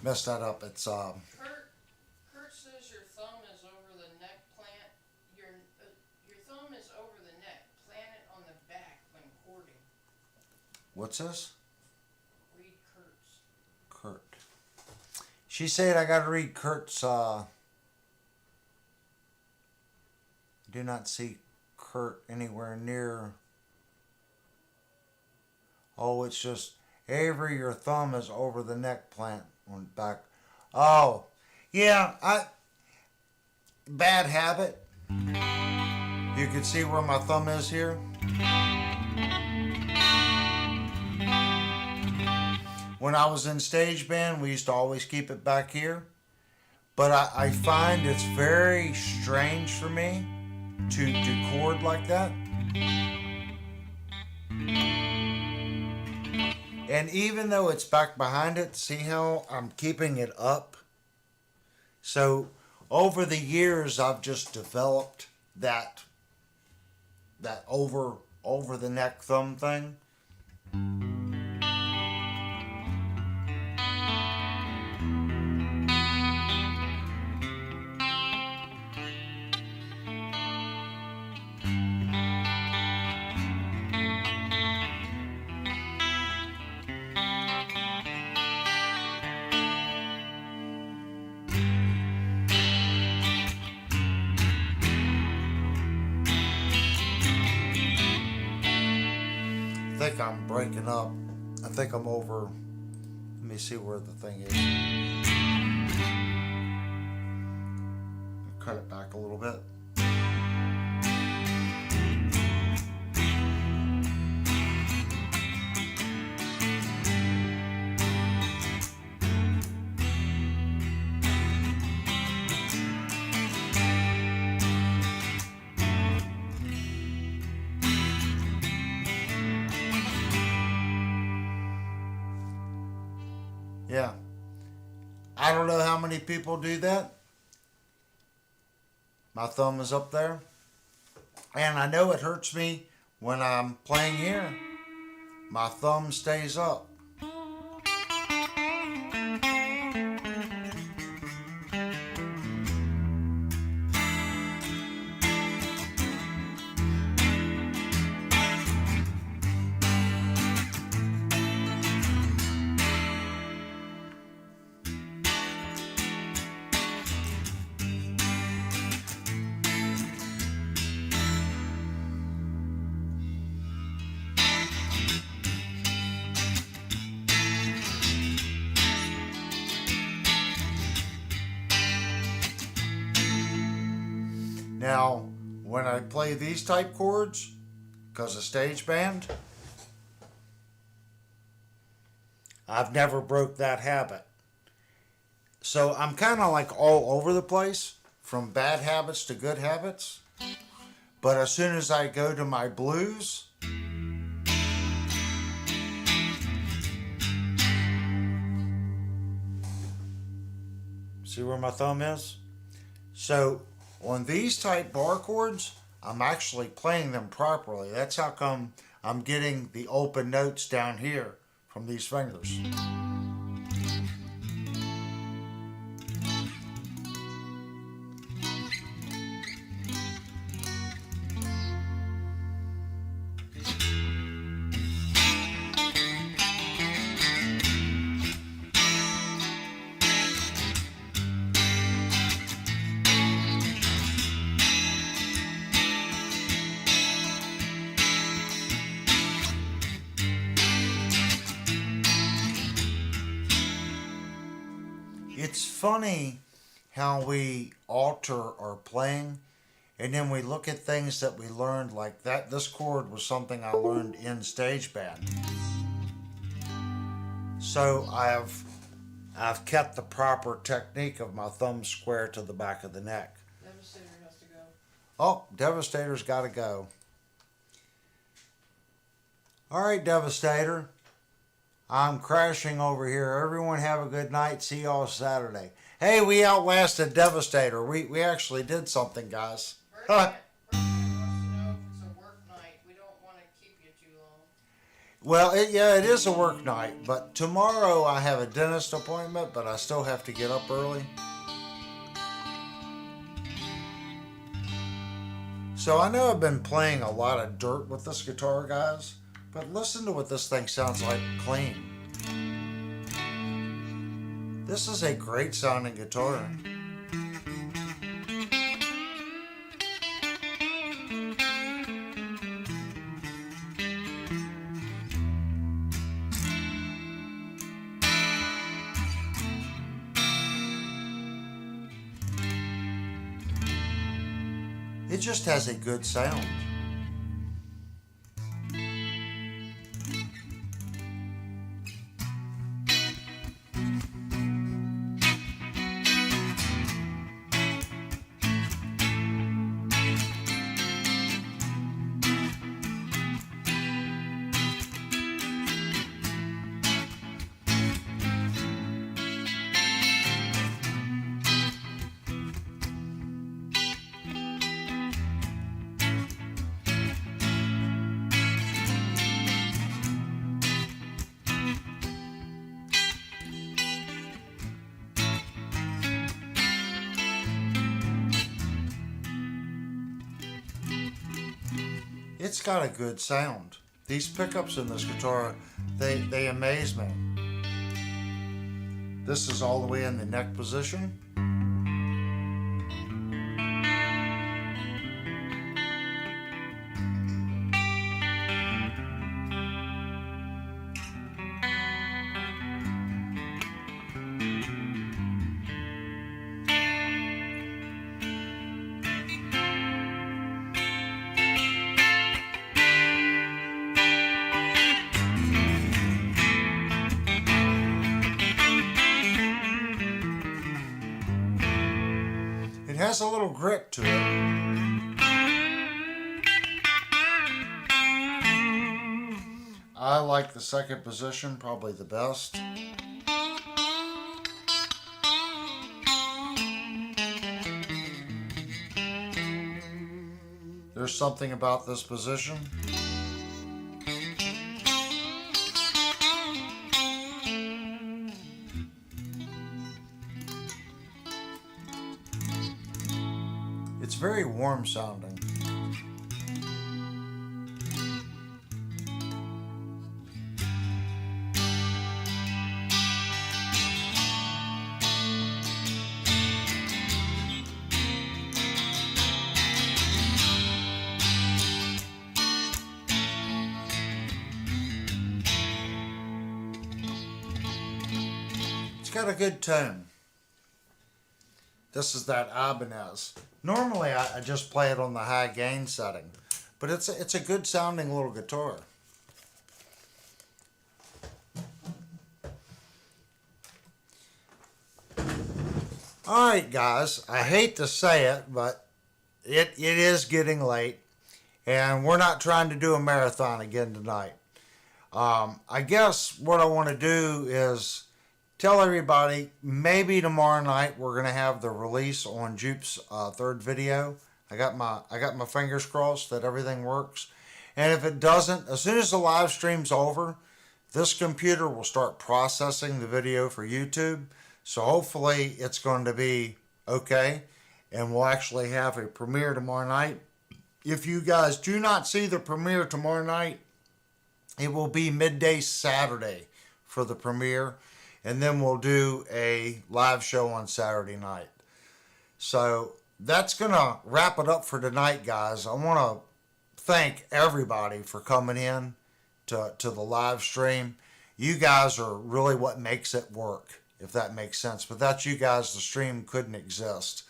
messed that up. It's Kurt says your thumb is over the neck. Plant your thumb is over the neck. Plant it on the back when cording. what's this? Read Kurt's. Kurt. She said I gotta read Kurt's do not see Kurt anywhere near. Oh, it's just Avery, your thumb is over the neck plant on back. Oh, yeah, bad habit. You can see where my thumb is here. When I was in stage band, we used to always keep it back here. But I find it's very strange for me to chord like that. And even though it's back behind it, see how I'm keeping it up? So over the years, I've just developed that over the neck thumb thing. I think I'm breaking up. I think I'm over. Let me see where the thing is. Cut it back a little bit. Yeah. I don't know how many people do that. My thumb is up there. And I know it hurts me when I'm playing here. My thumb stays up. Now, when I play these type chords, because of stage band, I've never broke that habit. So I'm kind of like all over the place, from bad habits to good habits. But as soon as I go to my blues, see where my thumb is? So on these type bar chords, I'm actually playing them properly. That's how come I'm getting the open notes down here from these fingers. It's funny how we alter our playing and then we look at things that we learned like that. This chord was something I learned in stage band. So I've kept the proper technique of my thumb square to the back of the neck. Devastator has to go. Oh, Devastator's got to go. All right, Devastator. I'm crashing over here. Everyone have a good night. See y'all Saturday. Hey, we outlasted Devastator. We actually did something, guys. Bernie wants to know if it's a work night. We don't want to keep you too long. Well, yeah, it is a work night, but tomorrow I have a dentist appointment, but I still have to get up early. So I know I've been playing a lot of dirt with this guitar, guys, but listen to what this thing sounds like clean. This is a great sounding guitar. It just has a good sound. It's got a good sound. These pickups in this guitar, they amaze me. This is all the way in the neck position. It has a little grit to it. I like the second position probably the best. There's something about this position. It's very warm sounding. It's got a good tone. This is that Ibanez. Normally I just play it on the high gain setting, but it's a good sounding little guitar. Alright guys, I hate to say it, but it is getting late, and we're not trying to do a marathon again tonight. I guess what I want to do is tell everybody maybe tomorrow night we're gonna have the release on Jupe's third video. I got my fingers crossed that everything works, and if it doesn't, as soon as the live stream's over, this computer will start processing the video for YouTube. So hopefully it's going to be okay, and we'll actually have a premiere tomorrow night. If you guys do not see the premiere tomorrow night, it will be midday Saturday for the premiere. And then we'll do a live show on Saturday night. So that's going to wrap it up for tonight, guys. I want to thank everybody for coming in to the live stream. You guys are really what makes it work, if that makes sense. Without you guys, the stream couldn't exist.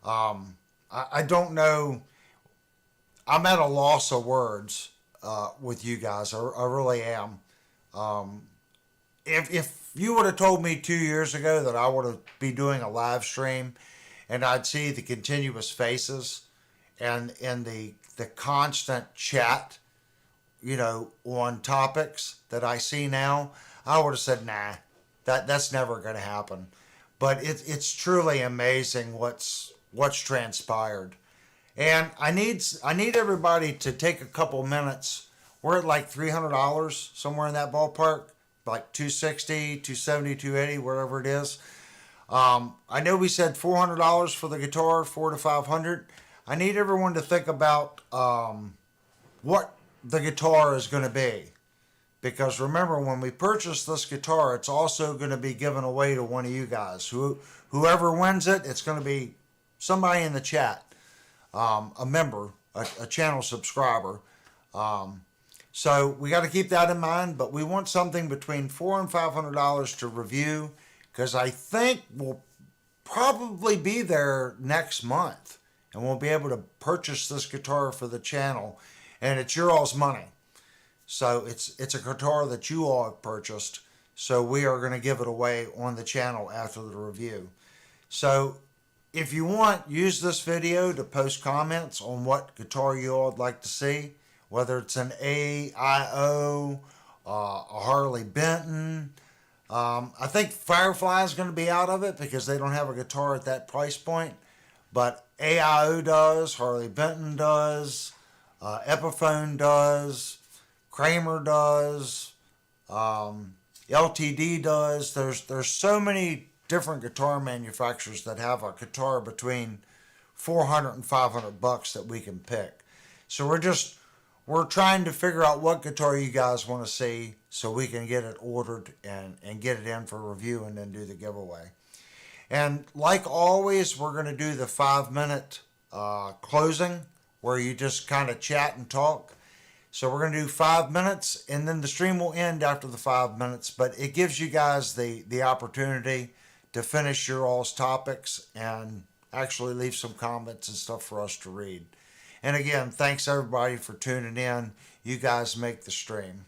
I don't know. I'm at a loss of words with you guys. I really am. If you would have told me 2 years ago that I would be doing a live stream and I'd see the continuous faces and the constant chat, on topics that I see now, I would have said, nah, that's never going to happen. But it's truly amazing what's transpired. And I need everybody to take a couple minutes. we're at like $300, somewhere in that ballpark, like 260, 270, 280, wherever it is. I know we said $400 for the guitar, 4 to 500. I need everyone to think about what the guitar is going to be. Because remember, when we purchase this guitar, it's also going to be given away to one of you guys. Whoever wins it, it's going to be somebody in the chat, a member, a channel subscriber. So we got to keep that in mind. But we want something between $400 and $500 to review, because I think we'll probably be there next month, and we'll be able to purchase this guitar for the channel, and it's your all's money. So it's a guitar that you all have purchased. So we are going to give it away on the channel after the review. So if you want, use this video to post comments on what guitar you all would like to see, whether it's an AIO, a Harley Benton. I think Firefly is going to be out of it because they don't have a guitar at that price point. But AIO does, Harley Benton does, Epiphone does, Kramer does, LTD does. There's so many different guitar manufacturers that have a guitar between $400 and $500 that we can pick. So we're trying to figure out what guitar you guys want to see so we can get it ordered and get it in for review and then do the giveaway. And like always, we're going to do the 5-minute closing where you just kind of chat and talk. So we're going to do 5 minutes, and then the stream will end after the 5 minutes, but it gives you guys the opportunity to finish your all's topics and actually leave some comments and stuff for us to read. And again, thanks everybody for tuning in. You guys make the stream.